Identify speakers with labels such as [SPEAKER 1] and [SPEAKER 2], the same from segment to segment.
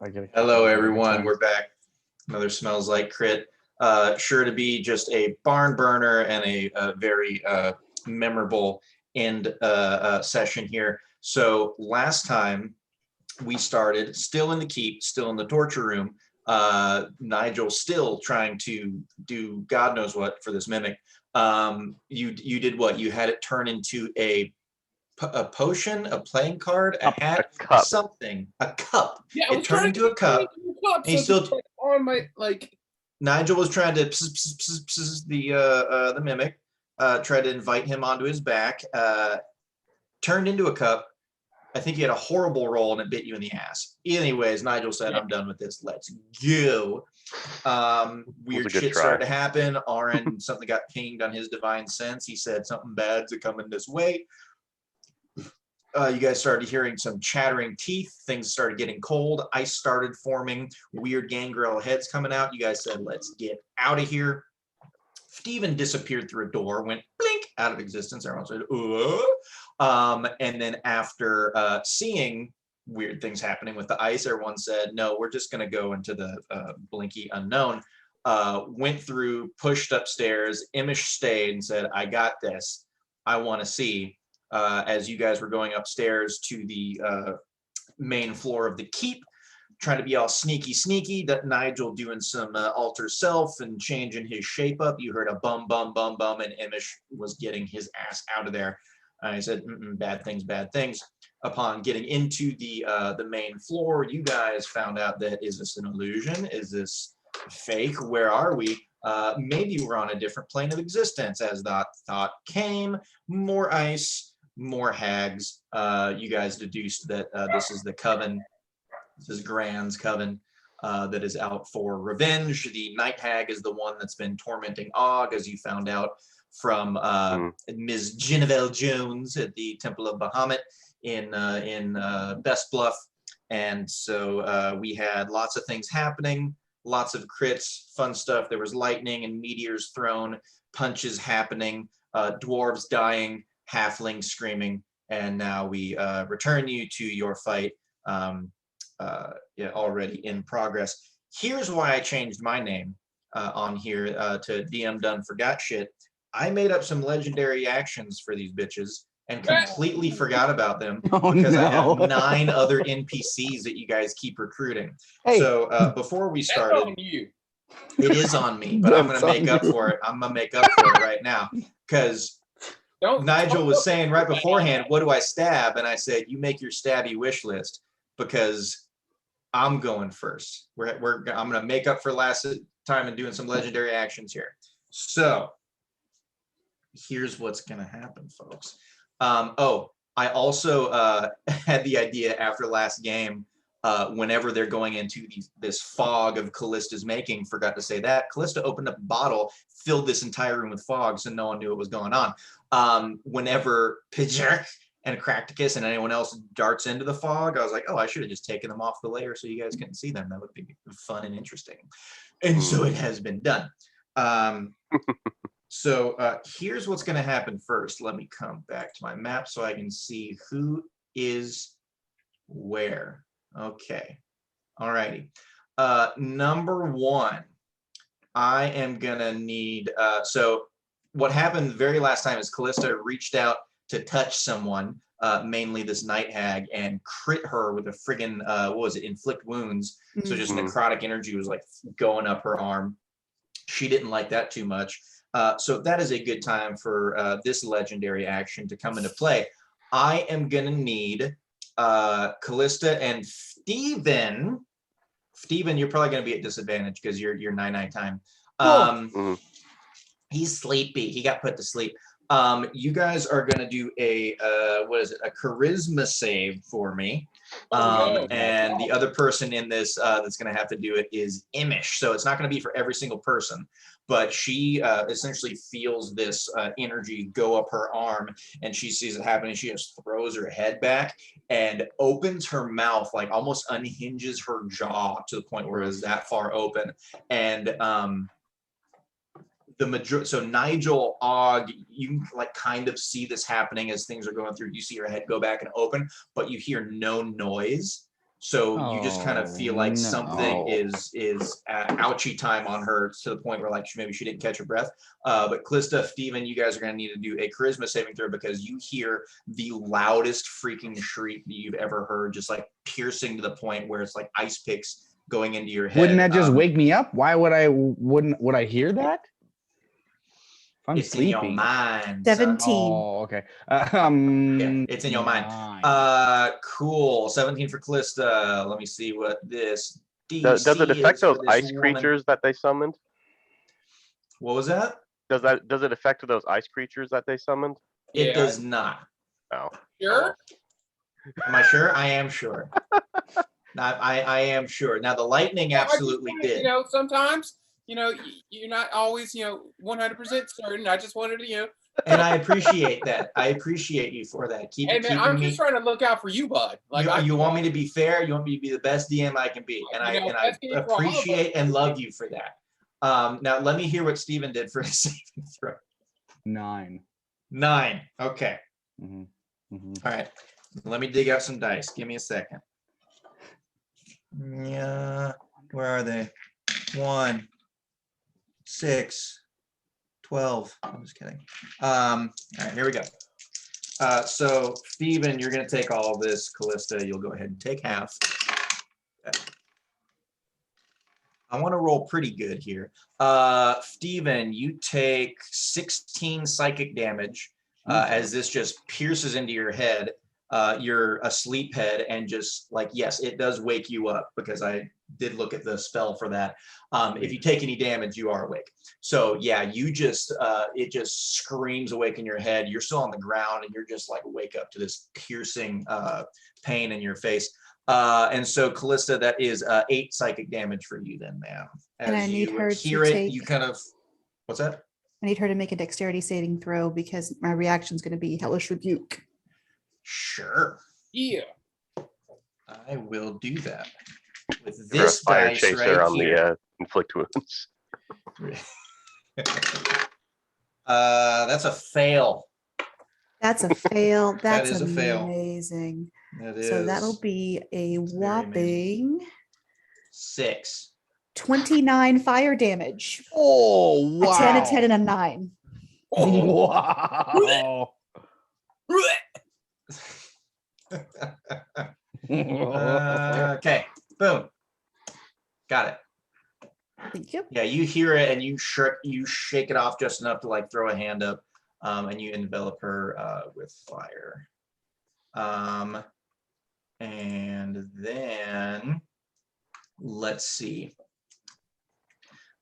[SPEAKER 1] I get a
[SPEAKER 2] Hello, everyone. We're back. Another Smells Like Crit. Sure to be just a barn burner and a very memorable end session here. So last time we started, still in the keep, still in the torture room. Nigel still trying to do God knows what for this mimic. You did what? You had it turn into a potion, a playing card, a hat,
[SPEAKER 1] a cup.
[SPEAKER 2] something, a cup.
[SPEAKER 3] Yeah,
[SPEAKER 2] it turned into a cup. And he still
[SPEAKER 3] on my like.
[SPEAKER 2] Nigel was trying to the mimic, tried to invite him onto his back. Turned into a cup. I think he had a horrible roll and it bit you in the ass. Anyways, Nigel said, "I'm done with this. Let's go." Weird shit started to happen. Aaron, something got pinged on his divine sense. He said something bad's coming this way. You guys started hearing some chattering teeth. Things started getting cold. Ice started forming. Weird gangrel heads coming out. You guys said, "Let's get out of here." Steven disappeared through a door, went blink out of existence. Everyone said, and then after seeing weird things happening with the ice, everyone said, "No, we're just going to go into the blinky unknown." Went through, pushed upstairs. Imish stayed and said, "I got this. I want to see." As you guys were going upstairs to the main floor of the keep, trying to be all sneaky, that Nigel doing some alter self and changing his shape up. You heard a bum, bum, bum, bum, and Imish was getting his ass out of there. I said, bad things, bad things. Upon getting into the main floor, you guys found out that, is this an illusion? Is this fake? Where are we? Maybe we're on a different plane of existence. As that thought came, more ice, more hags. You guys deduced that this is the coven. This is Grand's coven that is out for revenge. The night hag is the one that's been tormenting Og, as you found out from Ms. Ginevelle Jones at the Temple of Bahamut in Best Bluff. And so we had lots of things happening, lots of crits, fun stuff. There was lightning and meteors thrown, punches happening, dwarves dying, halflings screaming, and now we return you to your fight already in progress. Here's why I changed my name on here to DM Done Forgot Shit. I made up some legendary actions for these bitches and completely forgot about them because I have 9 other NPCs that you guys keep recruiting. Hey. So before we started, it is on me, but I'm going to make up for it. I'm going to make up for it right now because Nigel was saying right beforehand, "What do I stab?" And I said, "You make your stabby wish list because I'm going first. I'm going to make up for last time and doing some legendary actions here." So here's what's going to happen, folks. I also had the idea after last game, whenever they're going into this fog of Callista's making, forgot to say that, Callista opened up a bottle, filled this entire room with fog so no one knew what was going on. Whenever Pidgeck and Cracticus and anyone else darts into the fog, I was like, oh, I should have just taken them off the layer so you guys couldn't see them. That would be fun and interesting. And so it has been done. So here's what's going to happen first. Let me come back to my map so I can see who is where. Okay. All righty. Number 1, I am going to need, so what happened very last time is Callista reached out to touch someone, mainly this night hag, and crit her with a friggin', what was it, inflict wounds. So just necrotic energy was like going up her arm. She didn't like that too much. So that is a good time for this legendary action to come into play. I am going to need Callista and Steven. Steven, you're probably going to be at disadvantage because you're 9/9 time. He's sleepy. He got put to sleep. You guys are going to do a a charisma save for me. And the other person in this that's going to have to do it is Imish. So it's not going to be for every single person, but she essentially feels this energy go up her arm, and she sees it happening. She just throws her head back and opens her mouth, like almost unhinges her jaw to the point where it's that far open. And so Nigel, Og, you can like kind of see this happening as things are going through. You see her head go back and open, but you hear no noise. So you just kind of feel like something
[SPEAKER 1] no.
[SPEAKER 2] is ouchy time on her to the point where like maybe she didn't catch her breath. But Callista, Steven, you guys are going to need to do a charisma saving throw because you hear the loudest freaking shriek that you've ever heard, just like piercing to the point where it's like ice picks going into your head.
[SPEAKER 1] Wouldn't that just wake me up? Why would I hear that? If I'm
[SPEAKER 2] it's
[SPEAKER 1] sleeping.
[SPEAKER 2] in your mind.
[SPEAKER 3] 17.
[SPEAKER 1] Oh, okay.
[SPEAKER 2] Yeah, it's in your mind. Cool. 17 for Callista. Let me see what this DC
[SPEAKER 4] Does it affect
[SPEAKER 2] is
[SPEAKER 4] those
[SPEAKER 2] for this
[SPEAKER 4] ice
[SPEAKER 2] woman.
[SPEAKER 4] creatures that they summoned?
[SPEAKER 2] What was that?
[SPEAKER 4] Does it affect those ice creatures that they summoned?
[SPEAKER 2] It does not.
[SPEAKER 4] No.
[SPEAKER 5] Sure.
[SPEAKER 2] Am I sure? I am sure. I am sure. Now the lightning absolutely did.
[SPEAKER 5] You know, sometimes, you know, you're not always, you know, 100% certain. I just wanted to, you know.
[SPEAKER 2] And I appreciate that. I appreciate you for that.
[SPEAKER 5] Hey man, I'm just trying to look out for you, bud. Like
[SPEAKER 2] you want me to be fair. You want me to be the best DM I can be, and I appreciate and love you for that. Now let me hear what Steven did for his saving throw.
[SPEAKER 1] 9.
[SPEAKER 2] 9. Okay.
[SPEAKER 1] Mm-hmm.
[SPEAKER 2] All right. Let me dig out some dice. Give me a second. Yeah. Where are they? 1, 6, 12. I'm just kidding. All right, here we go. So Steven, you're going to take all of this. Callista, you'll go ahead and take half. Okay. I want to roll pretty good here. Steven, you take 16 psychic damage as this just pierces into your head. You're a sleep head, and just like, yes, it does wake you up because I did look at the spell for that. If you take any damage, you are awake. So yeah, you just, it just screams awake in your head. You're still on the ground and you're just like wake up to this piercing pain in your face. And so Callista, that is 8 psychic damage for you then, ma'am.
[SPEAKER 3] And I need her
[SPEAKER 2] hear
[SPEAKER 3] to
[SPEAKER 2] it,
[SPEAKER 3] take...
[SPEAKER 2] you kind of, what's that?
[SPEAKER 3] I need her to make a dexterity saving throw because my reaction is going to be Hellish Rebuke.
[SPEAKER 2] Sure.
[SPEAKER 5] Yeah.
[SPEAKER 2] I will do that. With
[SPEAKER 4] You're a
[SPEAKER 2] this
[SPEAKER 4] fire
[SPEAKER 2] dice
[SPEAKER 4] chaser
[SPEAKER 2] right
[SPEAKER 4] on
[SPEAKER 2] here.
[SPEAKER 4] the inflict wounds.
[SPEAKER 2] That's a fail.
[SPEAKER 3] That's a fail. That's
[SPEAKER 2] is a fail.
[SPEAKER 3] amazing.
[SPEAKER 2] That is.
[SPEAKER 3] So that'll be a whopping
[SPEAKER 2] 6.
[SPEAKER 3] 29 fire damage.
[SPEAKER 1] Oh, wow.
[SPEAKER 3] A 10, a 10, and a 9.
[SPEAKER 1] Wow.
[SPEAKER 2] Okay, boom. Got it.
[SPEAKER 3] Thank you.
[SPEAKER 2] Yeah, you hear it and you shake it off just enough to like throw a hand up, and you envelop her with fire. And then let's see.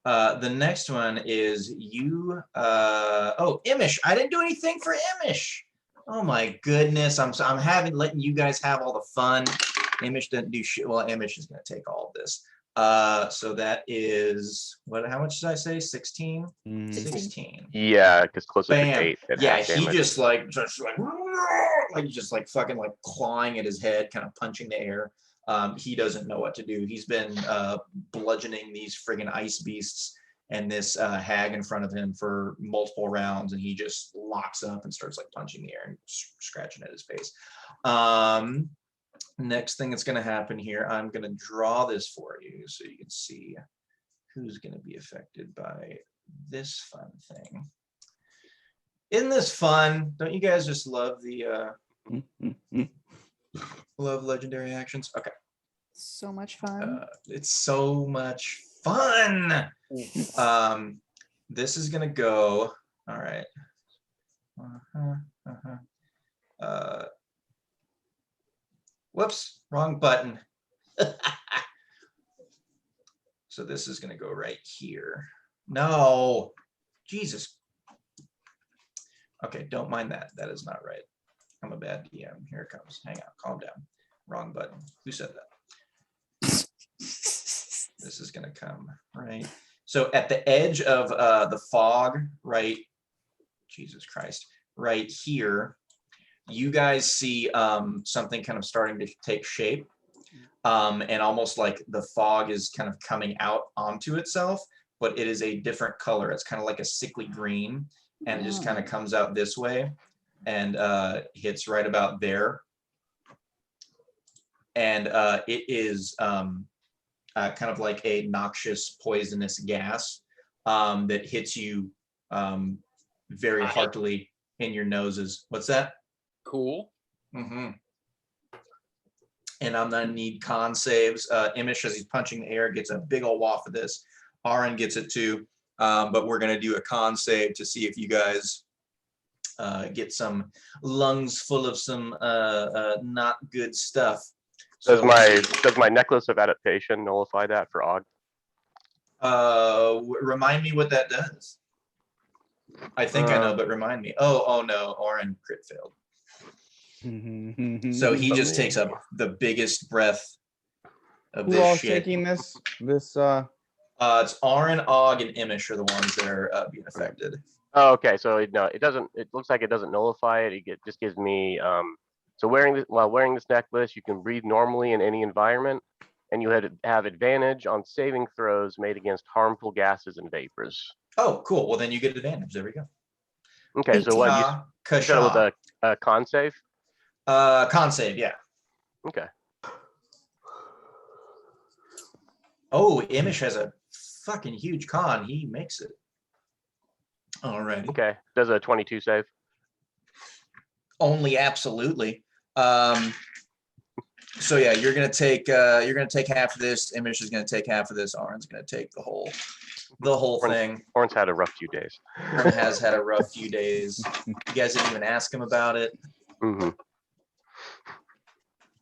[SPEAKER 2] The next one is you. Oh, Imish. I didn't do anything for Imish. Oh my goodness. I'm letting you guys have all the fun. Imish didn't do shit. Well, Imish is gonna take all of this. So that is how much did I say? 16? 16.
[SPEAKER 4] Yeah, because closer
[SPEAKER 2] Bam.
[SPEAKER 4] to 8.
[SPEAKER 2] Yeah, he just like just like fucking like clawing at his head, kind of punching the air. He doesn't know what to do. He's been bludgeoning these friggin' ice beasts and this hag in front of him for multiple rounds, and he just locks up and starts like punching the air and scratching at his face. Next thing that's going to happen here, I'm going to draw this for you so you can see who's going to be affected by this fun thing. Isn't this fun? Don't you guys just love the love legendary actions? Okay.
[SPEAKER 3] So much fun.
[SPEAKER 2] It's so much fun. This is gonna go. All right. Whoops, wrong button. So this is gonna go right here. No, Jesus. Okay, don't mind that. That is not right. I'm a bad DM. Here it comes. Hang on, calm down. Wrong button. Who said that? This is gonna come right. So at the edge of the fog, right? Jesus Christ, right here, you guys see something kind of starting to take shape, and almost like the fog is kind of coming out onto itself, but it is a different color. It's kind of like a sickly green, and it just kind of comes out this way and hits right about there. and it is kind of like a noxious, poisonous gas that hits you very
[SPEAKER 5] Hi.
[SPEAKER 2] heartily in your noses. What's that?
[SPEAKER 5] Cool.
[SPEAKER 2] Mm-hmm. And I'm gonna need con saves. Imish, as he's punching the air, gets a big old waff of this. Aaron gets it too. But we're gonna do a con save to see if you guys get some lungs full of some not good stuff.
[SPEAKER 4] Does
[SPEAKER 2] So
[SPEAKER 4] my necklace of adaptation nullify that for Og?
[SPEAKER 2] remind me what that does. I think I know, but remind me. Oh no, Aaron crit failed. So he just takes up the biggest breath of
[SPEAKER 1] Who
[SPEAKER 2] this
[SPEAKER 1] all's
[SPEAKER 2] shit.
[SPEAKER 1] taking this?
[SPEAKER 2] It's Aaron, Og, and Imish are the ones that are being affected.
[SPEAKER 4] Oh, okay. So no, it doesn't. It looks like it doesn't nullify it. Just gives me. So while wearing this necklace, you can breathe normally in any environment, and you have advantage on saving throws made against harmful gases and vapors.
[SPEAKER 2] Oh, cool. Well, then you get advantage. There we go.
[SPEAKER 4] Okay. So what you said it was a con save?
[SPEAKER 2] Con save, yeah.
[SPEAKER 4] Okay.
[SPEAKER 2] Oh, Imish has a fucking huge con. He makes it. Alrighty.
[SPEAKER 4] Okay. Does a 22 save?
[SPEAKER 2] Only absolutely. So yeah, you're gonna take half of this. Imish is gonna take half of this. Aaron's gonna take the whole thing.
[SPEAKER 4] Orange had a rough few days.
[SPEAKER 2] Aaron has had a rough few days. You guys didn't even ask him about it.
[SPEAKER 4] Mm-hmm.
[SPEAKER 5] I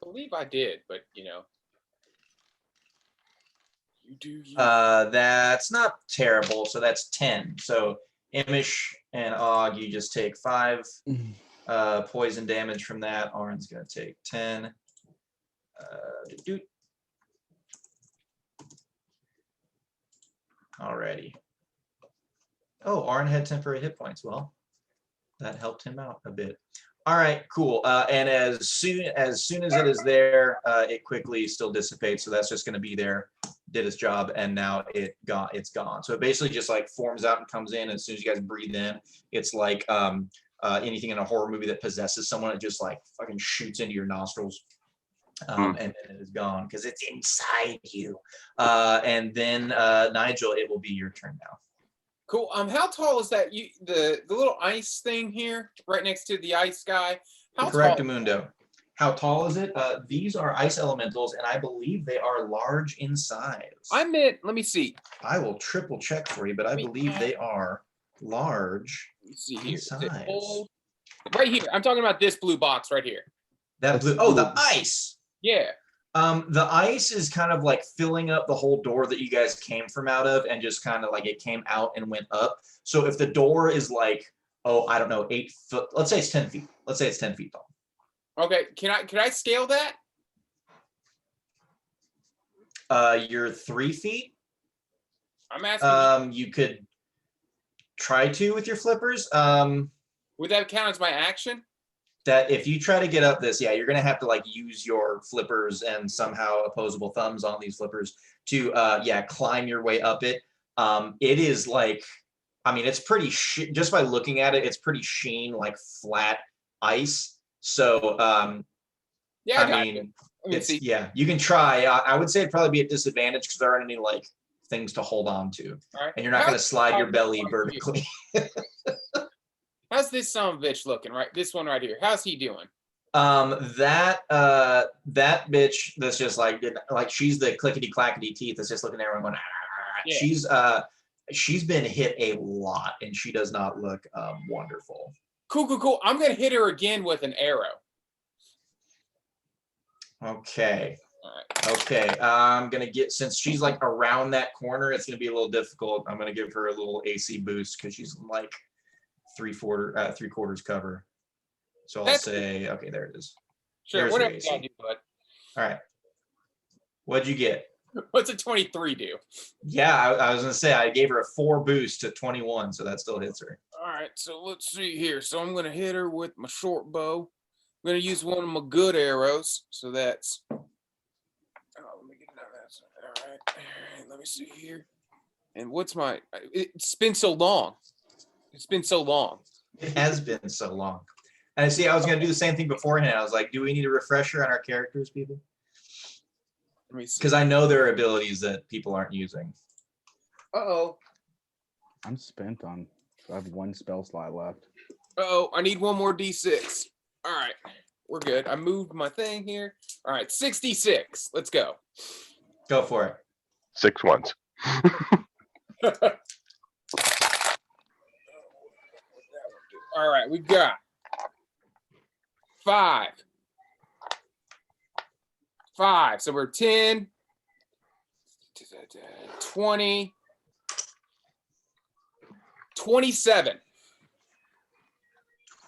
[SPEAKER 5] believe I did, but you do you.
[SPEAKER 2] That's not terrible. So that's 10. So Imish and Og, you just take 5 poison damage from that. Aaron's gonna take 10. Alrighty. Oh, Aaron had temporary hit points. Well, that helped him out a bit. All right, cool. And as soon as it is there, it quickly still dissipates. So that's just going to be there. Did its job, and now it's gone. So it basically just like forms out and comes in. As soon as you guys breathe in, it's like anything in a horror movie that possesses someone. It just like fucking shoots into your nostrils. And then it is gone because it's inside you. And then Nigel, it will be your turn now.
[SPEAKER 5] Cool. How tall is that? The little ice thing here, right next to the ice guy. How
[SPEAKER 2] Correct,
[SPEAKER 5] tall?
[SPEAKER 2] Mundo. How tall is it? These are ice elementals, and I believe they are large in size.
[SPEAKER 5] I meant. Let me see.
[SPEAKER 2] I will triple check for you, but I believe they are large.
[SPEAKER 5] Let me see
[SPEAKER 2] in
[SPEAKER 5] here. Is it
[SPEAKER 2] size.
[SPEAKER 5] old? Right here. I'm talking about this blue box right here.
[SPEAKER 2] That blue. Oh, the ice.
[SPEAKER 5] Yeah.
[SPEAKER 2] The ice is kind of like filling up the whole door that you guys came from out of, and just kind of like it came out and went up. So if the door is like, oh, I don't know, 8 foot, let's say it's 10 feet. Let's say it's 10 feet tall.
[SPEAKER 5] Okay. Can I scale that?
[SPEAKER 2] You're 3 feet.
[SPEAKER 5] I'm asking.
[SPEAKER 2] You could try to with your flippers.
[SPEAKER 5] Would that count as my action?
[SPEAKER 2] That if you try to get up this, yeah, you're gonna have to like use your flippers and somehow opposable thumbs on these flippers to climb your way up it. It is like, I mean, it's pretty just by looking at it, it's pretty sheen, like flat ice. So
[SPEAKER 5] Yeah,
[SPEAKER 2] I mean, yeah, you can try. I would say it'd probably be at disadvantage because there aren't any like things to hold on to,
[SPEAKER 5] Right.
[SPEAKER 2] and you're not gonna slide your belly vertically.
[SPEAKER 5] How's this son of a bitch looking? Right, this one right here. How's he doing?
[SPEAKER 2] That bitch that's just like she's the clickety clackety teeth that's just looking at everyone going. Yeah. She's been hit a lot, and she does not look wonderful.
[SPEAKER 5] Cool. I'm gonna hit her again with an arrow.
[SPEAKER 2] Okay.
[SPEAKER 5] All right.
[SPEAKER 2] Okay. I'm gonna since she's like around that corner, it's gonna be a little difficult. I'm gonna give her a little AC boost because she's like three quarters cover. So I'll say, okay, there it is.
[SPEAKER 5] Sure,
[SPEAKER 2] There's
[SPEAKER 5] whatever
[SPEAKER 2] your
[SPEAKER 5] you gotta do, bud.
[SPEAKER 2] All right. What'd you get?
[SPEAKER 5] What's a 23 do?
[SPEAKER 2] Yeah, I was gonna say I gave her a 4 boost to 21, so that still hits her.
[SPEAKER 5] All right, so let's see here. So I'm gonna hit her with my short bow. I'm gonna use one of my good arrows. So that's. Oh, let me get that. All right. Let me see here. And what's my? It's been so long. It's been so long.
[SPEAKER 2] It has been so long. And I was gonna do the same thing beforehand. I was like, do we need a refresher on our characters, people?
[SPEAKER 5] Let me see.
[SPEAKER 2] Because I know there are abilities that people aren't using.
[SPEAKER 5] Uh-oh.
[SPEAKER 1] I'm spent on. I have one spell slot left.
[SPEAKER 5] Uh-oh, I need one more D6. All right, we're good. I moved my thing here. All right, 66. Let's go.
[SPEAKER 2] Go for it.
[SPEAKER 4] 6 ones.
[SPEAKER 5] All right, we got 5. 5. So we're 10, 20, 27.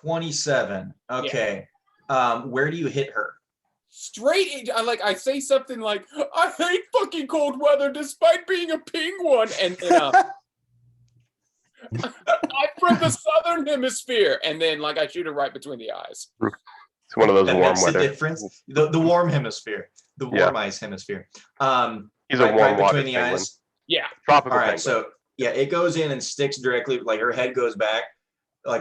[SPEAKER 2] 27. Okay. Where do you hit her?
[SPEAKER 5] Straight. I say something like, "I hate fucking cold weather, despite being a penguin," and then I'm from the southern hemisphere, and then I shoot her right between the eyes.
[SPEAKER 4] It's one of those
[SPEAKER 2] That
[SPEAKER 4] warm
[SPEAKER 2] makes
[SPEAKER 4] weather.
[SPEAKER 2] a difference. The warm hemisphere. The
[SPEAKER 4] Yeah.
[SPEAKER 2] warm ice hemisphere.
[SPEAKER 4] He's a
[SPEAKER 2] Right
[SPEAKER 4] warm water
[SPEAKER 2] between the
[SPEAKER 4] penguin.
[SPEAKER 2] eyes.
[SPEAKER 5] Yeah.
[SPEAKER 4] Tropical
[SPEAKER 2] All right.
[SPEAKER 4] penguin.
[SPEAKER 2] So yeah, it goes in and sticks directly. Like her head goes back,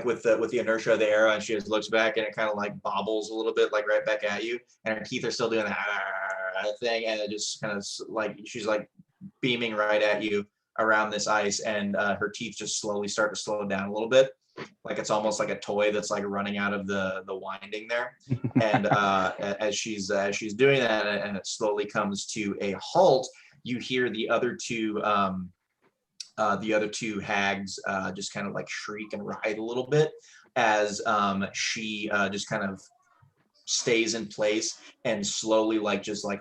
[SPEAKER 2] with the inertia of the arrow, and she just looks back, and it kind of bobbles a little bit, right back at you, and her teeth are still doing that thing, and it just kind of she's beaming right at you around this ice, and her teeth just slowly start to slow down a little bit, like it's almost like a toy that's running out of the winding there. And as she's doing that, and it slowly comes to a halt, you hear the other two hags just kind of shriek and writhe a little bit as she just kind of stays in place, and slowly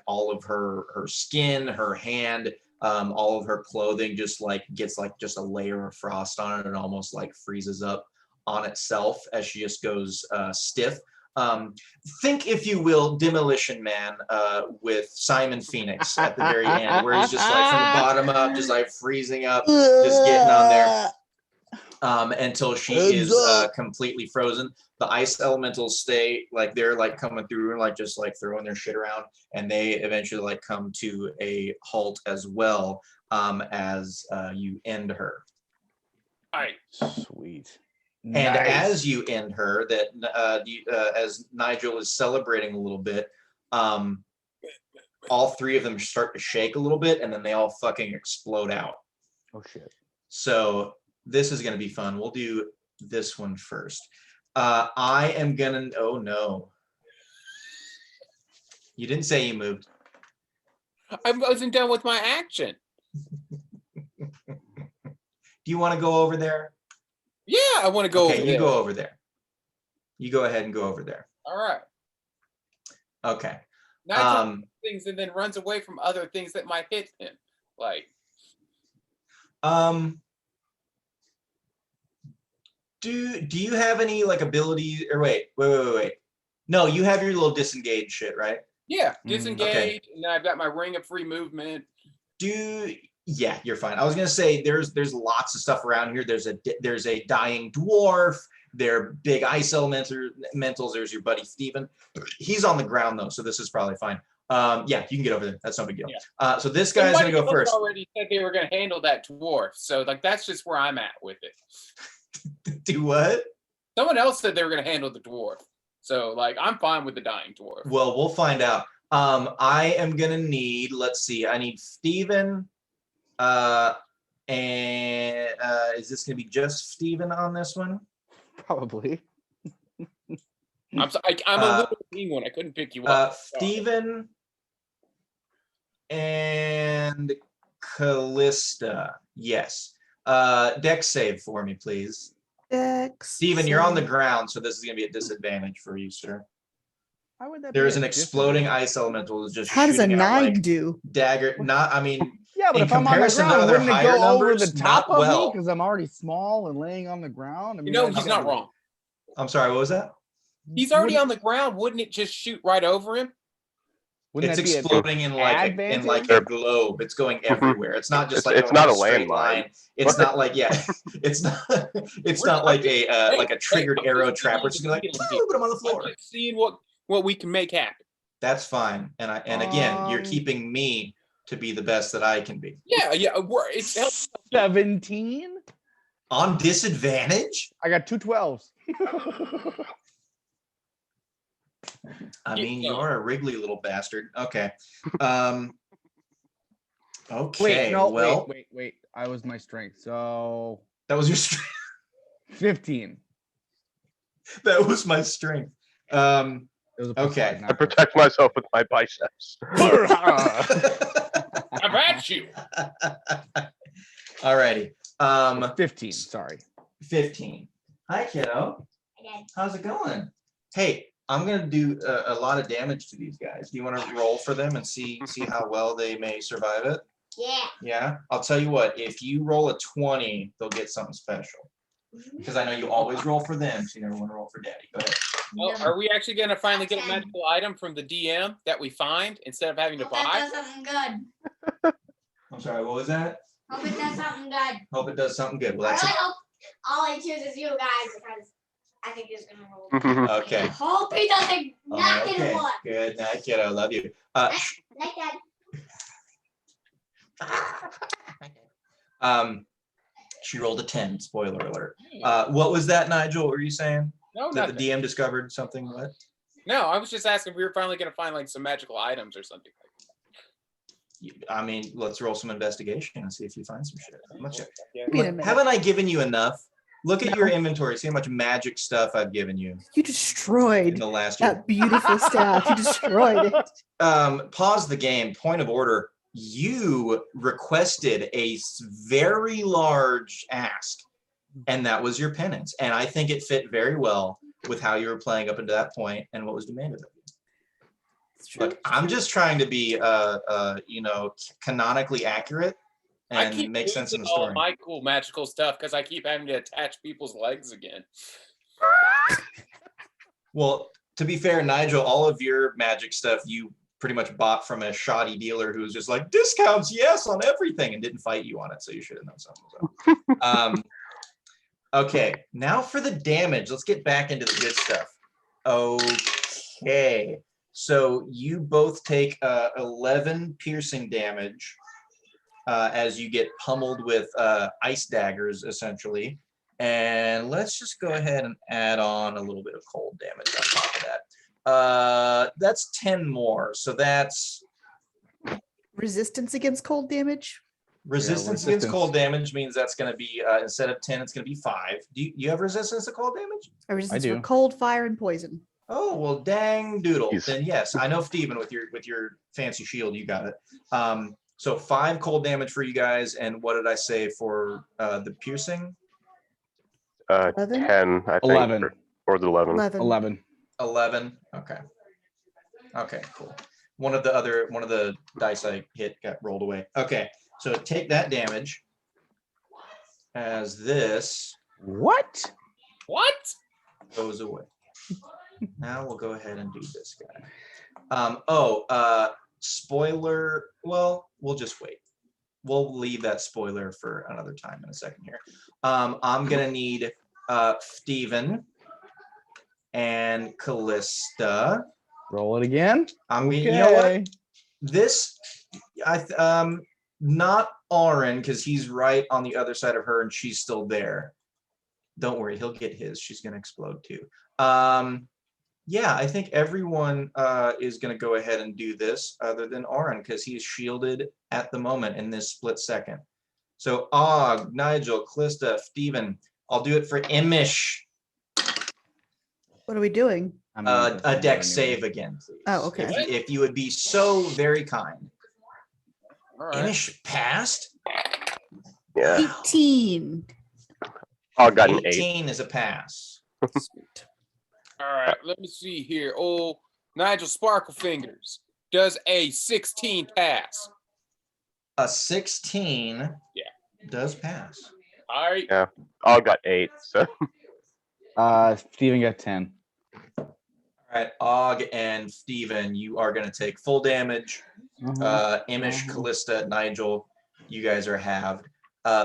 [SPEAKER 2] all of her skin, her hand, all of her clothing just gets just a layer of frost on it, and almost freezes up on itself as she just goes stiff. Think, if you will, Demolition Man with Simon Phoenix at the very end, where he's just from the bottom up, just freezing up, just getting on there, until she is completely frozen. The ice elementals stay they're coming through and just throwing their shit around, and they eventually come to a halt as well, as you end her.
[SPEAKER 5] All right.
[SPEAKER 1] Sweet.
[SPEAKER 2] And
[SPEAKER 1] Nice.
[SPEAKER 2] as you end her, as Nigel is celebrating a little bit, all 3 of them start to shake a little bit, and then they all fucking explode out.
[SPEAKER 1] Oh shit.
[SPEAKER 2] So this is going to be fun. We'll do this one first. I am going to... Oh, no. You didn't say you moved.
[SPEAKER 5] I wasn't done with my action.
[SPEAKER 2] Do you want to go over there?
[SPEAKER 5] Yeah, I want to go over
[SPEAKER 2] you
[SPEAKER 5] there.
[SPEAKER 2] go over there. You go ahead and go over there.
[SPEAKER 5] All right.
[SPEAKER 2] Okay.
[SPEAKER 5] Nigel things and then runs away from other things that might hit him.
[SPEAKER 2] Do you have any ability, or wait. No, you have your little disengage shit, right?
[SPEAKER 5] Yeah, disengage,
[SPEAKER 2] Okay.
[SPEAKER 5] and I've got my ring of free movement.
[SPEAKER 2] Yeah, you're fine. I was gonna say there's lots of stuff around here. There's a dying dwarf. There are big ice elementals. There's your buddy Steven. He's on the ground though, so this is probably fine. Yeah, you can get over there. That's no big deal.
[SPEAKER 5] Yeah.
[SPEAKER 2] So this guy's gonna go first.
[SPEAKER 5] Already said they were gonna handle that dwarf, so that's just where I'm at with it.
[SPEAKER 2] Do what?
[SPEAKER 5] Someone else said they were gonna handle the dwarf, so I'm fine with the dying dwarf.
[SPEAKER 2] Well, we'll find out. I am gonna need. Let's see. I need Steven. And is this gonna be just Steven on this one?
[SPEAKER 1] Probably.
[SPEAKER 5] I'm sorry, I'm a little penguin. I couldn't pick you up.
[SPEAKER 2] Steven and Callista. Yes. Dex save for me, please.
[SPEAKER 3] Dex.
[SPEAKER 2] Steven, you're on the ground, so this is going to be a disadvantage for you, sir.
[SPEAKER 1] Why would that
[SPEAKER 2] There
[SPEAKER 1] be
[SPEAKER 2] is
[SPEAKER 1] a
[SPEAKER 2] an exploding
[SPEAKER 1] disadvantage?
[SPEAKER 2] ice elemental that's just
[SPEAKER 3] How does a
[SPEAKER 2] shooting out
[SPEAKER 3] 9 do?
[SPEAKER 2] dagger.
[SPEAKER 1] Yeah, but
[SPEAKER 2] in
[SPEAKER 1] if I'm on the
[SPEAKER 2] comparison to
[SPEAKER 1] ground,
[SPEAKER 2] other
[SPEAKER 1] wouldn't it
[SPEAKER 2] higher
[SPEAKER 1] go over the
[SPEAKER 2] numbers,
[SPEAKER 1] top
[SPEAKER 2] not
[SPEAKER 1] of
[SPEAKER 2] well.
[SPEAKER 1] me because I'm already small and laying on the ground? I mean,
[SPEAKER 5] He's not wrong.
[SPEAKER 2] I'm sorry, what was that?
[SPEAKER 5] He's already on the ground. Wouldn't it just shoot right over him?
[SPEAKER 1] Wouldn't
[SPEAKER 2] It's
[SPEAKER 1] that be an
[SPEAKER 2] exploding in
[SPEAKER 1] advantage?
[SPEAKER 2] a globe. It's going everywhere. It's not just
[SPEAKER 4] It's
[SPEAKER 2] going
[SPEAKER 4] not
[SPEAKER 2] in
[SPEAKER 4] a
[SPEAKER 2] straight
[SPEAKER 4] landmine.
[SPEAKER 2] line. It's not it's not like a triggered arrow trap where it's gonna be but I'm on the floor.
[SPEAKER 5] I'm just seeing what we can make happen.
[SPEAKER 2] That's fine. And again, you're keeping me to be the best that I can be.
[SPEAKER 5] Yeah. It's
[SPEAKER 1] 17?
[SPEAKER 2] On disadvantage?
[SPEAKER 1] I got 2 12s.
[SPEAKER 2] I mean, you're a wriggly little bastard. Okay. Okay.
[SPEAKER 1] no,
[SPEAKER 2] well,
[SPEAKER 1] wait. I was my strength. So
[SPEAKER 2] that was your strength.
[SPEAKER 1] 15.
[SPEAKER 2] That was my strength.
[SPEAKER 1] It was a plus
[SPEAKER 2] Okay.
[SPEAKER 1] five,
[SPEAKER 4] I
[SPEAKER 1] not
[SPEAKER 4] protect myself with my biceps.
[SPEAKER 5] I've at you.
[SPEAKER 2] Alrighty.
[SPEAKER 1] 15. Sorry.
[SPEAKER 2] 15. Hi, kiddo. How's it going? Hey, I'm gonna do a lot of damage to these guys. Do you want to roll for them and see how well they may survive it?
[SPEAKER 6] Yeah.
[SPEAKER 2] Yeah. I'll tell you what. If you roll a 20, they'll get something special. Because I know you always roll for them, so you never want to roll for Daddy. Go ahead.
[SPEAKER 5] Oh, are we actually going to finally get a magical item from the DM that we find instead of having to
[SPEAKER 6] Hope that
[SPEAKER 5] buy?
[SPEAKER 6] does something good.
[SPEAKER 2] I'm sorry. What was that?
[SPEAKER 6] Hope it does something good.
[SPEAKER 2] Hope it does something good. Well,
[SPEAKER 6] I
[SPEAKER 2] that's
[SPEAKER 6] really hope all I choose is you guys because I think he's gonna roll. I
[SPEAKER 2] okay.
[SPEAKER 6] hope he doesn't not get a
[SPEAKER 2] Okay.
[SPEAKER 6] one.
[SPEAKER 2] Good night, kiddo. Love you.
[SPEAKER 6] Like that.
[SPEAKER 2] She rolled a 10. Spoiler alert. What was that, Nigel? What were you saying?
[SPEAKER 5] No,
[SPEAKER 2] That
[SPEAKER 5] nothing.
[SPEAKER 2] the DM discovered something? What?
[SPEAKER 5] No, I was just asking if we were finally going to find like some magical items or something.
[SPEAKER 2] I mean, let's roll some investigation and see if you find some shit. How much?
[SPEAKER 5] Yeah.
[SPEAKER 3] Wait a minute.
[SPEAKER 2] Haven't I given you enough? Look at your inventory. See how much magic stuff I've given you
[SPEAKER 3] You
[SPEAKER 2] in
[SPEAKER 3] destroyed
[SPEAKER 2] the last year.
[SPEAKER 3] that beautiful staff. You destroyed it.
[SPEAKER 2] Pause the game. Point of order. You requested a very large ask, and that was your penance. And I think it fit very well with how you were playing up until that point and what was demanded of you.
[SPEAKER 3] It's true.
[SPEAKER 2] Look, I'm just trying to be, canonically accurate
[SPEAKER 5] I
[SPEAKER 2] and
[SPEAKER 5] keep
[SPEAKER 2] make sense of
[SPEAKER 5] losing
[SPEAKER 2] the
[SPEAKER 5] all
[SPEAKER 2] story.
[SPEAKER 5] my cool magical stuff because I keep having to attach people's legs again.
[SPEAKER 2] Well, to be fair, Nigel, all of your magic stuff you pretty much bought from a shoddy dealer who was just like, discounts, yes, on everything, and didn't fight you on it. So you should have known something was up. Okay, now for the damage. Let's get back into the good stuff. Okay, so you both take 11 piercing damage as you get pummeled with ice daggers, essentially. And let's just go ahead and add on a little bit of cold damage on top of that. That's 10 more. So that's
[SPEAKER 3] Resistance against cold damage.
[SPEAKER 2] resistance against
[SPEAKER 1] resistance.
[SPEAKER 2] cold damage means that's going to be, instead of 10, it's going to be 5. Do you have resistance to cold damage?
[SPEAKER 3] A resistance
[SPEAKER 1] do.
[SPEAKER 3] for cold, fire, and poison.
[SPEAKER 2] Oh, well, dang doodle.
[SPEAKER 4] Jeez.
[SPEAKER 2] Then yes, I know Steven with your fancy shield, you got it. So 5 cold damage for you guys. And what did I say for the piercing?
[SPEAKER 3] 11?
[SPEAKER 4] 10, I think.
[SPEAKER 1] 11.
[SPEAKER 4] Or the 11.
[SPEAKER 3] 11.
[SPEAKER 1] 11.
[SPEAKER 2] 11. Okay. Okay, cool. One of the dice I hit got rolled away. Okay, so take that damage as this
[SPEAKER 1] What?
[SPEAKER 5] What?
[SPEAKER 2] goes away. Now we'll go ahead and do this guy. Spoiler. Well, we'll just wait. We'll leave that spoiler for another time in a second here. I'm gonna need Steven and Callista.
[SPEAKER 1] Roll it again.
[SPEAKER 2] You know what? This, not Auron, because he's right on the other side of her and she's still there. Don't worry, he'll get his. She's gonna explode too. Yeah, I think everyone is gonna go ahead and do this other than Auron, because he's shielded at the moment in this split second. So Og, Nigel, Callista, Steven, I'll do it for Imish.
[SPEAKER 3] What are we doing?
[SPEAKER 1] I'm gonna do
[SPEAKER 2] A
[SPEAKER 1] this
[SPEAKER 2] deck
[SPEAKER 1] anyway.
[SPEAKER 2] save again, please.
[SPEAKER 3] Oh, okay.
[SPEAKER 2] If you would be so very kind.
[SPEAKER 5] All right.
[SPEAKER 2] Imish passed.
[SPEAKER 4] Yeah.
[SPEAKER 3] 18.
[SPEAKER 4] Oh, got an 8.
[SPEAKER 2] 18 is a pass.
[SPEAKER 3] Sweet.
[SPEAKER 5] All right. Let me see here. Oh, Nigel Sparkle Fingers does a 16 pass.
[SPEAKER 2] A 16 does pass.
[SPEAKER 5] All right.
[SPEAKER 4] Yeah. Oh, got 8. So
[SPEAKER 1] Steven got 10.
[SPEAKER 2] All right, Og and Steven, you are going to take full damage. Imish, Callista, Nigel, you guys are halved.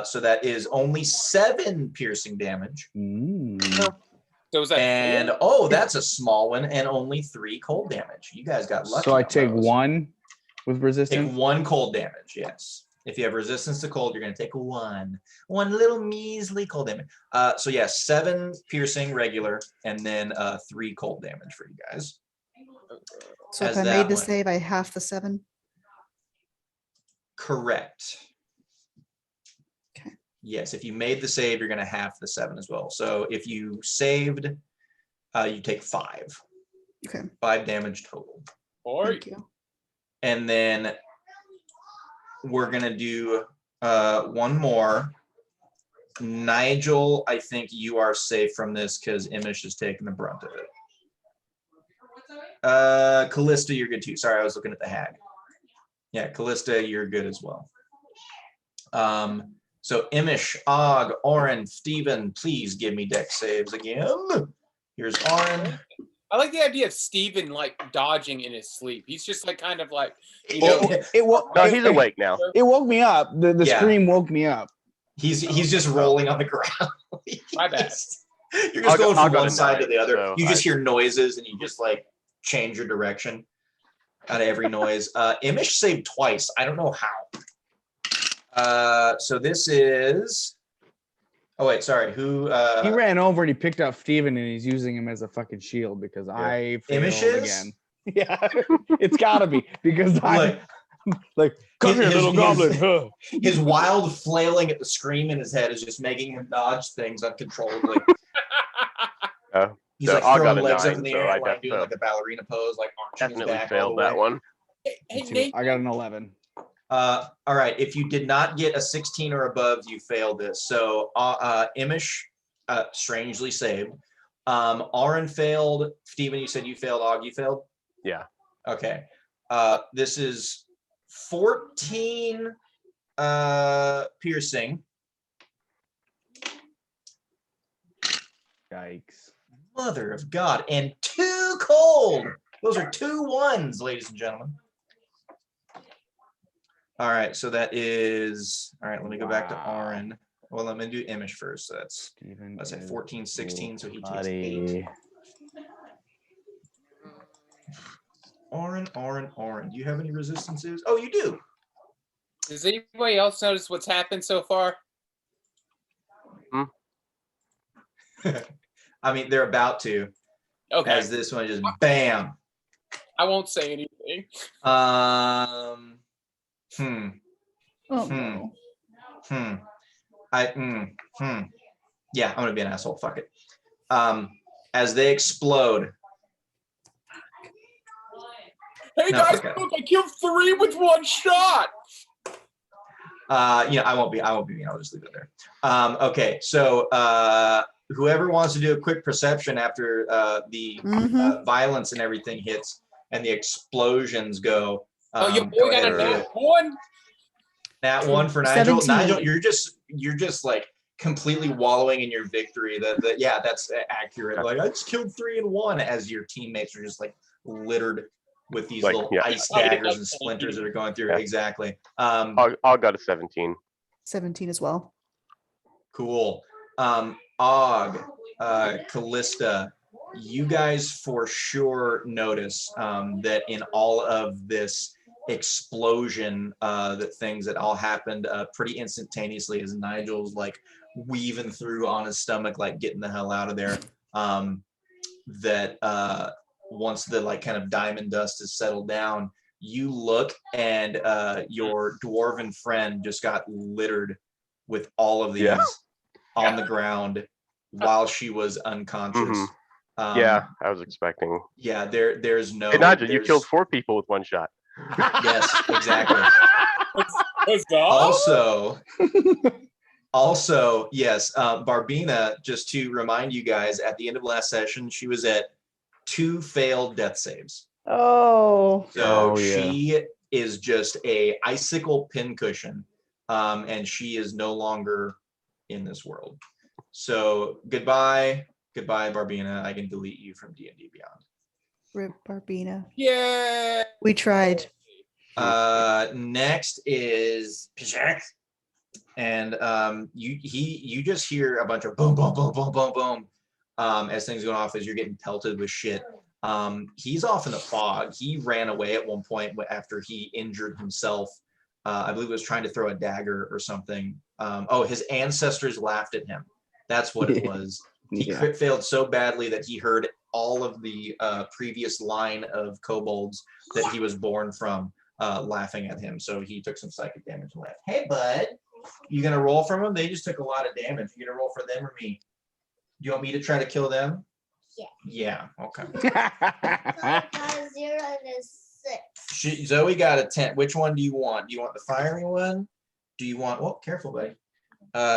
[SPEAKER 2] So that is only 7 piercing damage.
[SPEAKER 5] So is that
[SPEAKER 2] And
[SPEAKER 5] four?
[SPEAKER 2] that's a small one, and only 3 cold damage. You guys got lucky.
[SPEAKER 1] So I
[SPEAKER 2] on
[SPEAKER 1] take
[SPEAKER 2] those.
[SPEAKER 1] 1 with
[SPEAKER 2] Take
[SPEAKER 1] resistance.
[SPEAKER 2] 1 cold damage, yes. If you have resistance to cold, you're going to take 1 little measly cold damage. So yeah, 7 piercing regular, and then 3 cold damage for you guys.
[SPEAKER 3] So if
[SPEAKER 2] As
[SPEAKER 3] I
[SPEAKER 2] that
[SPEAKER 3] made the
[SPEAKER 2] one.
[SPEAKER 3] save, I half the 7.
[SPEAKER 2] Correct.
[SPEAKER 3] Okay.
[SPEAKER 2] Yes, if you made the save, you're going to half the 7 as well. So if you saved, you take 5.
[SPEAKER 3] Okay.
[SPEAKER 2] 5 damage total.
[SPEAKER 3] Thank you.
[SPEAKER 2] And then we're going to do one more. Nigel, I think you are safe from this because Imish is taking the brunt of it. Callista, you're good too. Sorry, I was looking at the hag. Yeah, Callista, you're good as well. So Imish, Og, Oren, Steven, please give me deck saves again. Here's Oren.
[SPEAKER 5] I like the idea of Steven like dodging in his sleep. He's just like kind of like, you
[SPEAKER 1] Well,
[SPEAKER 5] know,
[SPEAKER 4] No, he's awake now.
[SPEAKER 1] It woke me up. The
[SPEAKER 2] Yeah.
[SPEAKER 1] scream woke me up.
[SPEAKER 2] He's just rolling on the ground.
[SPEAKER 5] My bad.
[SPEAKER 2] You're just going from
[SPEAKER 4] I'll go
[SPEAKER 2] one
[SPEAKER 4] to
[SPEAKER 2] side to
[SPEAKER 4] 9,
[SPEAKER 2] the other.
[SPEAKER 4] so
[SPEAKER 2] You just hear noises and you just like change your direction out of every noise. Imish saved twice. I don't know how. So this is. Oh wait, sorry. Who?
[SPEAKER 1] He ran over and he picked up Steven and he's using him as a fucking shield because I failed
[SPEAKER 2] Imish is?
[SPEAKER 1] again. Yeah, it's gotta be because I like come here,
[SPEAKER 2] his-
[SPEAKER 1] little
[SPEAKER 2] his-
[SPEAKER 1] goblin. Huh.
[SPEAKER 2] His wild flailing at the scream in his head is just making him dodge things uncontrollably. He's
[SPEAKER 4] So
[SPEAKER 2] like
[SPEAKER 4] I got
[SPEAKER 2] throwing
[SPEAKER 4] a
[SPEAKER 2] legs up
[SPEAKER 4] 9,
[SPEAKER 2] in the
[SPEAKER 4] so
[SPEAKER 2] air,
[SPEAKER 4] I
[SPEAKER 2] and like doing
[SPEAKER 4] def-
[SPEAKER 2] like a ballerina pose, like arching his
[SPEAKER 4] Definitely
[SPEAKER 2] back all
[SPEAKER 4] failed
[SPEAKER 2] the
[SPEAKER 4] that
[SPEAKER 2] way.
[SPEAKER 4] one.
[SPEAKER 5] hey,
[SPEAKER 1] Two.
[SPEAKER 5] Nate,
[SPEAKER 1] I got an 11.
[SPEAKER 2] All right. If you did not get a 16 or above, you failed this. So Imish, strangely saved. Aaron failed. Steven, you said you failed. Og, you failed?
[SPEAKER 4] Yeah.
[SPEAKER 2] Okay. This is 14 piercing.
[SPEAKER 1] Yikes.
[SPEAKER 2] Mother of God. And 2 cold. Those are 2 1s, ladies and gentlemen. All right. So that is, all right. Let me go back to
[SPEAKER 1] Wow.
[SPEAKER 2] Aaron. Well, let me do Imish first. So that's,
[SPEAKER 1] Steven
[SPEAKER 2] let's say
[SPEAKER 1] is
[SPEAKER 2] 14, 16. So he takes 8.
[SPEAKER 1] buddy.
[SPEAKER 2] Oren. Do you have any resistances? Oh, you do.
[SPEAKER 5] does anybody else notice what's happened so far?
[SPEAKER 2] I mean, they're about to.
[SPEAKER 5] Okay,
[SPEAKER 2] As this one just bam.
[SPEAKER 5] I won't say anything.
[SPEAKER 3] Oh
[SPEAKER 2] Hmm.
[SPEAKER 3] no.
[SPEAKER 2] Yeah, I'm gonna be an asshole. Fuck it. As they explode.
[SPEAKER 5] Hey
[SPEAKER 2] No,
[SPEAKER 5] guys,
[SPEAKER 2] okay.
[SPEAKER 5] look, I killed 3 with 1 shot.
[SPEAKER 2] I won't be. I'll just leave it there. Okay, so whoever wants to do a quick perception after the violence and everything hits and the explosions go.
[SPEAKER 5] Oh, your
[SPEAKER 2] go
[SPEAKER 5] boy got
[SPEAKER 2] ahead
[SPEAKER 5] a
[SPEAKER 2] and do
[SPEAKER 5] nat
[SPEAKER 2] it.
[SPEAKER 5] 1.
[SPEAKER 2] That one for Nigel.
[SPEAKER 3] 17.
[SPEAKER 2] Nigel, you're just like completely wallowing in your victory. Yeah, that's accurate. Like I just killed 3 and 1 as your teammates are just like littered with these
[SPEAKER 4] Like,
[SPEAKER 2] little
[SPEAKER 4] yeah.
[SPEAKER 2] ice daggers and splinters that are going through.
[SPEAKER 4] Yeah.
[SPEAKER 2] Exactly.
[SPEAKER 4] I got a 17.
[SPEAKER 3] 17 as well.
[SPEAKER 2] Cool. Og, Callista, you guys for sure notice that in all of this explosion, that things that all happened pretty instantaneously as Nigel's like weaving through on his stomach, like getting the hell out of there. That once the like kind of diamond dust is settled down, you look and your dwarven friend just got littered with all of these on the ground while she was unconscious.
[SPEAKER 4] Yeah, I was expecting.
[SPEAKER 2] Yeah, there's no.
[SPEAKER 4] Hey, Nigel, you
[SPEAKER 2] there's-
[SPEAKER 4] killed 4 people with 1 shot.
[SPEAKER 2] Yes, exactly.
[SPEAKER 5] Huzzah.
[SPEAKER 2] Also, yes, Barbina, just to remind you guys, at the end of last session, she was at 2 failed death saves.
[SPEAKER 3] Oh.
[SPEAKER 2] So
[SPEAKER 1] Oh, yeah.
[SPEAKER 2] she is just a icicle pincushion, and she is no longer in this world. So goodbye, Barbina. I can delete you from D&D Beyond.
[SPEAKER 3] Rip Barbina.
[SPEAKER 5] Yeah.
[SPEAKER 3] We tried.
[SPEAKER 2] Next is Pijak. And you just hear a bunch of boom, boom, boom, boom, boom, boom, as things going off as you're getting pelted with shit. He's off in the fog. He ran away at one point after he injured himself. I believe he was trying to throw a dagger or something. His ancestors laughed at him. That's what it was. He crit failed so badly that he heard all of the previous line of kobolds that he was born from laughing at him. So he took some psychic damage and left. Hey, bud, you gonna roll from them? They just took a lot of damage. You gonna roll for them or me? Do you want me to try to kill them?
[SPEAKER 6] Yeah.
[SPEAKER 2] Yeah. Okay.
[SPEAKER 6] So I got a 0 and a 6.
[SPEAKER 2] Zoe got a 10. Which one do you want? Do you want the fiery one? Do you want? Oh, careful, buddy.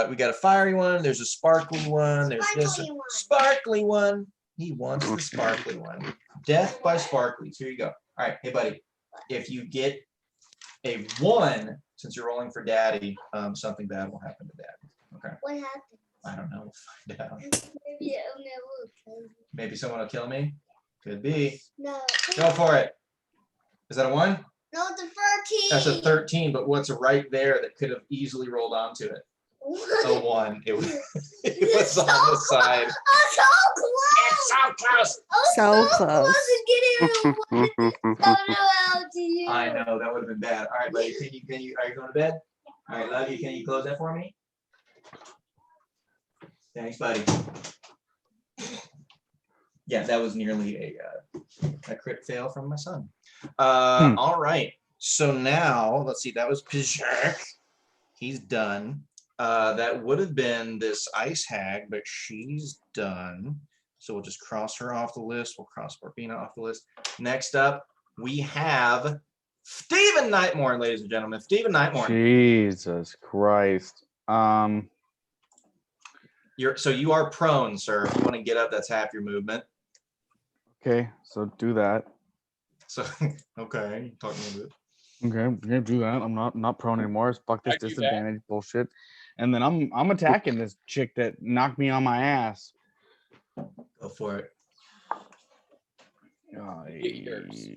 [SPEAKER 2] We got a fiery one. There's a sparkly one. There's this
[SPEAKER 6] Sparkly one.
[SPEAKER 2] sparkly one. He wants the sparkly one. Death by sparklies. Here you go. All right, hey buddy. If you get a 1, since you're rolling for daddy, something bad will happen to dad. Okay.
[SPEAKER 6] What happened?
[SPEAKER 2] I don't know. We'll find out.
[SPEAKER 6] Maybe it'll never kill you.
[SPEAKER 2] Maybe someone will kill me. Could be.
[SPEAKER 6] No.
[SPEAKER 2] Go for it. Is that a 1?
[SPEAKER 6] No, it's a 13.
[SPEAKER 2] That's a 13, but what's right there that could have easily rolled onto it? A 1. It was, it was on the side.
[SPEAKER 6] Oh, so close.
[SPEAKER 2] It's so close.
[SPEAKER 3] So close.
[SPEAKER 6] to getting a 1. Out to you.
[SPEAKER 2] I know that would have been bad. All right, buddy. Can you? Are you going to bed? All right, love you. Can you close that for me? Thanks, buddy. Yeah, that was nearly a crit fail from my son. All right. So now let's see. That was Pizak. He's done. That would have been this ice hag, but she's done. So we'll just cross her off the list. We'll cross Barbina off the list. Next up, we have Stephen Nightmorn, ladies and gentlemen. Stephen Nightmorn.
[SPEAKER 1] Jesus Christ.
[SPEAKER 2] You are prone, sir. If you want to get up, that's half your movement.
[SPEAKER 1] Okay, so do that.
[SPEAKER 2] So okay, talk me a bit.
[SPEAKER 1] Okay, I'm gonna do that. I'm not prone anymore. It's fuck this
[SPEAKER 5] I do that.
[SPEAKER 1] disadvantage bullshit. And then I'm attacking this chick that knocked me on my ass.
[SPEAKER 2] Go for it.
[SPEAKER 5] Get yours.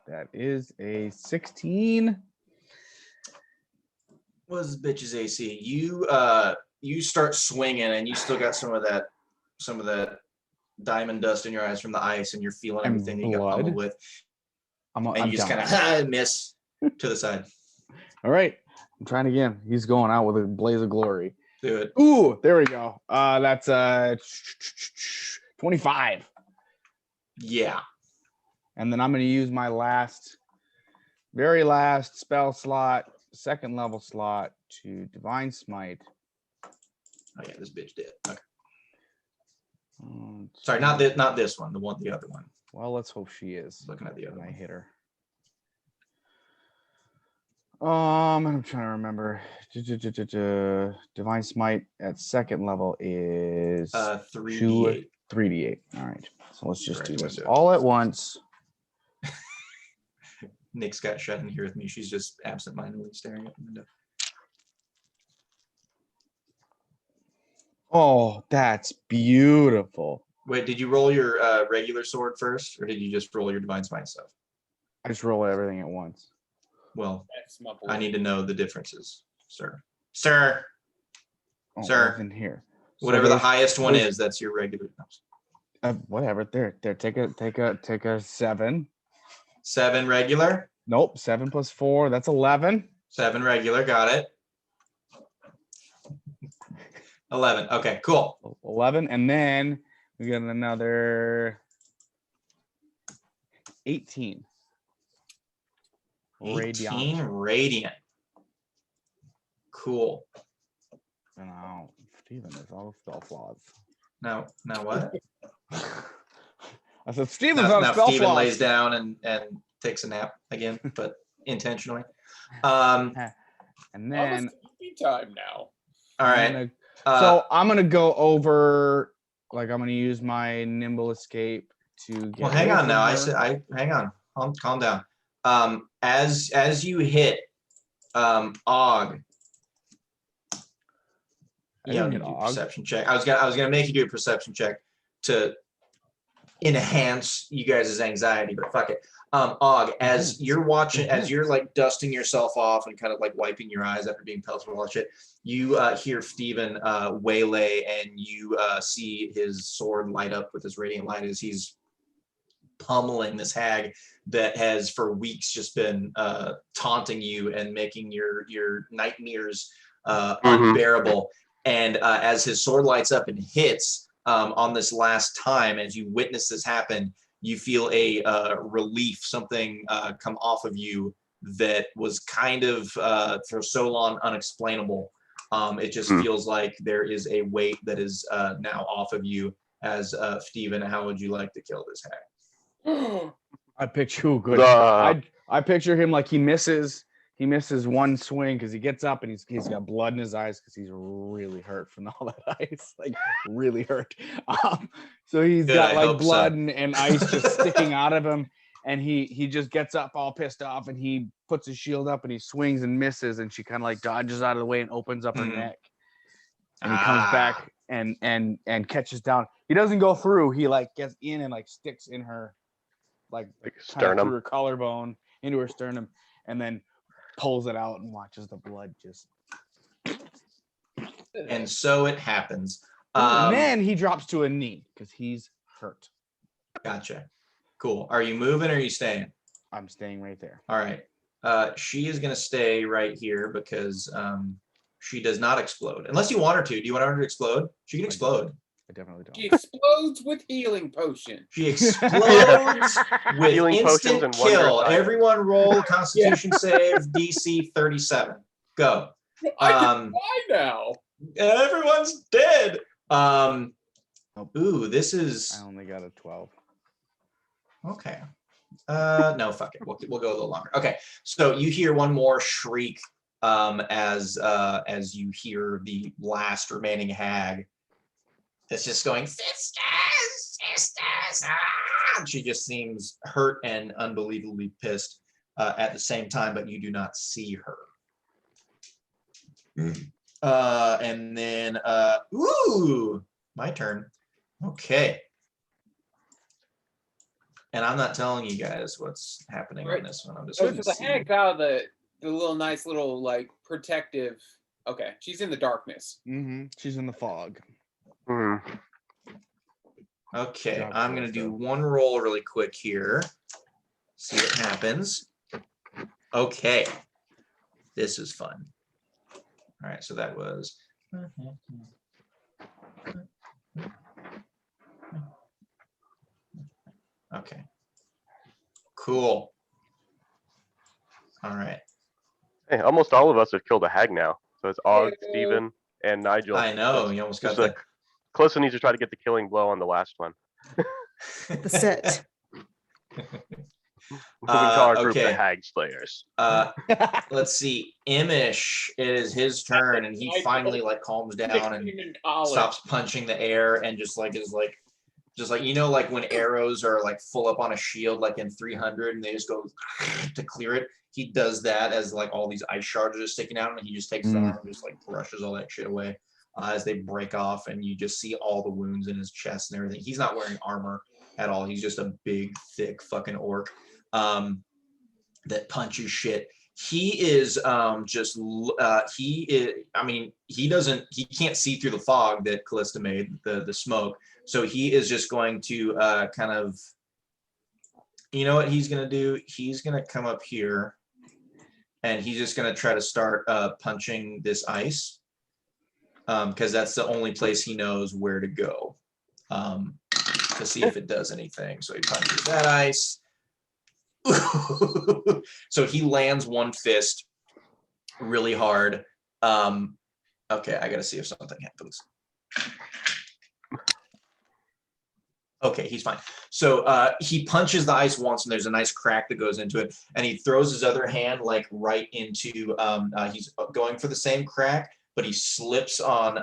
[SPEAKER 1] That is a 16.
[SPEAKER 2] What's this bitch's AC? You start swinging, and you still got some of that diamond dust in your eyes from the ice, and you're feeling
[SPEAKER 1] And
[SPEAKER 2] everything that you got pummeled
[SPEAKER 1] blood.
[SPEAKER 2] with,
[SPEAKER 1] I'm
[SPEAKER 2] and you just
[SPEAKER 1] down.
[SPEAKER 2] kind of miss to the side.
[SPEAKER 1] All right, I'm trying again. He's going out with a blaze of glory.
[SPEAKER 2] Do it.
[SPEAKER 1] Ooh, there we go. That's 25.
[SPEAKER 2] Yeah.
[SPEAKER 1] And then I'm going to use my very last spell slot, second level slot to Divine Smite.
[SPEAKER 2] Oh yeah, this bitch did. Okay.
[SPEAKER 1] Um,
[SPEAKER 2] Sorry, not this one. The other one.
[SPEAKER 1] Well, let's hope she is.
[SPEAKER 2] Looking at the other
[SPEAKER 1] when I
[SPEAKER 2] one.
[SPEAKER 1] hit her. I'm trying to remember. Divine Smite at second level is
[SPEAKER 2] 3d8.
[SPEAKER 1] 3d8. All right. So let's just do
[SPEAKER 2] Correct,
[SPEAKER 1] this
[SPEAKER 2] let's do it.
[SPEAKER 1] all at once.
[SPEAKER 2] Nick's got shut in here with me. She's just absentmindedly staring at the window.
[SPEAKER 1] Oh, that's beautiful.
[SPEAKER 2] Wait, did you roll your regular sword first, or did you just roll your divine smite stuff?
[SPEAKER 1] I just roll everything at once.
[SPEAKER 2] Well,
[SPEAKER 5] That's my boy.
[SPEAKER 2] I need to know the differences, sir. Sir,
[SPEAKER 1] Oh,
[SPEAKER 2] Sir,
[SPEAKER 1] it's in here. So
[SPEAKER 2] whatever the
[SPEAKER 1] there's-
[SPEAKER 2] highest one
[SPEAKER 1] there's-
[SPEAKER 2] is, that's your regular.
[SPEAKER 1] Whatever. There. Take a 7.
[SPEAKER 2] 7 regular,
[SPEAKER 1] Nope. 7 plus 4. That's 11.
[SPEAKER 2] 7 regular. Got it. 11. Okay, cool.
[SPEAKER 1] 11, and then we got another 18.
[SPEAKER 2] 18 radiant. Cool.
[SPEAKER 1] Oh, Steven, there's all spell flaws.
[SPEAKER 2] Now what?
[SPEAKER 1] I said, Steven's
[SPEAKER 2] Now,
[SPEAKER 1] on
[SPEAKER 2] now
[SPEAKER 1] spell
[SPEAKER 2] Steven
[SPEAKER 1] flaws.
[SPEAKER 2] lays down and takes a nap again, but intentionally.
[SPEAKER 1] And
[SPEAKER 5] Almost
[SPEAKER 1] then
[SPEAKER 5] sleepy time now.
[SPEAKER 2] All right.
[SPEAKER 1] so I'm gonna go over, like I'm gonna use my nimble escape to get.
[SPEAKER 2] Well, hang
[SPEAKER 1] away
[SPEAKER 2] on now.
[SPEAKER 1] from her.
[SPEAKER 2] Hang on. Calm down. As you hit Og.
[SPEAKER 1] I
[SPEAKER 2] You don't
[SPEAKER 1] didn't
[SPEAKER 2] need to
[SPEAKER 1] hit
[SPEAKER 2] do a
[SPEAKER 1] Og.
[SPEAKER 2] perception check. I was gonna make you do a perception check to enhance you guys' anxiety, but fuck it. Og, as you're watching, as you're like dusting yourself off and kind of like wiping your eyes after being pelted with all that shit, you hear Steven waylay, and you see his sword light up with his radiant light as he's pummeling this hag that has for weeks just been taunting you and making your nightmares unbearable. And as his sword lights up and hits on this last time, as you witness this happen, you feel a relief, something come off of you that was kind of for so long unexplainable. It just feels like there is a weight that is now off of you. As Steven, how would you like to kill this hag?
[SPEAKER 1] I picture good.
[SPEAKER 4] Uh,
[SPEAKER 1] I picture him like he misses one swing because he gets up and he's got blood in his eyes because he's really hurt from all that ice, like really hurt. So he's
[SPEAKER 2] Good,
[SPEAKER 1] got
[SPEAKER 2] I
[SPEAKER 1] like
[SPEAKER 2] hope
[SPEAKER 1] blood
[SPEAKER 2] so.
[SPEAKER 1] and ice just sticking out of him, and he just gets up all pissed off and he puts his shield up and he swings and misses, and she kind of like dodges out of the way and opens up her
[SPEAKER 2] Mhm.
[SPEAKER 1] neck, and he comes back and catches down. He doesn't go through. He like gets in and like sticks in her like kind of
[SPEAKER 4] sternum.
[SPEAKER 1] through her collarbone into her sternum, and then pulls it out and watches the blood just.
[SPEAKER 2] And so it happens.
[SPEAKER 1] And then he drops to a knee because he's hurt.
[SPEAKER 2] Gotcha. Cool. Are you moving or are you staying?
[SPEAKER 1] I'm staying right there.
[SPEAKER 2] All right. She is going to stay right here because she does not explode. Unless you want her to. Do you want her to explode? She can explode.
[SPEAKER 1] I definitely don't.
[SPEAKER 5] She explodes with healing potion.
[SPEAKER 2] She explodes with
[SPEAKER 4] Healing potions
[SPEAKER 2] instant
[SPEAKER 4] and wondrous
[SPEAKER 2] kill.
[SPEAKER 4] items.
[SPEAKER 2] Everyone roll Constitution save DC 37. Go.
[SPEAKER 5] I can fly now.
[SPEAKER 2] Everyone's dead. Ooh, this
[SPEAKER 1] I
[SPEAKER 2] is
[SPEAKER 1] only got a 12.
[SPEAKER 2] okay. No, fuck it. We'll go a little longer. Okay, so you hear one more shriek as you hear the last remaining hag. It's just going, sisters, sisters. Ah! She just seems hurt and unbelievably pissed at the same time, but you do not see her. And then, ooh, my turn. Okay. And I'm not telling you guys what's happening on this one. I'm just
[SPEAKER 5] Oh,
[SPEAKER 2] going
[SPEAKER 5] so
[SPEAKER 2] to
[SPEAKER 5] the
[SPEAKER 2] see.
[SPEAKER 5] hag's out of the little nice little like protective. Okay, she's in the darkness.
[SPEAKER 1] Mm-hmm. She's in the fog.
[SPEAKER 4] Mhm.
[SPEAKER 2] Okay,
[SPEAKER 1] Job
[SPEAKER 2] I'm going to
[SPEAKER 1] close,
[SPEAKER 2] do
[SPEAKER 1] though.
[SPEAKER 2] one roll really quick here. See what happens. Okay. This is fun. All right, so that was. Okay. Cool. All right.
[SPEAKER 4] Hey, almost all of us have killed a hag now. So it's Og,
[SPEAKER 5] Hey.
[SPEAKER 4] Steven, and Nigel.
[SPEAKER 2] I know. You almost got
[SPEAKER 4] Just
[SPEAKER 2] that.
[SPEAKER 4] Close needs to try to get the killing blow on the last one.
[SPEAKER 3] The sit.
[SPEAKER 4] Moving to our group,
[SPEAKER 2] okay.
[SPEAKER 4] the Hag Slayers.
[SPEAKER 2] Let's see. Imish, it is his turn, and he finally like calms down and stops punching the air and just like is like you know, like when arrows are like full up on a shield like in 300 and they just go to clear it. He does that as like all these ice shards are just sticking out, and he just takes his arm and just like brushes all that shit away as they break off, and you just see all the wounds in his chest and everything. He's not wearing armor at all. He's just a big, thick fucking orc that punches shit. He is he is, I mean, he can't see through the fog that Callista made, the smoke. So he is just going to kind of, you know what he's going to do? He's going to come up here and he's just going to try to start punching this ice because that's the only place he knows where to go to see if it does anything. So he punches that ice. So he lands one fist really hard. Okay, I gotta see if something happens. Okay, he's fine. So he punches the ice once, and there's a nice crack that goes into it, and he throws his other hand like right into. He's going for the same crack, but he slips on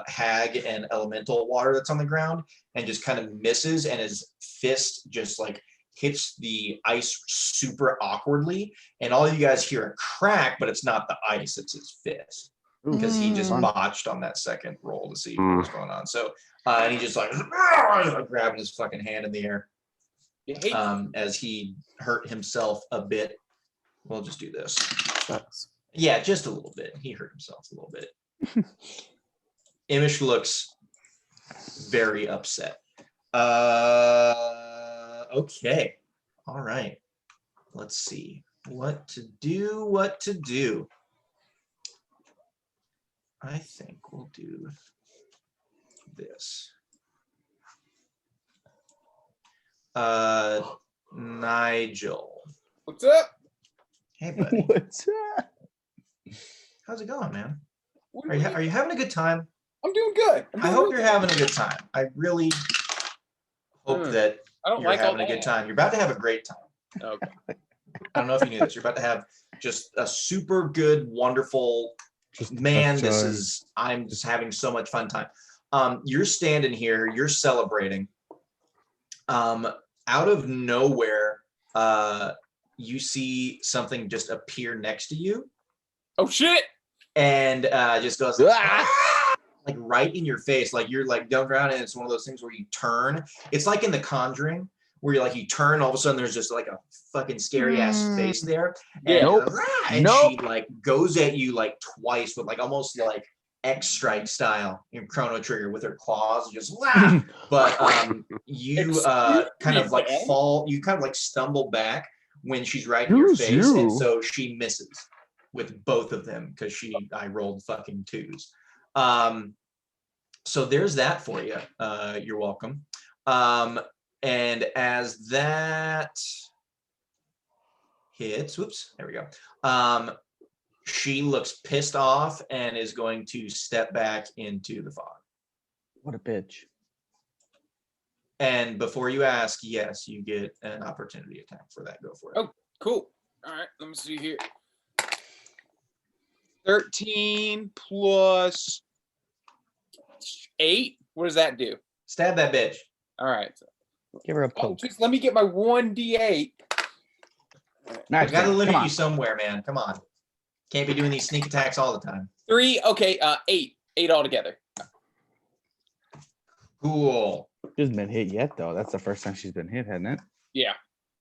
[SPEAKER 2] hag and elemental water that's on the ground, and just kind of misses, and his fist just like hits the ice super awkwardly, and all you guys hear a crack, but it's not the ice, it's his fist. Because he just botched on that second roll to see what was going on. So, and he just like grabbing his fucking hand in the air as he hurt himself a bit. We'll just do this. Yeah, just a little bit. He hurt himself a little bit. Imish looks very upset. Okay. All right. Let's see what to do. I think we'll do this. Nigel.
[SPEAKER 5] What's up?
[SPEAKER 2] Hey, buddy.
[SPEAKER 1] What's up?
[SPEAKER 2] How's it going, man?
[SPEAKER 5] What
[SPEAKER 2] Are you having a good time?
[SPEAKER 5] I'm doing good.
[SPEAKER 2] I hope you're having a good time. I really hope that
[SPEAKER 5] I don't
[SPEAKER 2] you're
[SPEAKER 5] like all
[SPEAKER 2] having a good
[SPEAKER 5] that.
[SPEAKER 2] time. You're about to have a great time.
[SPEAKER 5] Okay.
[SPEAKER 2] I don't know if you knew this. You're about to have just a super good, wonderful man. I'm just having so much fun time. You're standing here, you're celebrating. Out of nowhere, you see something just appear next to you
[SPEAKER 5] Oh shit!
[SPEAKER 2] and just goes
[SPEAKER 1] Ah!
[SPEAKER 2] like right in your face. Like you're like jumping around, and it's one of those things where you turn. It's like in The Conjuring, where you're like you turn, all of a sudden there's just like a fucking scary ass face there, and,
[SPEAKER 5] Yeah.
[SPEAKER 1] Nope.
[SPEAKER 2] and
[SPEAKER 1] Nope.
[SPEAKER 2] she like goes at you like twice with like almost like X Strike style in Chrono Trigger with her claws, just but you kind of like
[SPEAKER 5] Excuse me,
[SPEAKER 2] fall, you kind of like stumble back when she's right in your
[SPEAKER 1] Who's
[SPEAKER 2] face, and
[SPEAKER 1] you?
[SPEAKER 2] so she misses with both of them because I rolled fucking twos. So there's that for you. You're welcome. And as that hits, whoops, there we go. She looks pissed off and is going to step back into the fog.
[SPEAKER 1] What a bitch.
[SPEAKER 2] And before you ask, yes, you get an opportunity attack for that. Go for it.
[SPEAKER 5] Oh. Cool. All right. Let me see here. 13 plus 8. What does that do?
[SPEAKER 2] Stab that bitch.
[SPEAKER 5] All right.
[SPEAKER 1] Give her a
[SPEAKER 5] Oh,
[SPEAKER 1] poke.
[SPEAKER 5] just let me get my 1d8.
[SPEAKER 2] I
[SPEAKER 1] Nice.
[SPEAKER 2] gotta
[SPEAKER 1] man.
[SPEAKER 2] limit
[SPEAKER 1] Come
[SPEAKER 2] you
[SPEAKER 1] on.
[SPEAKER 2] somewhere, man. Come on. Can't be doing these sneak attacks all the time.
[SPEAKER 5] 3. Okay. 8. 8 altogether.
[SPEAKER 2] Cool.
[SPEAKER 1] She hasn't been hit yet, though. That's the first time she's been hit, hasn't it?
[SPEAKER 5] Yeah.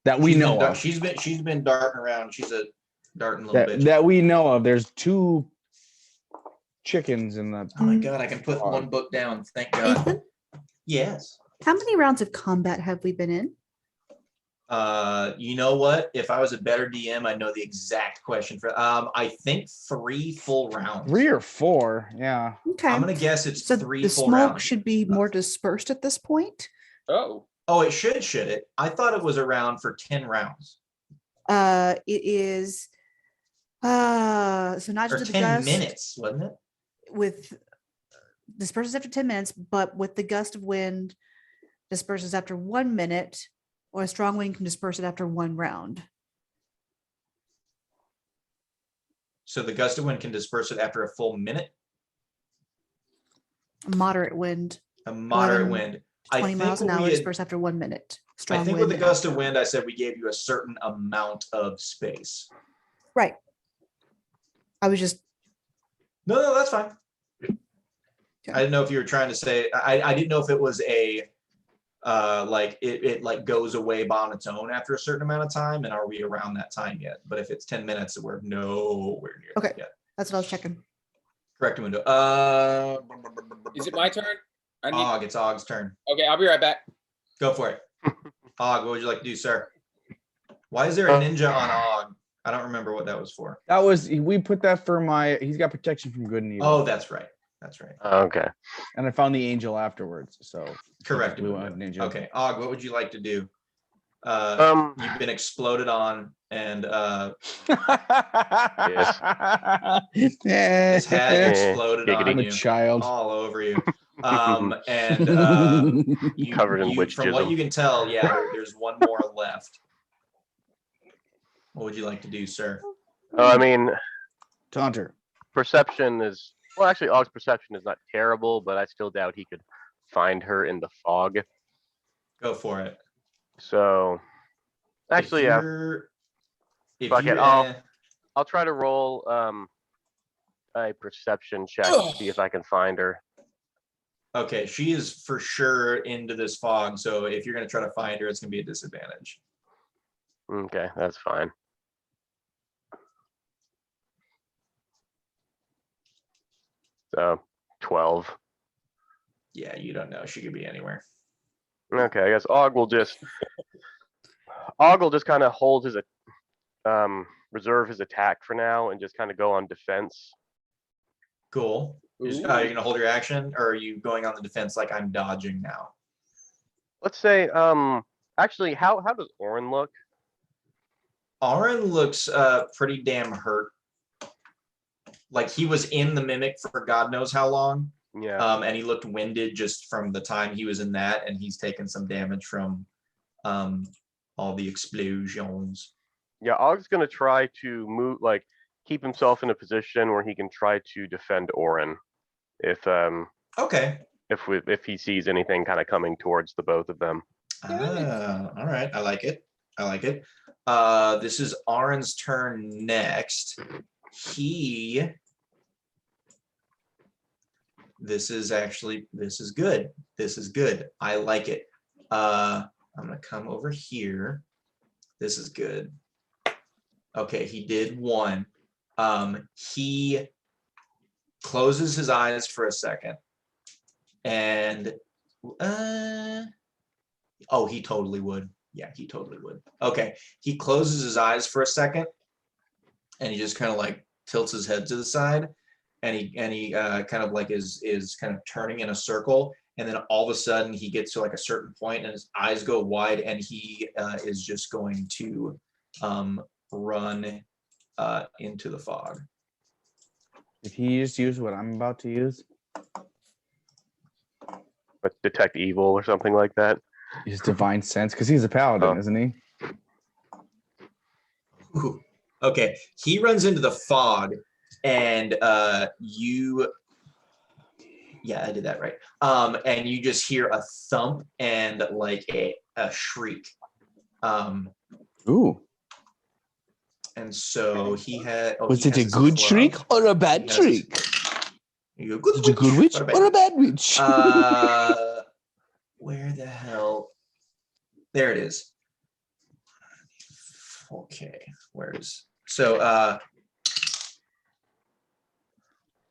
[SPEAKER 1] That we know of.
[SPEAKER 2] She's been darting around. She's a darting little bitch.
[SPEAKER 1] That we know of. There's 2 chickens in the.
[SPEAKER 2] Oh my god, I can put one book down. Thank God.
[SPEAKER 3] Ethan,
[SPEAKER 2] Yes.
[SPEAKER 3] how many rounds of combat have we been in?
[SPEAKER 2] You know what? If I was a better DM, I'd know the exact question for I think 3 full rounds.
[SPEAKER 1] 3 or 4. Yeah.
[SPEAKER 3] Okay.
[SPEAKER 2] I'm gonna guess it's
[SPEAKER 3] So
[SPEAKER 2] 3
[SPEAKER 3] the
[SPEAKER 2] full
[SPEAKER 3] smoke
[SPEAKER 2] rounds.
[SPEAKER 3] should be more dispersed at this point.
[SPEAKER 5] Oh.
[SPEAKER 2] Oh, it should it? I thought it was around for 10 rounds.
[SPEAKER 3] It is so not
[SPEAKER 2] Or
[SPEAKER 3] just the
[SPEAKER 2] 10
[SPEAKER 3] gust
[SPEAKER 2] minutes, wasn't it?
[SPEAKER 3] with disperses after 10 minutes, but with the gust of wind disperses after 1 minute, or a strong wind can disperse it after 1 round.
[SPEAKER 2] So the gust of wind can disperse it after a full minute.
[SPEAKER 3] A moderate wind,
[SPEAKER 2] A moderate
[SPEAKER 3] than
[SPEAKER 2] wind.
[SPEAKER 3] 20 miles an
[SPEAKER 2] what we
[SPEAKER 3] hour,
[SPEAKER 2] had-
[SPEAKER 3] disperse after 1 minute.
[SPEAKER 2] I
[SPEAKER 3] Strong
[SPEAKER 2] think
[SPEAKER 3] wind
[SPEAKER 2] with the gust of
[SPEAKER 3] after.
[SPEAKER 2] wind, I said we gave you a certain amount of space.
[SPEAKER 3] Right. I was just
[SPEAKER 2] No, that's fine. I didn't know if you were trying to say. I didn't know if it was a like it like goes away on its own after a certain amount of time, and are we around that time yet? But if it's 10 minutes, we're nowhere near
[SPEAKER 3] Okay.
[SPEAKER 2] that yet.
[SPEAKER 3] that's what I was checking.
[SPEAKER 2] Correct window.
[SPEAKER 5] Is it my turn? I need.
[SPEAKER 2] Og, it's Og's turn.
[SPEAKER 5] Okay. I'll be right back.
[SPEAKER 2] Go for it. Og, what would you like to do, sir? Why is there a ninja on Og? I don't remember what that was for.
[SPEAKER 1] That was, we put that for he's got protection from good and evil.
[SPEAKER 2] Oh, that's right. That's right.
[SPEAKER 4] Okay.
[SPEAKER 1] And I found the angel afterwards. So
[SPEAKER 2] Correct.
[SPEAKER 1] we went ninja.
[SPEAKER 2] Okay, Og, what would you like to do?
[SPEAKER 4] Um,
[SPEAKER 2] You've been exploded on, and his head exploded on
[SPEAKER 1] I'm a
[SPEAKER 2] you,
[SPEAKER 1] child.
[SPEAKER 2] all over you. And you,
[SPEAKER 4] Covered in witch
[SPEAKER 2] from what
[SPEAKER 4] jism.
[SPEAKER 2] you can tell, yeah, there's one more left. What would you like to do, sir?
[SPEAKER 4] I mean,
[SPEAKER 1] Taunter.
[SPEAKER 4] perception is, well, actually, Og's perception is not terrible, but I still doubt he could find her in the fog.
[SPEAKER 2] Go for it.
[SPEAKER 4] So, actually, yeah,
[SPEAKER 2] If
[SPEAKER 4] Fuck
[SPEAKER 2] you,
[SPEAKER 4] it, I'll try to roll a perception check to see if I can find her.
[SPEAKER 2] okay, she is for sure into this fog, so if you're gonna try to find her, it's gonna be a disadvantage.
[SPEAKER 4] Okay, that's fine. So, 12.
[SPEAKER 2] Yeah, you don't know. She could be anywhere.
[SPEAKER 4] Okay, I guess Og will just kind of hold his reserve his attack for now and just kind of go on defense.
[SPEAKER 2] Cool. You're gonna hold your action, or are you going on the defense like I'm dodging now?
[SPEAKER 4] Let's say Actually, how does Orin look?
[SPEAKER 2] Aaron looks pretty damn hurt. Like he was in the mimic for God knows how long.
[SPEAKER 4] Yeah.
[SPEAKER 2] And he looked winded just from the time he was in that, and he's taken some damage from all the explosions.
[SPEAKER 4] Yeah, Og's gonna try to move, like, keep himself in a position where he can try to defend Orin, if
[SPEAKER 2] Okay.
[SPEAKER 4] if he sees anything kind of coming towards the both of them.
[SPEAKER 2] All right. I like it. I like it. This is Aaron's turn next. This is good. This is good. I like it. I'm gonna come over here. This is good. Okay, he did one. He closes his eyes for a second. And oh, he totally would. Yeah, he totally would. Okay, he closes his eyes for a second, and he just kind of like tilts his head to the side, and he kind of like is kind of turning in a circle, and then all of a sudden he gets to like a certain point, and his eyes go wide, and he is just going to run into the fog.
[SPEAKER 1] Did he just use what I'm about to use?
[SPEAKER 4] But detect evil or something like that.
[SPEAKER 1] His divine sense, because he's a paladin,
[SPEAKER 4] Oh.
[SPEAKER 1] isn't he?
[SPEAKER 2] Ooh. Okay, he runs into the fog, and yeah, I did that right. And you just hear a thump and like a shriek.
[SPEAKER 1] Ooh.
[SPEAKER 2] And so he had. Oh,
[SPEAKER 1] Was
[SPEAKER 2] he
[SPEAKER 1] it a
[SPEAKER 2] has his
[SPEAKER 1] good
[SPEAKER 2] club.
[SPEAKER 1] shriek or a bad
[SPEAKER 2] He has his-
[SPEAKER 1] shriek?
[SPEAKER 2] You go,
[SPEAKER 1] Was it a good witch
[SPEAKER 2] What
[SPEAKER 1] or a bad witch?
[SPEAKER 2] where the hell? There it is. Okay, where's so?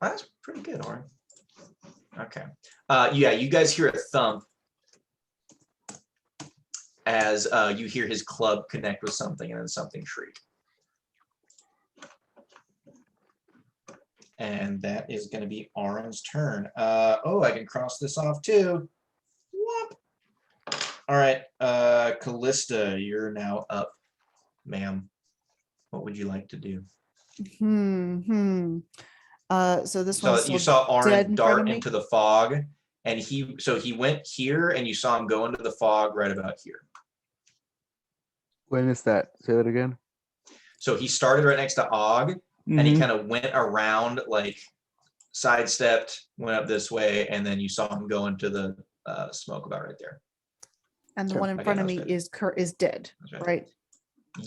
[SPEAKER 2] That's pretty good, Orin. Okay. Yeah, you guys hear a thump as you hear his club connect with something, and then something shriek. And that is going to be Aaron's turn. Oh, I can cross this off too. Whoop. All right, Callista, you're now up, ma'am. What would you like to do?
[SPEAKER 3] So this
[SPEAKER 2] So
[SPEAKER 3] one's
[SPEAKER 2] you
[SPEAKER 3] still
[SPEAKER 2] saw
[SPEAKER 3] dead
[SPEAKER 2] Aaron
[SPEAKER 3] in front of
[SPEAKER 2] dart
[SPEAKER 3] me?
[SPEAKER 2] into the fog, and he went here, and you saw him go into the fog right about here.
[SPEAKER 1] When is that? Say that again.
[SPEAKER 2] So he started right next to Og, and he
[SPEAKER 1] Mhm.
[SPEAKER 2] kind of went around, like sidestepped, went up this way, and then you saw him go into the smoke about right there.
[SPEAKER 3] And the
[SPEAKER 1] Sure.
[SPEAKER 3] one in
[SPEAKER 2] Okay,
[SPEAKER 3] front of
[SPEAKER 2] that
[SPEAKER 3] me
[SPEAKER 2] was
[SPEAKER 3] is dead,
[SPEAKER 2] That's right.
[SPEAKER 3] right?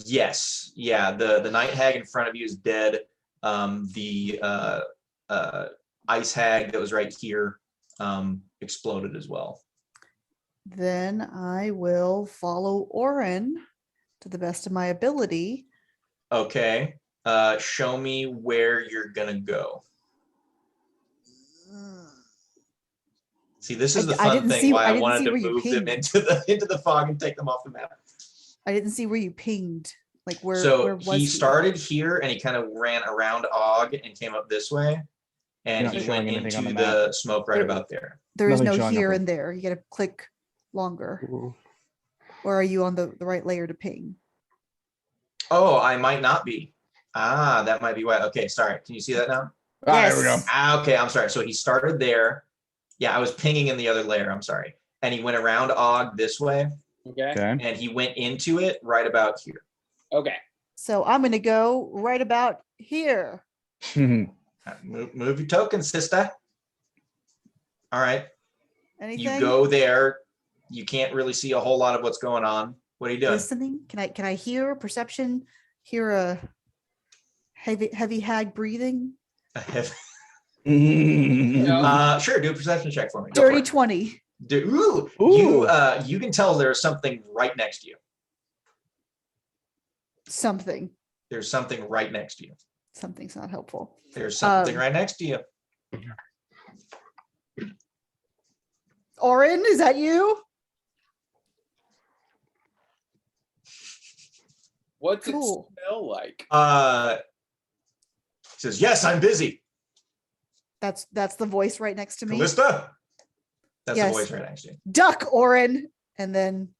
[SPEAKER 2] Yes, yeah. The night hag in front of you is dead. The ice hag that was right here exploded as well.
[SPEAKER 3] Then I will follow Orin to the best of my ability.
[SPEAKER 2] Okay. Show me where you're gonna go. See, this is the
[SPEAKER 3] I
[SPEAKER 2] fun
[SPEAKER 3] didn't
[SPEAKER 2] thing
[SPEAKER 3] see-
[SPEAKER 2] why
[SPEAKER 3] I
[SPEAKER 2] I
[SPEAKER 3] didn't
[SPEAKER 2] wanted
[SPEAKER 3] see
[SPEAKER 2] to
[SPEAKER 3] where you
[SPEAKER 2] move them
[SPEAKER 3] pinged.
[SPEAKER 2] into the fog and take them off the map.
[SPEAKER 3] I didn't see where you pinged. Like where
[SPEAKER 2] So
[SPEAKER 3] was
[SPEAKER 2] he started here and he kind of ran around Og and came up this way, and
[SPEAKER 1] You're not
[SPEAKER 2] he
[SPEAKER 1] showing
[SPEAKER 2] went
[SPEAKER 1] anything on
[SPEAKER 2] into
[SPEAKER 1] the map.
[SPEAKER 2] the smoke right
[SPEAKER 3] There-
[SPEAKER 2] about there.
[SPEAKER 3] There is
[SPEAKER 1] Nothing
[SPEAKER 3] no
[SPEAKER 1] showing up
[SPEAKER 3] here
[SPEAKER 1] on-
[SPEAKER 3] and there. You gotta click longer.
[SPEAKER 4] Mhm.
[SPEAKER 3] Or are you on the right layer to ping?
[SPEAKER 2] Oh, I might not be. Ah, that might be why. Okay, sorry. Can you see that now?
[SPEAKER 1] Ah, there we go.
[SPEAKER 3] Yes.
[SPEAKER 2] Ah, okay, I'm sorry. So he started there. Yeah, I was pinging in the other layer. I'm sorry. And he went around Og this way,
[SPEAKER 5] Okay.
[SPEAKER 1] Okay.
[SPEAKER 2] and he went into it right about here.
[SPEAKER 5] Okay.
[SPEAKER 3] So I'm gonna go right about here.
[SPEAKER 2] Move your token, sister. All right.
[SPEAKER 3] Anything?
[SPEAKER 2] You go there. You can't really see a whole lot of what's going on. What are you doing?
[SPEAKER 3] Listening? Can I hear perception? Hear a heavy hag breathing?
[SPEAKER 2] Sure, do a perception check for me. Go for
[SPEAKER 3] Dirty
[SPEAKER 2] it.
[SPEAKER 3] 20.
[SPEAKER 2] Ooh,
[SPEAKER 1] Ooh.
[SPEAKER 2] you can tell there's something right next to you.
[SPEAKER 3] Something.
[SPEAKER 2] There's something right next to you.
[SPEAKER 3] Something's not helpful.
[SPEAKER 2] There's something
[SPEAKER 3] Um,
[SPEAKER 2] right next to you.
[SPEAKER 3] Orin, is that you?
[SPEAKER 5] What's
[SPEAKER 3] Cool.
[SPEAKER 5] it smell like?
[SPEAKER 2] Says, yes, I'm busy.
[SPEAKER 3] That's the voice right next to me.
[SPEAKER 2] Callista? That's
[SPEAKER 3] Yes.
[SPEAKER 2] the voice right next to you.
[SPEAKER 3] Duck, Orin. And then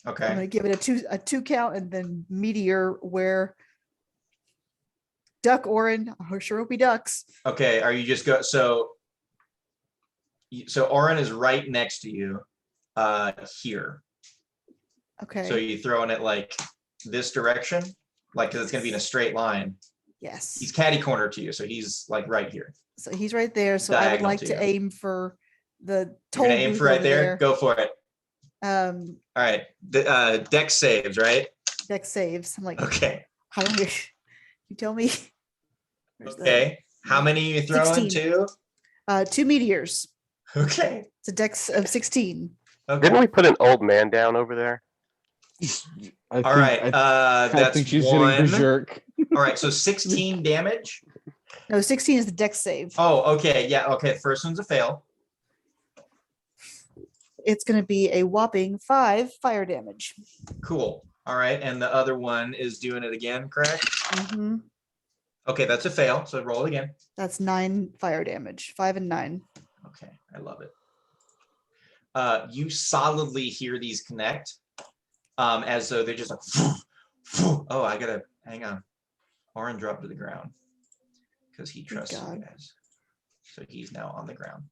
[SPEAKER 3] I'm
[SPEAKER 2] Okay.
[SPEAKER 3] gonna give it a two count and then meteor where duck Orin. I sure hope he ducks.
[SPEAKER 2] Okay. Are you just go so Oren is right next to you here.
[SPEAKER 3] Okay.
[SPEAKER 2] So you throwing it like this direction? Like, cause it's gonna be in a straight line.
[SPEAKER 3] Yes.
[SPEAKER 2] He's catty corner to you, so he's like right here.
[SPEAKER 3] So he's right there. So I would
[SPEAKER 2] Diagonal
[SPEAKER 3] like
[SPEAKER 2] to
[SPEAKER 3] to
[SPEAKER 2] you.
[SPEAKER 3] aim for the
[SPEAKER 2] You're
[SPEAKER 3] toll
[SPEAKER 2] gonna aim
[SPEAKER 3] booth
[SPEAKER 2] for right
[SPEAKER 3] over
[SPEAKER 2] there? Go for it. All right. The deck saves, right?
[SPEAKER 3] Deck saves. I'm like,
[SPEAKER 2] Okay.
[SPEAKER 3] how do we? You tell me. Where's the-
[SPEAKER 2] Okay. How many are you throwing?
[SPEAKER 3] 16. 2 meteors.
[SPEAKER 2] Okay.
[SPEAKER 3] It's a dex of 16.
[SPEAKER 2] Okay.
[SPEAKER 4] Didn't we put an old man down over there?
[SPEAKER 1] I
[SPEAKER 2] All right.
[SPEAKER 1] I
[SPEAKER 2] That's
[SPEAKER 1] think she's
[SPEAKER 2] one.
[SPEAKER 1] hitting berserk.
[SPEAKER 2] All right. So 16 damage.
[SPEAKER 3] No, 16 is the dex save.
[SPEAKER 2] Oh, okay. Yeah. Okay. First one's a fail.
[SPEAKER 3] It's going to be a whopping 5 fire damage.
[SPEAKER 2] Cool. All right. And the other one is doing it again, correct?
[SPEAKER 3] hmm
[SPEAKER 2] Okay. That's a fail. So roll it again.
[SPEAKER 3] That's 9 fire damage. 5 and 9.
[SPEAKER 2] Okay. I love it. You solidly hear these connect as though they're just like, oh, I gotta hang on. Oren dropped to the ground because he trusts you
[SPEAKER 3] God.
[SPEAKER 2] guys. So he's now on the ground.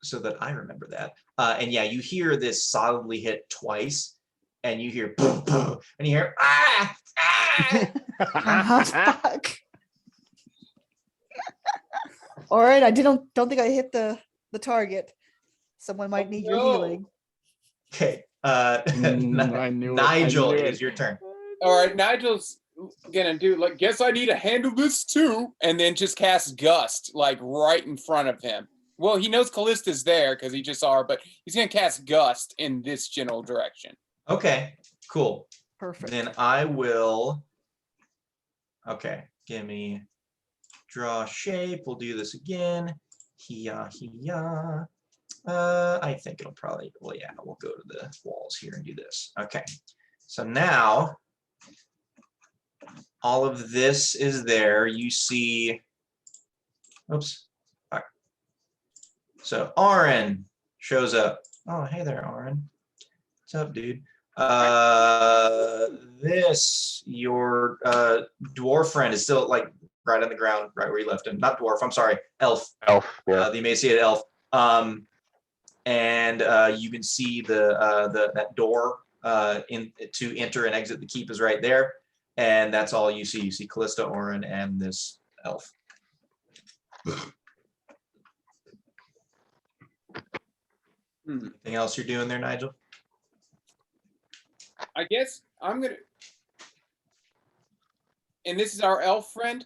[SPEAKER 2] So that I remember that. And yeah, you hear this solidly hit twice, and you hear boom, boom, and you hear
[SPEAKER 3] Fuck. All right, I don't think I hit the target. Someone might need your
[SPEAKER 5] no.
[SPEAKER 3] healing.
[SPEAKER 2] Okay.
[SPEAKER 1] I knew it. I
[SPEAKER 2] Nigel,
[SPEAKER 1] knew
[SPEAKER 2] it
[SPEAKER 1] it.
[SPEAKER 2] is your turn.
[SPEAKER 5] All right, Nigel's gonna do like, guess I need to handle this too, and then just cast Gust like right in front of him. Well, he knows Callista's there because he just saw her, but he's gonna cast Gust in this general direction.
[SPEAKER 2] Okay, cool.
[SPEAKER 3] Perfect.
[SPEAKER 2] Then I will. Okay, give me draw shape. We'll do this again. Hiya, hiya. I think it'll probably, well, yeah, we'll go to the walls here and do this. Okay, so now all of this is there. You see, oops. All right. So Oren shows up. Oh, hey there, Oren. What's up, dude? This, your dwarf friend is still like right on the ground, right where you left him. Not dwarf, I'm sorry, elf.
[SPEAKER 4] Elf, yeah.
[SPEAKER 2] The emaciated elf. And you can see that door to enter and exit the keep is right there. And that's all you see. You see Callista, Oren, and this elf. Anything else you're doing there, Nigel?
[SPEAKER 5] I guess I'm gonna. And this is our elf friend.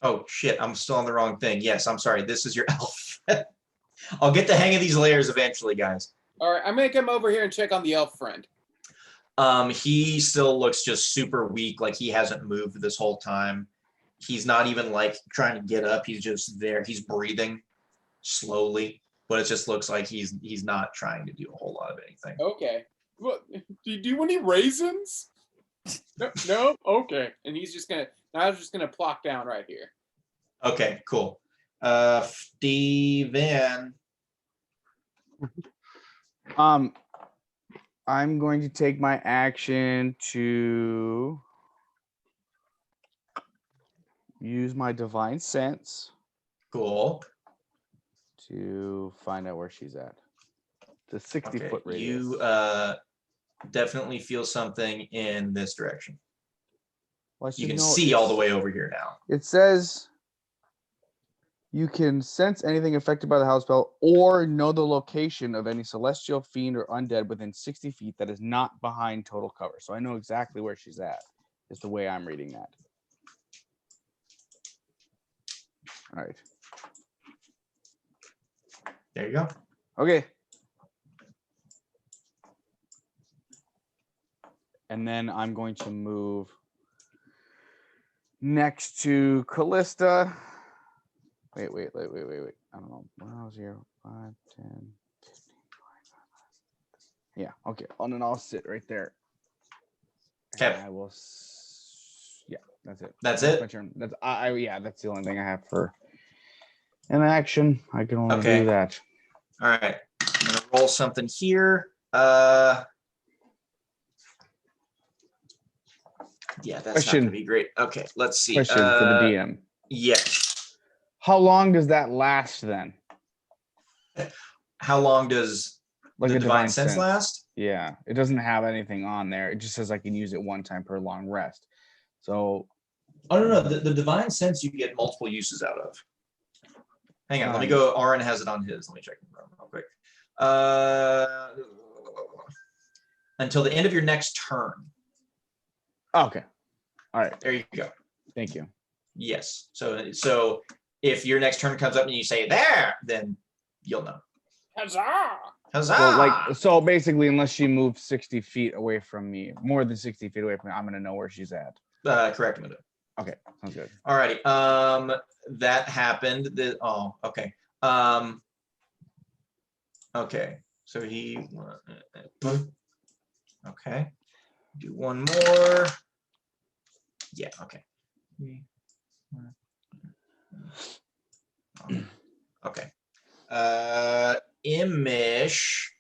[SPEAKER 2] Oh shit, I'm still on the wrong thing. Yes, I'm sorry. This is your elf. I'll get the hang of these layers eventually, guys.
[SPEAKER 5] All right, I'm gonna come over here and check on the elf friend.
[SPEAKER 2] He still looks just super weak, like he hasn't moved this whole time. He's not even like trying to get up. He's just there. He's breathing slowly, but it just looks like he's not trying to do a whole lot of anything.
[SPEAKER 5] Okay. What? Do you do any raisins? No, no? Okay. And he's just gonna. I was just gonna plop down right here.
[SPEAKER 2] Okay, cool. Steven.
[SPEAKER 1] I'm going to take my action to use my divine sense
[SPEAKER 2] Cool.
[SPEAKER 1] to find out where she's at. The 60-foot radius.
[SPEAKER 2] You definitely feel something in this direction.
[SPEAKER 1] Well, I
[SPEAKER 2] You
[SPEAKER 1] should
[SPEAKER 2] can
[SPEAKER 1] know
[SPEAKER 2] see all the
[SPEAKER 1] it's-
[SPEAKER 2] way over here now.
[SPEAKER 1] It says you can sense anything affected by the house spell or know the location of any celestial, fiend, or undead within 60 feet that is not behind total cover. So I know exactly where she's at, is the way I'm reading that. All right.
[SPEAKER 2] There you go.
[SPEAKER 1] Okay. And then I'm going to move next to Callista. Wait. I don't know. 1, 0, 5, 10, 15, 25. Yeah, okay. And then I'll sit right there. And
[SPEAKER 2] Okay.
[SPEAKER 1] I will. Yeah, that's it.
[SPEAKER 2] That's
[SPEAKER 1] My
[SPEAKER 2] it?
[SPEAKER 1] turn. That's yeah, that's the only thing I have for an action. I can only
[SPEAKER 2] Okay.
[SPEAKER 1] do that.
[SPEAKER 2] All right. gonna roll something here. Yeah, that's not
[SPEAKER 1] Question.
[SPEAKER 2] gonna be great. Okay, let's see.
[SPEAKER 1] Question for the DM.
[SPEAKER 2] Yes.
[SPEAKER 1] How long does that last then?
[SPEAKER 2] How long does
[SPEAKER 1] Like
[SPEAKER 2] the
[SPEAKER 1] a
[SPEAKER 2] divine sense last?
[SPEAKER 1] Yeah, it doesn't have anything on there. It just says I can use it one time per long rest. So
[SPEAKER 2] Oh no, the divine sense you get multiple uses out of. Hang on, let me
[SPEAKER 1] Um,
[SPEAKER 2] go. Aaron has it on his. Let me check real quick. Until the end of your next turn.
[SPEAKER 1] okay. All right.
[SPEAKER 2] There you go.
[SPEAKER 1] Thank you.
[SPEAKER 2] Yes. So if your next turn comes up and you say there, then you'll know.
[SPEAKER 5] Huzzah!
[SPEAKER 2] Huzzah!
[SPEAKER 1] So basically, unless she moves 60 feet away from me, more than 60 feet away from me, I'm gonna know where she's at.
[SPEAKER 2] Correct, Mundo.
[SPEAKER 1] Okay, sounds good.
[SPEAKER 2] Alrighty. That happened. Okay. Okay. So he. Okay. Do one more. Yeah. Okay. Okay. Imish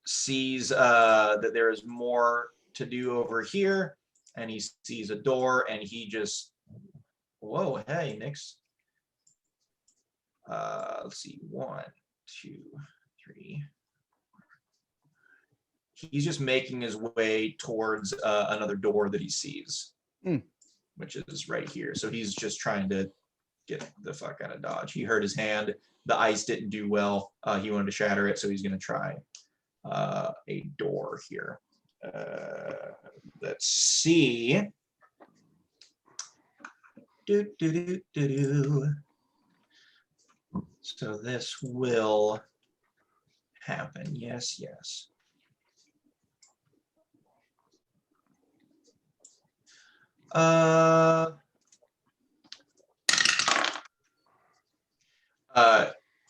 [SPEAKER 2] sees that there is more to do over here, and he sees a door, and he just, whoa, hey, Nix. Let's see, 1, 2, 3. He's just making his way towards another door that he sees, which is right here. So he's just trying to get the fuck out of Dodge. He hurt his hand. The ice didn't do well. He wanted to shatter it, so he's going to try a door here. Let's see. So this will happen. Yes, yes.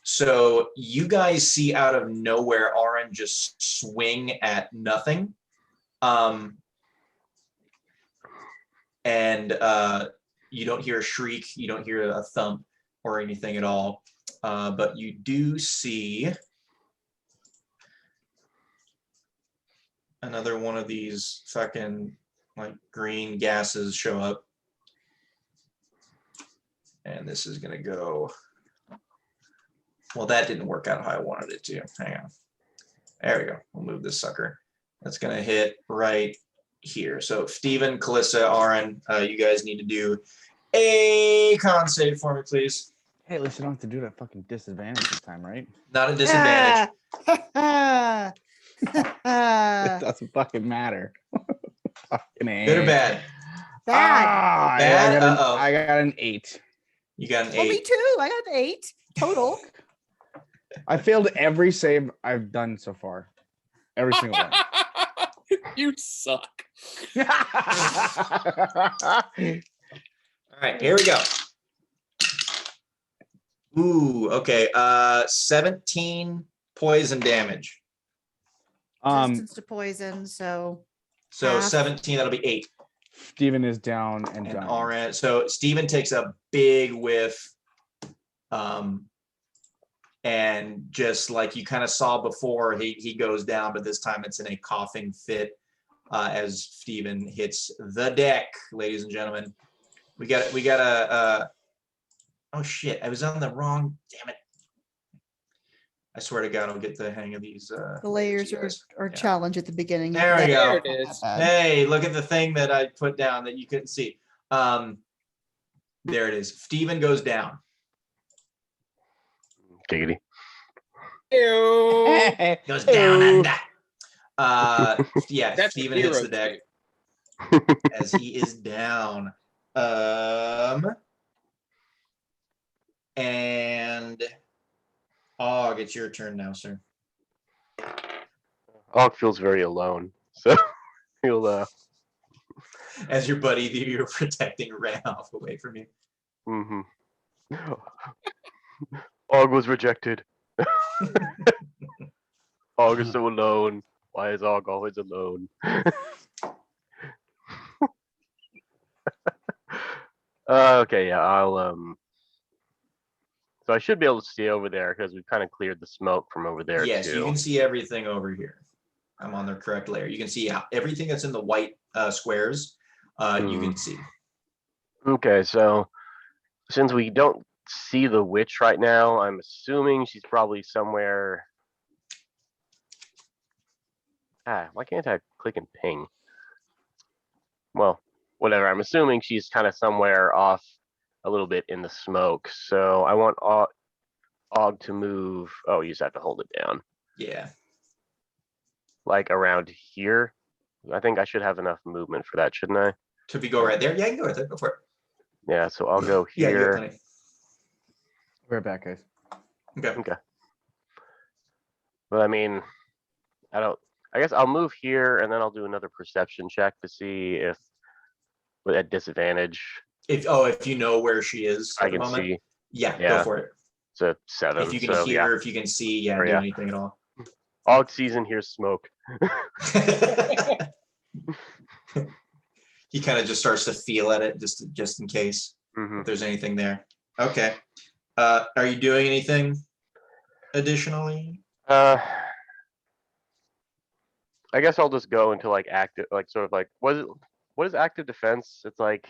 [SPEAKER 2] So you guys see out of nowhere Aaron just swing at nothing. And you don't hear a shriek, you don't hear a thump or anything at all. But you do see another one of these fucking like green gases show up. And this is gonna go. Well, that didn't work out how I wanted it to. Hang on. There we go. We'll move this sucker. That's gonna hit right here. So Steven, Calissa, Aaron, you guys need to do a con save for me, please.
[SPEAKER 1] Hey, at least you don't have to do that fucking disadvantage this time, right?
[SPEAKER 2] Not a disadvantage.
[SPEAKER 1] It doesn't fucking matter. Fucking A.
[SPEAKER 2] Good or bad?
[SPEAKER 3] Bad.
[SPEAKER 1] Ah,
[SPEAKER 2] Bad? Uh-oh.
[SPEAKER 1] I got an 8.
[SPEAKER 2] You got an
[SPEAKER 3] Well, me
[SPEAKER 2] 8.
[SPEAKER 3] too. I got an 8 total.
[SPEAKER 1] I failed every save I've done so far. Every single one.
[SPEAKER 5] You suck.
[SPEAKER 2] All right, here we go. Ooh, okay. 17 poison damage.
[SPEAKER 3] Resistance to poison. So
[SPEAKER 2] So
[SPEAKER 3] half.
[SPEAKER 2] 17, that'll be 8.
[SPEAKER 1] Steven is down and
[SPEAKER 2] And
[SPEAKER 1] done.
[SPEAKER 2] Aaron, so Steven takes a big whiff. And just like you kind of saw before, he goes down, but this time it's in a coughing fit as Steven hits the deck, ladies and gentlemen. We got a oh shit, I was on the wrong, damn it. I swear to God, I'll get the hang of these.
[SPEAKER 3] the layers
[SPEAKER 2] you guys.
[SPEAKER 3] are
[SPEAKER 2] Yeah.
[SPEAKER 3] challenge at the beginning.
[SPEAKER 2] There we go.
[SPEAKER 5] There it is.
[SPEAKER 2] Hey, look at the thing that I put down that you couldn't see. There it is. Steven goes down.
[SPEAKER 4] Giggity.
[SPEAKER 5] Ew.
[SPEAKER 2] Goes down under. Yeah,
[SPEAKER 5] That's
[SPEAKER 2] Steven hits the
[SPEAKER 5] hero
[SPEAKER 2] deck
[SPEAKER 5] tape.
[SPEAKER 2] as he is down. And Og, it's your turn now, sir.
[SPEAKER 4] Og feels very alone, so he'll
[SPEAKER 2] As your buddy that you're protecting ran off away from you.
[SPEAKER 4] Og was rejected. Og is so alone. Why is Og always alone? Okay, yeah, I'll So I should be able to see over there because we've kind of cleared the smoke from over there
[SPEAKER 2] Yes,
[SPEAKER 4] too.
[SPEAKER 2] you can see everything over here. I'm on the correct layer. You can see everything that's in the white squares. You can see.
[SPEAKER 4] Okay, so since we don't see the witch right now, I'm assuming she's probably somewhere. Why can't I click and ping? Well, whatever. I'm assuming she's kind of somewhere off a little bit in the smoke. So I want Og to move. Oh, you just have to hold it down.
[SPEAKER 2] Yeah.
[SPEAKER 4] Like around here. I think I should have enough movement for that, shouldn't I?
[SPEAKER 2] Could we go right there? Yeah, you can go right there. Go for it.
[SPEAKER 4] Yeah, so I'll go
[SPEAKER 2] Yeah, you got
[SPEAKER 4] here.
[SPEAKER 2] plenty.
[SPEAKER 1] We're back, guys.
[SPEAKER 2] Okay.
[SPEAKER 4] But I mean, I guess I'll move here and then I'll do another perception check to see if with at disadvantage
[SPEAKER 2] If you know where she is
[SPEAKER 4] I
[SPEAKER 2] at the
[SPEAKER 4] can
[SPEAKER 2] moment.
[SPEAKER 4] see.
[SPEAKER 2] Yeah,
[SPEAKER 4] Yeah.
[SPEAKER 2] go for it.
[SPEAKER 4] It's a 7.
[SPEAKER 2] If you can
[SPEAKER 4] So yeah,
[SPEAKER 2] hear, if you can see, yeah,
[SPEAKER 4] Or
[SPEAKER 2] do
[SPEAKER 4] yeah.
[SPEAKER 2] anything at all.
[SPEAKER 4] Og sees and hears smoke.
[SPEAKER 2] He kind of just starts to feel at it just in case
[SPEAKER 4] Mhm.
[SPEAKER 2] if there's anything there. Okay. Are you doing anything additionally?
[SPEAKER 4] I guess I'll just go into like active, like sort of like what is active defense? It's like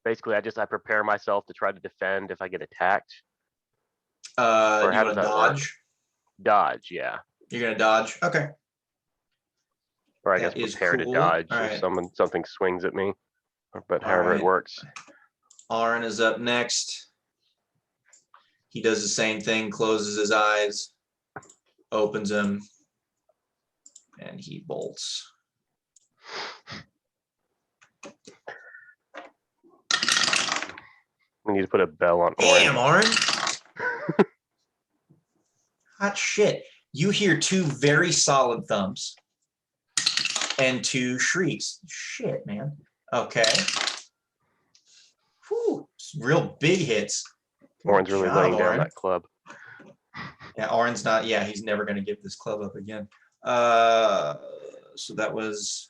[SPEAKER 4] basically I prepare myself to try to defend if I get attacked.
[SPEAKER 2] You
[SPEAKER 4] how
[SPEAKER 2] want
[SPEAKER 4] does
[SPEAKER 2] to
[SPEAKER 4] that work?
[SPEAKER 2] dodge?
[SPEAKER 4] Dodge, yeah.
[SPEAKER 2] You're gonna dodge. Okay.
[SPEAKER 4] Or I
[SPEAKER 2] That
[SPEAKER 4] guess
[SPEAKER 2] is
[SPEAKER 4] prepare to
[SPEAKER 2] cool.
[SPEAKER 4] dodge
[SPEAKER 2] All
[SPEAKER 4] if
[SPEAKER 2] right.
[SPEAKER 4] something swings at me. But
[SPEAKER 2] All
[SPEAKER 4] however
[SPEAKER 2] right.
[SPEAKER 4] it works.
[SPEAKER 2] Arn is up next. He does the same thing, closes his eyes, opens them, and he bolts.
[SPEAKER 4] We need to put a bell on
[SPEAKER 2] Damn,
[SPEAKER 4] Orange.
[SPEAKER 2] Arn. Hot shit. You hear 2 very solid thumps and 2 shrieks. Shit, man. Okay. Whew. Real big hits. Good
[SPEAKER 4] Orange really
[SPEAKER 2] job,
[SPEAKER 4] laying down
[SPEAKER 2] Arn.
[SPEAKER 4] that club.
[SPEAKER 2] Yeah, Arn's not. Yeah, he's never going to give this club up again. So that was.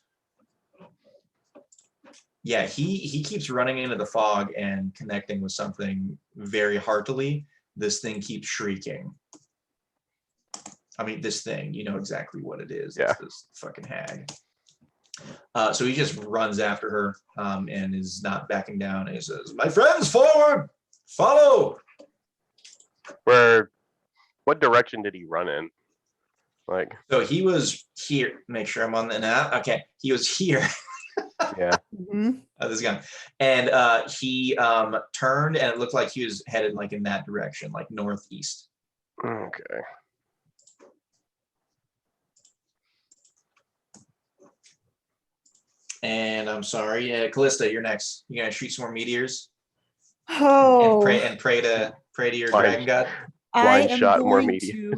[SPEAKER 2] Yeah, he keeps running into the fog and connecting with something very heartily. This thing keeps shrieking. I mean, this thing, you know exactly what it is.
[SPEAKER 4] Yeah.
[SPEAKER 2] It's this fucking hag. So he just runs after her and is not backing down. And he says, "My friends, forward! Follow!"
[SPEAKER 4] What direction did he run in? Like,
[SPEAKER 2] So he was here. Make sure I'm on the app. Okay, he was here.
[SPEAKER 4] yeah.
[SPEAKER 3] Mhm.
[SPEAKER 2] This guy, and he turned, and it looked like he was headed like in that direction, like northeast.
[SPEAKER 4] Okay.
[SPEAKER 2] And I'm sorry, Callista, you're next. You gonna shoot some more meteors
[SPEAKER 3] Oh,
[SPEAKER 2] and pray to your dragon god.
[SPEAKER 3] I
[SPEAKER 4] blind
[SPEAKER 3] am
[SPEAKER 4] shot, more
[SPEAKER 3] going
[SPEAKER 4] media.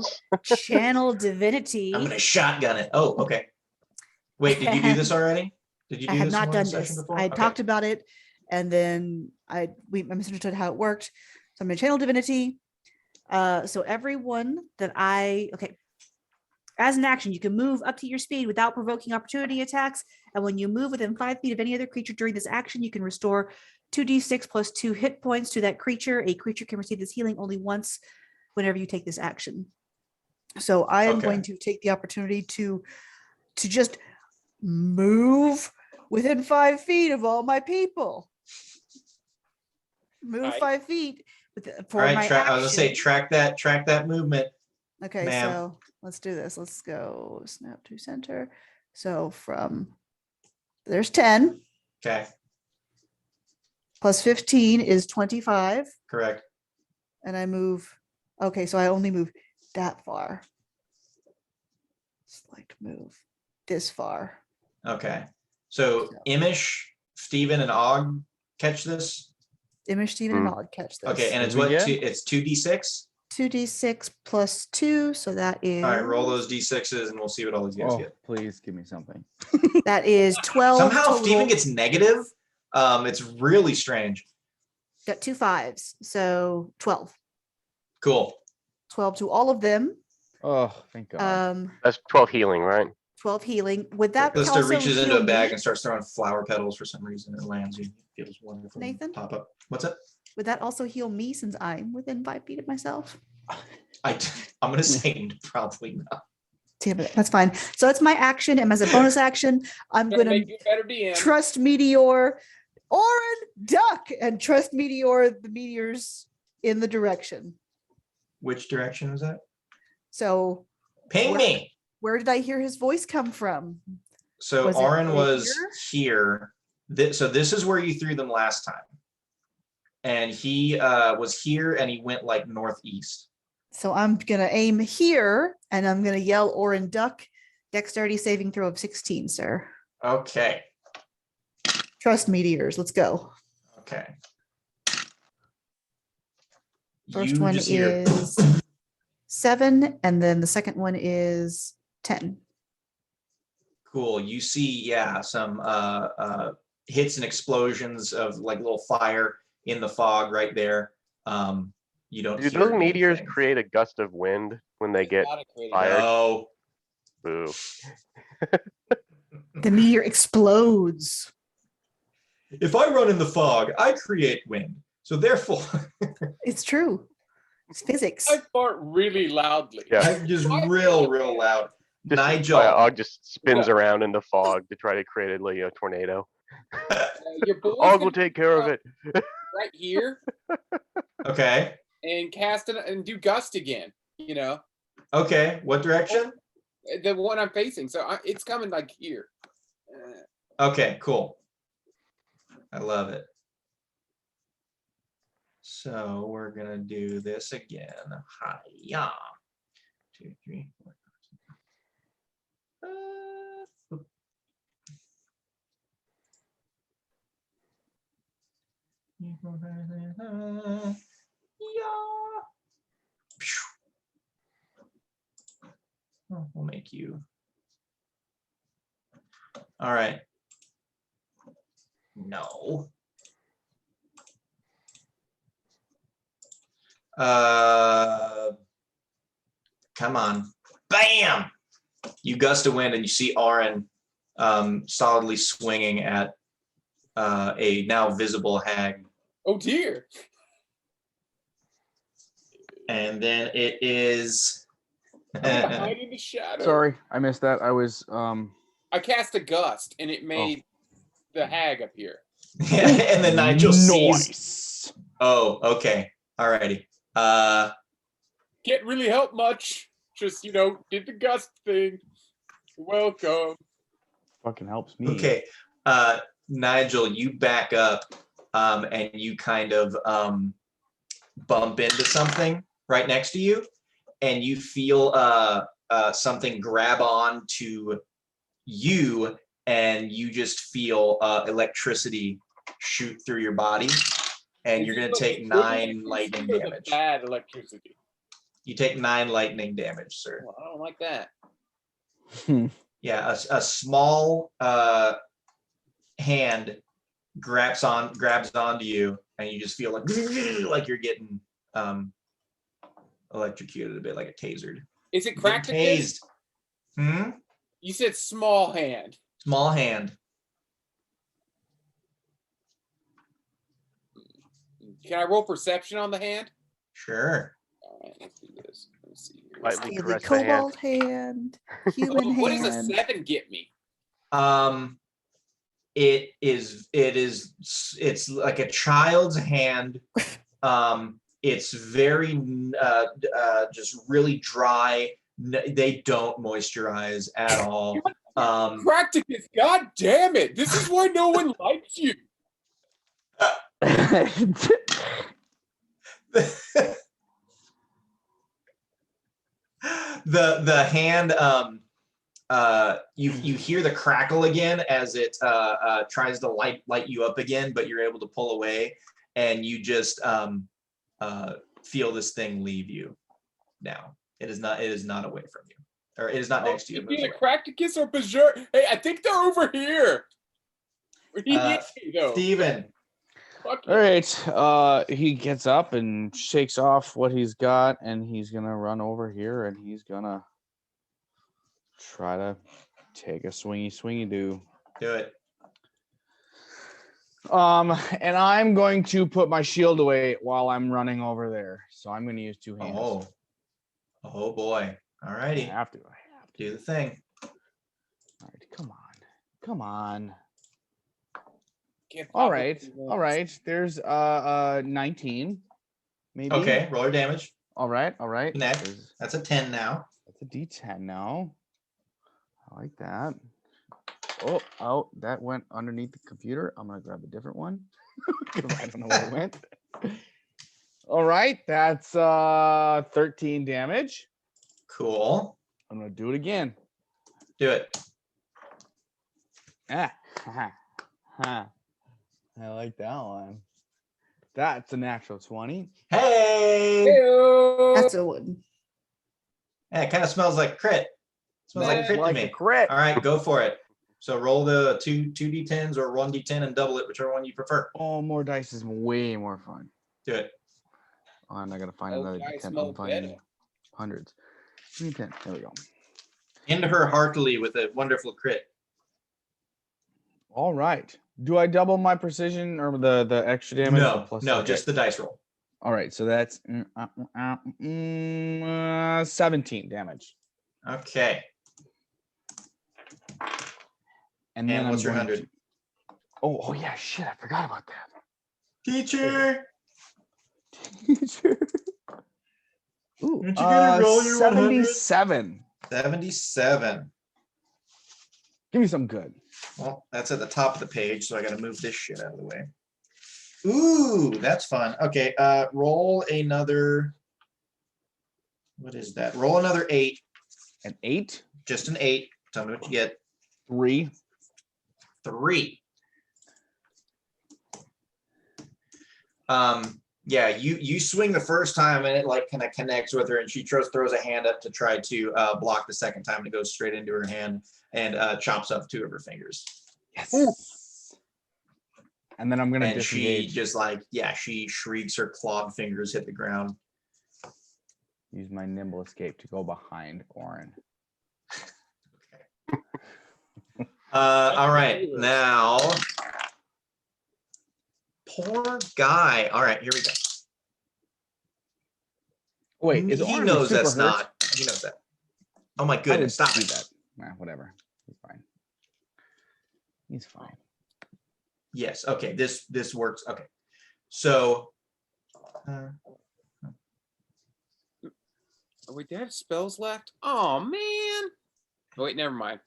[SPEAKER 3] to channel divinity.
[SPEAKER 2] I'm gonna shotgun it. Oh, okay. Wait, did you do this already? Did you do
[SPEAKER 3] I have
[SPEAKER 2] this
[SPEAKER 3] not
[SPEAKER 2] in one
[SPEAKER 3] done
[SPEAKER 2] session
[SPEAKER 3] this.
[SPEAKER 2] before?
[SPEAKER 3] I
[SPEAKER 2] Okay.
[SPEAKER 3] talked about it, and then I misunderstood how it worked. So I'm going to channel divinity. So everyone that as an action, you can move up to your speed without provoking opportunity attacks. And when you move within 5 feet of any other creature during this action, you can restore 2d6 plus 2 hit points to that creature. A creature can receive this healing only once whenever you take this action. So I am
[SPEAKER 2] Okay.
[SPEAKER 3] going to take the opportunity to just move within 5 feet of all my people. Move
[SPEAKER 5] Right.
[SPEAKER 3] 5 feet for
[SPEAKER 2] All right,
[SPEAKER 3] my
[SPEAKER 2] I was gonna say
[SPEAKER 3] action.
[SPEAKER 2] track that movement.
[SPEAKER 3] Okay,
[SPEAKER 2] ma'am.
[SPEAKER 3] so let's do this. Let's go snap to center. So there's 10
[SPEAKER 2] Okay,
[SPEAKER 3] plus 15 is 25.
[SPEAKER 2] correct.
[SPEAKER 3] And I move. Okay, so I only move that far. Select move this far.
[SPEAKER 2] Okay, so
[SPEAKER 3] So-
[SPEAKER 2] Imish, Steven, and Og catch this.
[SPEAKER 3] Image Steven and Odd catch this.
[SPEAKER 2] Okay, and
[SPEAKER 1] What
[SPEAKER 2] it's
[SPEAKER 1] do we
[SPEAKER 2] what?
[SPEAKER 1] get?
[SPEAKER 2] It's 2d6.
[SPEAKER 3] 2d6 plus 2, so that is
[SPEAKER 2] All right, roll those d6s, and we'll see what all these guys
[SPEAKER 1] Oh,
[SPEAKER 2] get.
[SPEAKER 1] please give me something.
[SPEAKER 3] that is 12
[SPEAKER 2] Somehow
[SPEAKER 3] total.
[SPEAKER 2] Steven gets negative. It's really strange.
[SPEAKER 3] Got 2 5s, so 12.
[SPEAKER 2] Cool.
[SPEAKER 3] 12 to all of them.
[SPEAKER 1] Oh, thank God.
[SPEAKER 4] That's 12 healing, right?
[SPEAKER 3] 12 healing. Would that
[SPEAKER 2] Callista
[SPEAKER 3] also
[SPEAKER 2] reaches into
[SPEAKER 3] heal
[SPEAKER 2] a bag
[SPEAKER 3] me?
[SPEAKER 2] and starts throwing flower petals for some reason. It lands. It feels wonderful.
[SPEAKER 3] Nathan?
[SPEAKER 2] Pop up. What's up?
[SPEAKER 3] Would that also heal me since I'm within 5 feet of myself?
[SPEAKER 2] I'm gonna say probably not.
[SPEAKER 3] Damn it, that's fine. So it's my action, and as a bonus action, I'm
[SPEAKER 5] Gotta
[SPEAKER 3] gonna
[SPEAKER 5] make you a better DM.
[SPEAKER 3] trust meteor, Orin, duck, and trust meteor the meteors in the direction.
[SPEAKER 2] Which direction was that?
[SPEAKER 3] So
[SPEAKER 2] Ping
[SPEAKER 3] Where-
[SPEAKER 2] me.
[SPEAKER 3] where did I hear his voice come from?
[SPEAKER 2] So
[SPEAKER 3] Was it
[SPEAKER 2] Orin
[SPEAKER 3] right
[SPEAKER 2] was here. So this is where you threw them last time. And he was here and he went like northeast.
[SPEAKER 3] So I'm gonna aim here, and I'm gonna yell Orin duck. Dexterity saving throw of 16, sir.
[SPEAKER 2] Okay.
[SPEAKER 3] Trust meteors. Let's go.
[SPEAKER 2] Okay.
[SPEAKER 3] First
[SPEAKER 2] You
[SPEAKER 3] one
[SPEAKER 2] just hear-
[SPEAKER 3] is 7, and then the second one is 10.
[SPEAKER 2] Cool. You see, yeah, some hits and explosions of like little fire in the fog right there. You don't
[SPEAKER 4] Do
[SPEAKER 2] hear
[SPEAKER 4] those meteors
[SPEAKER 2] anything.
[SPEAKER 4] create a gust of wind when they get
[SPEAKER 5] Gotta create a-
[SPEAKER 4] fired?
[SPEAKER 2] No.
[SPEAKER 4] Boo.
[SPEAKER 3] The meteor explodes.
[SPEAKER 2] If I run in the fog, I create wind. So therefore,
[SPEAKER 3] It's true. It's physics.
[SPEAKER 5] I fart really loudly.
[SPEAKER 4] Yeah.
[SPEAKER 2] I'm just real loud.
[SPEAKER 4] Just,
[SPEAKER 2] Nigel.
[SPEAKER 4] my Og just spins
[SPEAKER 5] Yeah.
[SPEAKER 4] around in the fog to try to create a tornado.
[SPEAKER 5] Your boy's
[SPEAKER 4] Og will
[SPEAKER 5] gonna
[SPEAKER 4] take care of it.
[SPEAKER 5] right here
[SPEAKER 2] Okay.
[SPEAKER 5] and cast it and do gust again. You know,
[SPEAKER 2] Okay. What direction?
[SPEAKER 5] the one I'm facing. So it's coming like here. Uh,
[SPEAKER 2] Okay, cool. I love it. So we're gonna do this again. Hi-ya. 2, 3, 4. Oh, we'll make you. All right. No. Come on. Bam! You gust of wind and you see Arin solidly swinging at a now visible hag.
[SPEAKER 5] oh dear.
[SPEAKER 2] And then it is.
[SPEAKER 5] I'm gonna hide in the shadow.
[SPEAKER 1] Sorry, I missed that. I was
[SPEAKER 5] I cast a gust and it made the hag appear.
[SPEAKER 2] And then Nigel sees.
[SPEAKER 1] nice.
[SPEAKER 2] Oh, okay. Alrighty.
[SPEAKER 5] Can't really help much. Just did the gust thing. Welcome.
[SPEAKER 1] Fucking helps me.
[SPEAKER 2] Okay. Nigel, you back up and you kind of bump into something right next to you, and you feel something grab on to you, and you just feel electricity shoot through your body, and you're going to take 9 lightning
[SPEAKER 5] Or the
[SPEAKER 2] damage.
[SPEAKER 5] bad electricity.
[SPEAKER 2] You take 9 lightning damage, sir.
[SPEAKER 5] Well, I don't like that.
[SPEAKER 2] Yeah, a small hand grabs onto you, and you just feel like you're getting electrocuted a bit, like a tasered.
[SPEAKER 5] Is it
[SPEAKER 2] You're
[SPEAKER 5] cracked?
[SPEAKER 2] getting tased.
[SPEAKER 5] You said small hand.
[SPEAKER 2] Small hand.
[SPEAKER 5] Can I roll perception on the hand?
[SPEAKER 2] Sure.
[SPEAKER 5] All right, let's do this. Let me see here.
[SPEAKER 4] Lightly
[SPEAKER 3] Steely
[SPEAKER 4] caress the hand.
[SPEAKER 3] cobalt hand, human
[SPEAKER 5] Oh, what does a
[SPEAKER 3] hand.
[SPEAKER 5] 7 get me?
[SPEAKER 2] It's like a child's hand. It's very just really dry. They don't moisturize at all.
[SPEAKER 5] Practicus, god damn it! This is why no one likes you.
[SPEAKER 2] The hand you hear the crackle again as it tries to light you up again, but you're able to pull away, and you just feel this thing leave you. Now it is not away from you, or it is not next to you. It moves
[SPEAKER 5] Either
[SPEAKER 2] away.
[SPEAKER 5] Practicus or Berserk. Hey, I think they're over here. He hit me, though.
[SPEAKER 2] Steven.
[SPEAKER 5] Fuck you.
[SPEAKER 1] All right. He gets up and shakes off what he's got, and he's gonna run over here, and he's gonna try to take a swingy do.
[SPEAKER 2] Do it.
[SPEAKER 1] And I'm going to put my shield away while I'm running over there. So I'm going to use 2 hands.
[SPEAKER 2] Oh boy. All
[SPEAKER 1] I
[SPEAKER 2] righty.
[SPEAKER 1] have to.
[SPEAKER 2] Do the thing.
[SPEAKER 1] All right, come on.
[SPEAKER 5] Can't
[SPEAKER 1] All
[SPEAKER 5] pop it
[SPEAKER 1] right,
[SPEAKER 5] too
[SPEAKER 1] all
[SPEAKER 5] much.
[SPEAKER 1] right. There's 19, maybe.
[SPEAKER 2] Okay, roll your damage.
[SPEAKER 1] All right.
[SPEAKER 2] Connect. That's a 10 now.
[SPEAKER 1] That's a D10 now. I like that. Oh, that went underneath the computer. I'm gonna grab a different one. 'Cause I don't know where it went. All right, that's 13 damage.
[SPEAKER 2] Cool.
[SPEAKER 1] I'm gonna do it again.
[SPEAKER 2] Do it.
[SPEAKER 1] Ah, I like that one. That's a natural 20.
[SPEAKER 2] Hey.
[SPEAKER 5] Heyo!
[SPEAKER 3] That's a one.
[SPEAKER 2] Yeah, it kind of smells like crit. Smells like a crit to
[SPEAKER 4] Like
[SPEAKER 2] me.
[SPEAKER 4] a crit.
[SPEAKER 2] All right, go for it. So roll the two d10s or 1d10 and double it, whichever one you prefer.
[SPEAKER 1] Oh, more dice is way more fun.
[SPEAKER 2] Do it.
[SPEAKER 1] Oh, I'm not gonna find
[SPEAKER 5] Oh,
[SPEAKER 1] another
[SPEAKER 5] dice
[SPEAKER 1] D10.
[SPEAKER 5] smell
[SPEAKER 1] I'm finding
[SPEAKER 5] better.
[SPEAKER 1] hundreds. D10. There we go.
[SPEAKER 2] Into her heartily with a wonderful crit.
[SPEAKER 1] All right. Do I double my precision or the extra damage?
[SPEAKER 2] No,
[SPEAKER 1] Plus,
[SPEAKER 2] no,
[SPEAKER 1] okay.
[SPEAKER 2] just the dice roll.
[SPEAKER 1] All right. So that's 17 damage.
[SPEAKER 2] Okay.
[SPEAKER 1] And then
[SPEAKER 2] And what's
[SPEAKER 1] I'm
[SPEAKER 2] your
[SPEAKER 1] going
[SPEAKER 2] 100?
[SPEAKER 1] to- Oh yeah, shit! I forgot about that.
[SPEAKER 2] Teacher.
[SPEAKER 1] Teacher. Ooh,
[SPEAKER 2] Aren't you gonna roll your 100?
[SPEAKER 1] 77.
[SPEAKER 2] 77.
[SPEAKER 1] Give me some good.
[SPEAKER 2] Well, that's at the top of the page, so I gotta move this shit out of the way. Ooh, that's fun. Okay, roll another. What is that? Roll another 8.
[SPEAKER 1] An 8,
[SPEAKER 2] Just an 8. Tell me what you get.
[SPEAKER 1] 3.
[SPEAKER 2] 3. Yeah, you swing the first time and it like kind of connects with her, and she throws a hand up to try to block the second time, and it goes straight into her hand and chops off 2 of her fingers.
[SPEAKER 1] Yes. And then I'm gonna
[SPEAKER 2] And she
[SPEAKER 1] disengage.
[SPEAKER 2] just like, yeah, she shrieks, her clawed fingers hit the ground.
[SPEAKER 1] Use my nimble escape to go behind Orin.
[SPEAKER 2] All right, now poor guy. All right, here we go.
[SPEAKER 1] Wait, is
[SPEAKER 2] He
[SPEAKER 1] Orin
[SPEAKER 2] knows
[SPEAKER 1] super
[SPEAKER 2] that's
[SPEAKER 1] hurt?
[SPEAKER 2] not. He knows that. Oh my
[SPEAKER 1] I would
[SPEAKER 2] goodness! Stop
[SPEAKER 1] see
[SPEAKER 2] it.
[SPEAKER 1] that. Nah, whatever. He's fine. He's fine.
[SPEAKER 2] Yes. Okay. This works. Okay. So.
[SPEAKER 5] Oh, wait, do I have spells left? Oh man. Oh, wait, never mind.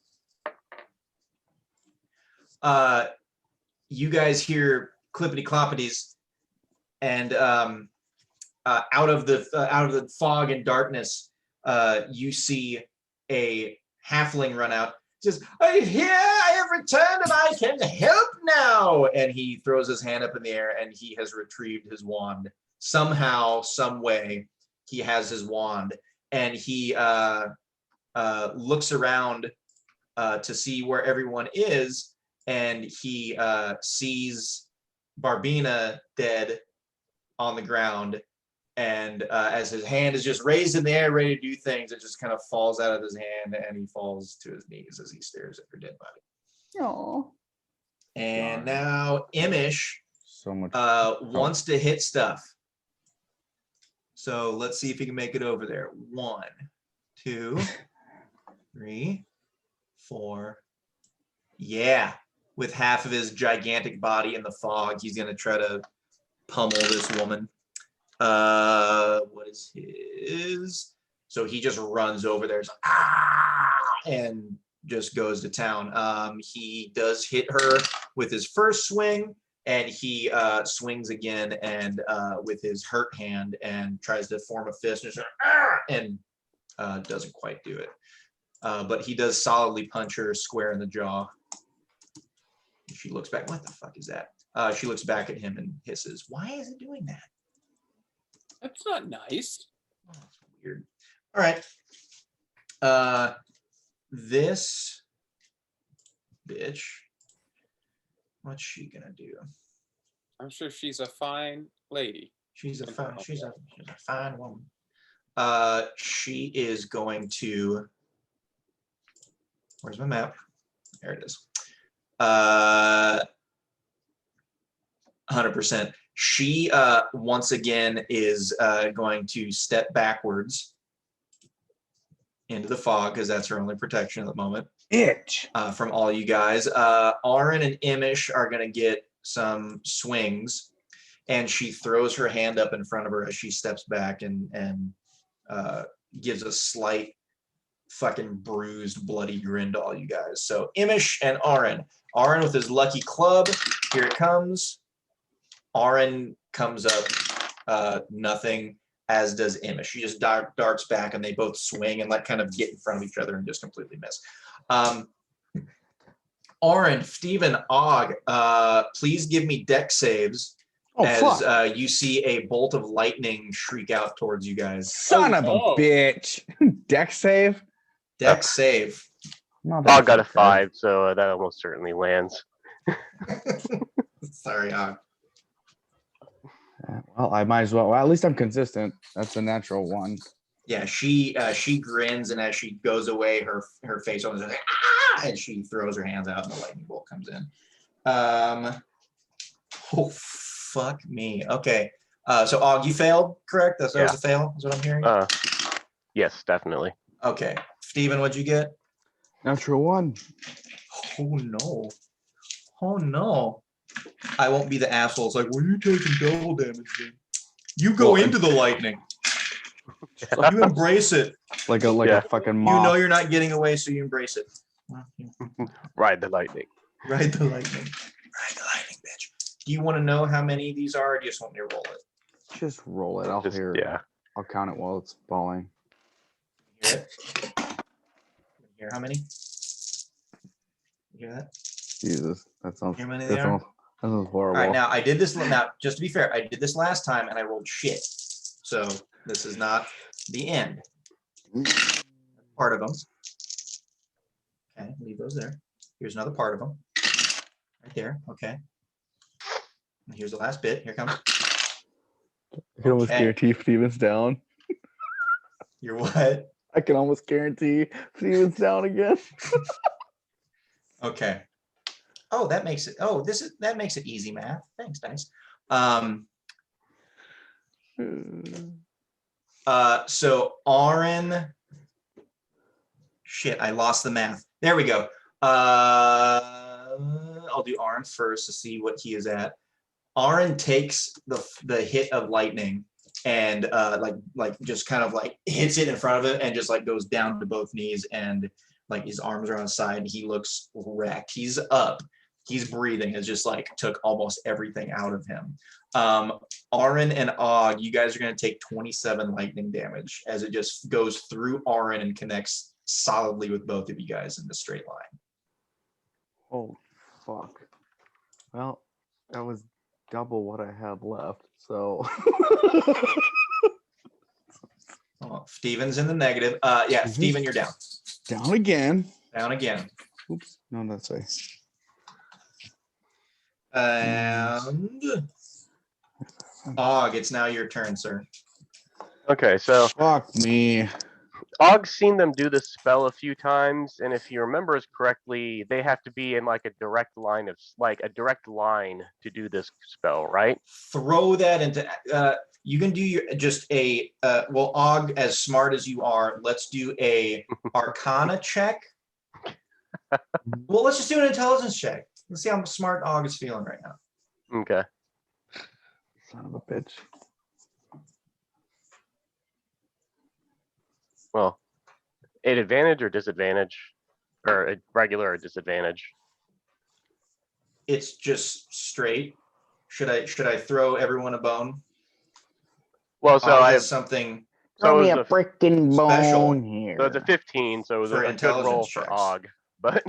[SPEAKER 2] You guys hear clippity cloppities, and out of the fog and darkness, you see a halfling run out. Says, "I'm here! I have returned, and I can help now!" And he throws his hand up in the air, and he has retrieved his wand. Somehow, some way, he has his wand, and he looks around to see where everyone is, and he sees Barbina dead on the ground. And as his hand is just raised in the air, ready to do things, it just kind of falls out of his hand, and he falls to his knees as he stares at her dead body.
[SPEAKER 3] Oh.
[SPEAKER 2] And
[SPEAKER 1] Darn.
[SPEAKER 2] now Imish
[SPEAKER 1] So much.
[SPEAKER 2] wants to hit stuff. So let's see if he can make it over there. 1, 2, 3, 4. Yeah. With half of his gigantic body in the fog, he's going to try to pummel this woman. What is his? So he just runs over there, and just goes to town. He does hit her with his first swing, and he swings again and with his hurt hand and tries to form a fist and doesn't quite do it. But he does solidly punch her square in the jaw. She looks back. What the fuck is that? She looks back at him and hisses. Why is it doing that?
[SPEAKER 5] That's not nice.
[SPEAKER 2] Oh, that's weird. All right. This bitch. What's she gonna do?
[SPEAKER 5] I'm sure she's a fine lady.
[SPEAKER 2] She's a fine woman. She is going to. Where's my map? There it is. 100%. She once again is going to step backwards into the fog because that's her only protection at the moment.
[SPEAKER 1] Itch.
[SPEAKER 2] From all you guys. Aaron and Imish are going to get some swings, and she throws her hand up in front of her as she steps back and gives a slight fucking bruised, bloody grin to all you guys. So Imish and Aaron. Aaron with his lucky club. Here it comes. Aaron comes up nothing, as does Imish. She just darts back, and they both swing and like kind of get in front of each other and just completely miss. Aaron, Steven, Og, please give me deck saves as you see a bolt of lightning shriek out towards you guys.
[SPEAKER 1] Son of a bitch. Deck save?
[SPEAKER 2] Deck save.
[SPEAKER 1] Not that
[SPEAKER 4] Og got a
[SPEAKER 1] good.
[SPEAKER 4] 5, so that almost certainly lands.
[SPEAKER 2] Sorry, Og.
[SPEAKER 1] Well, I might as well. Well, at least I'm consistent. That's a natural one.
[SPEAKER 2] Yeah, she grins, and as she goes away, her face opens like, ah! And she throws her hands out, and the lightning bolt comes in. Oh fuck me. Okay, so Og, you failed, correct? That was a fail. Is what I'm hearing.
[SPEAKER 4] Yes, definitely.
[SPEAKER 2] Okay, Steven, what'd you get?
[SPEAKER 1] Natural one.
[SPEAKER 2] Oh no. Oh no. I won't be the asshole. It's like, well, you're taking double damage then. You go into the lightning. You embrace it.
[SPEAKER 1] Like a fucking moth.
[SPEAKER 2] You know you're not getting away, so you embrace it.
[SPEAKER 4] Ride the lightning.
[SPEAKER 2] Ride the lightning. Ride the lightning, bitch. Do you want to know how many of these are, or do you just want me to roll it?
[SPEAKER 1] Just roll it. I'll hear it.
[SPEAKER 4] Yeah.
[SPEAKER 1] I'll count it while it's falling.
[SPEAKER 2] Hear it? Hear how many? You hear that?
[SPEAKER 1] Jesus, that sounds.
[SPEAKER 2] Hear how many
[SPEAKER 1] That
[SPEAKER 2] they are?
[SPEAKER 1] sounds horrible.
[SPEAKER 2] All right, now I did this. Now, just to be fair, I did this last time and I rolled shit. So this is not the end. Part of them. Okay, leave those there. Here's another part of them. Right there. Okay. And here's the last bit. Here it comes.
[SPEAKER 1] I can almost
[SPEAKER 2] Okay.
[SPEAKER 1] guarantee Steven's down.
[SPEAKER 2] You're what?
[SPEAKER 1] I can almost guarantee Steven's down again.
[SPEAKER 2] Okay. Oh, that makes it. Oh, that makes it easy math. Thanks, dice. So Aaron. Shit, I lost the math. There we go. I'll do Aaron first to see what he is at. Aaron takes the hit of lightning and like just kind of like hits it in front of it and just like goes down to both knees, and like his arms are on his side and he looks wrecked. He's up. He's breathing. It just like took almost everything out of him. Aaron and Og, you guys are going to take 27 lightning damage as it just goes through Aaron and connects solidly with both of you guys in the straight line.
[SPEAKER 1] Oh, fuck. Well, that was double what I had left, so.
[SPEAKER 2] Oh, Steven's in the negative. Yeah, Steven, you're down.
[SPEAKER 1] Down again.
[SPEAKER 2] Down again.
[SPEAKER 1] Oops. No, that's right.
[SPEAKER 2] And Og, it's now your turn, sir.
[SPEAKER 4] Okay, so
[SPEAKER 1] Fuck me.
[SPEAKER 4] Og's seen them do this spell a few times, and if he remembers correctly, they have to be in like a direct line to do this spell, right?
[SPEAKER 2] Throw that into. You can do your just a. Well, Og, as smart as you are, let's do a Arcana check. Well, let's just do an intelligence check. Let's see how smart Og is feeling right now.
[SPEAKER 4] Okay.
[SPEAKER 1] Son of a bitch.
[SPEAKER 4] Well, an advantage or disadvantage, or a regular or disadvantage.
[SPEAKER 2] It's just straight. Should I throw everyone a bone?
[SPEAKER 4] Well, so
[SPEAKER 2] Og
[SPEAKER 4] I
[SPEAKER 2] has
[SPEAKER 4] have
[SPEAKER 2] something.
[SPEAKER 1] Throw me
[SPEAKER 4] it
[SPEAKER 1] a
[SPEAKER 4] was
[SPEAKER 1] freaking
[SPEAKER 2] special.
[SPEAKER 1] bone here.
[SPEAKER 4] so it's a 15, so it was
[SPEAKER 2] For
[SPEAKER 4] a good roll
[SPEAKER 2] intelligence
[SPEAKER 4] for
[SPEAKER 2] checks.
[SPEAKER 4] Og, but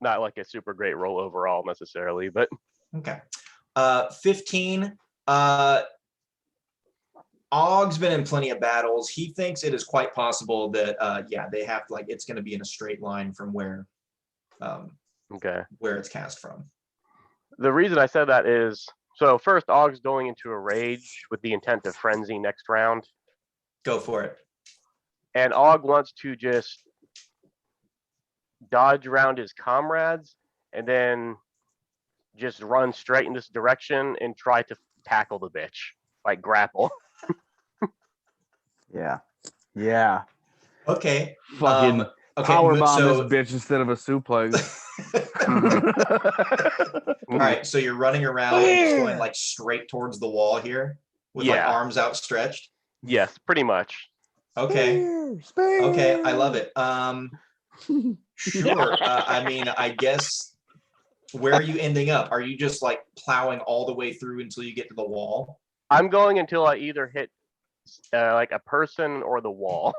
[SPEAKER 4] not like a super great roll overall necessarily. But
[SPEAKER 2] Okay. 15. Og's been in plenty of battles. He thinks it is quite possible that they have like it's going to be in a straight line from where
[SPEAKER 4] okay.
[SPEAKER 2] where it's cast from.
[SPEAKER 4] The reason I said that is so first Og's going into a rage with the intent of frenzy next round,
[SPEAKER 2] Go for it.
[SPEAKER 4] and Og wants to just dodge around his comrades and then just run straight in this direction and try to tackle the bitch, like grapple.
[SPEAKER 1] Yeah. Yeah.
[SPEAKER 2] Okay.
[SPEAKER 1] Fucking
[SPEAKER 2] Okay.
[SPEAKER 1] power bomb
[SPEAKER 2] so,
[SPEAKER 1] this bitch instead of a suplex.
[SPEAKER 2] all right. So you're running around and just going like straight towards the wall here with like
[SPEAKER 4] Yeah.
[SPEAKER 2] arms outstretched.
[SPEAKER 4] Yes, pretty much.
[SPEAKER 2] Okay.
[SPEAKER 1] Spear.
[SPEAKER 2] Okay. I love it. Sure. I mean, I guess, where are you ending up? Are you just like plowing all the way through until you get to the wall?
[SPEAKER 4] I'm going until I either hit like a person or the wall.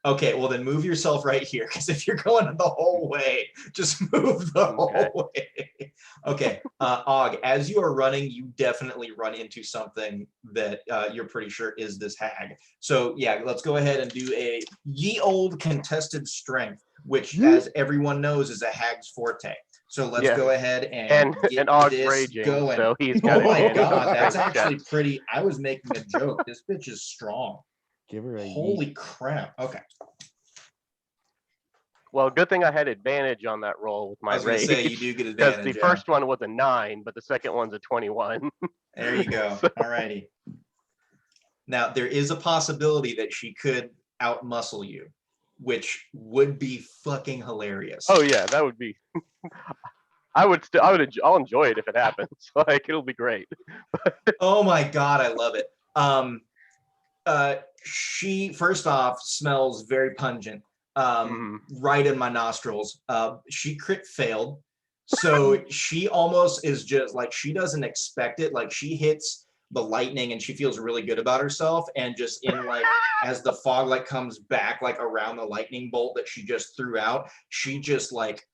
[SPEAKER 2] Okay, well then move yourself right here, because if you're going the whole way, just move the whole way. Okay, Og, as you are running, you definitely run into something that you're pretty sure is this hag. So yeah, let's go ahead and do a ye old contested strength, which, as everyone knows, is a hag's forte. So let's go ahead and get
[SPEAKER 4] Og's
[SPEAKER 2] this
[SPEAKER 4] raging,
[SPEAKER 2] going.
[SPEAKER 4] so he's got
[SPEAKER 2] Oh my
[SPEAKER 4] advantage on
[SPEAKER 2] god, that's
[SPEAKER 4] strength
[SPEAKER 2] actually
[SPEAKER 4] checks.
[SPEAKER 2] pretty. I was making a joke. This bitch is strong.
[SPEAKER 1] Give her a
[SPEAKER 2] Holy crap. Okay.
[SPEAKER 4] Well, good thing I had advantage on that roll with my
[SPEAKER 2] I was going to
[SPEAKER 4] rage.
[SPEAKER 2] say, you do get
[SPEAKER 4] Because
[SPEAKER 2] advantage.
[SPEAKER 4] the first one was a 9, but the second one's a 21.
[SPEAKER 2] There you go. All righty. Now, there is a possibility that she could outmuscle you, which would be fucking hilarious.
[SPEAKER 4] Oh yeah, that would be. I'll enjoy it if it happens. Like, it'll be great.
[SPEAKER 2] Oh my god, I love it. She, first off, smells very pungent. Right in my nostrils. She crit failed. So she almost is just like, she doesn't expect it. Like, she hits the lightning and she feels really good about herself, and just in like, as the fog like comes back like around the lightning bolt that she just threw out, she just like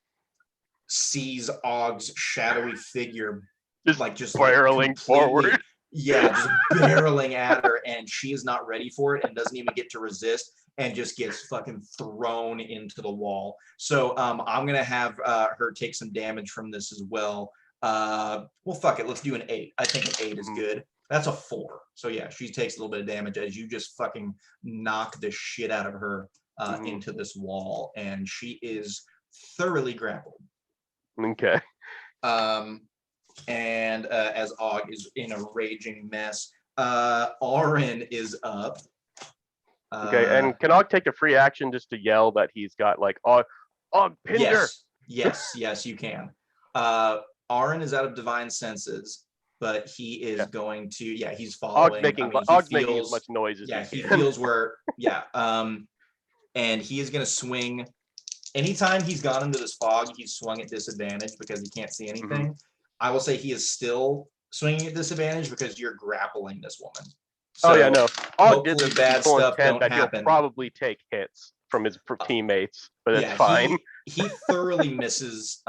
[SPEAKER 2] sees Og's shadowy figure
[SPEAKER 4] just
[SPEAKER 2] barreling
[SPEAKER 4] forward.
[SPEAKER 2] Yeah, just barreling at her, and she is not ready for it and doesn't even get to resist, and just gets fucking thrown into the wall. So I'm gonna have her take some damage from this as well. Well, fuck it, let's do an 8. I think an 8 is good. That's a 4. So yeah, she takes a little bit of damage as you just fucking knock the shit out of her into this wall, and she is thoroughly grappled.
[SPEAKER 4] Okay.
[SPEAKER 2] And as Og is in a raging mess, Auron is up.
[SPEAKER 4] Okay, and can Og take a free action just to yell that he's got like Og Pinder?
[SPEAKER 2] Yes, you can. Auron is out of divine senses, but he is going to, he's following.
[SPEAKER 4] Og's making as much noise as
[SPEAKER 2] he feels where, and he is going to swing. Anytime he's gone into this fog, he's swung at disadvantage because he can't see anything. I will say he is still swinging at disadvantage because you're grappling this woman. So
[SPEAKER 4] no. Og did
[SPEAKER 2] hopefully
[SPEAKER 4] this
[SPEAKER 2] bad
[SPEAKER 4] full
[SPEAKER 2] stuff
[SPEAKER 4] intent
[SPEAKER 2] don't
[SPEAKER 4] that
[SPEAKER 2] happen.
[SPEAKER 4] he'll probably take hits from his teammates, but it's fine.
[SPEAKER 2] He thoroughly misses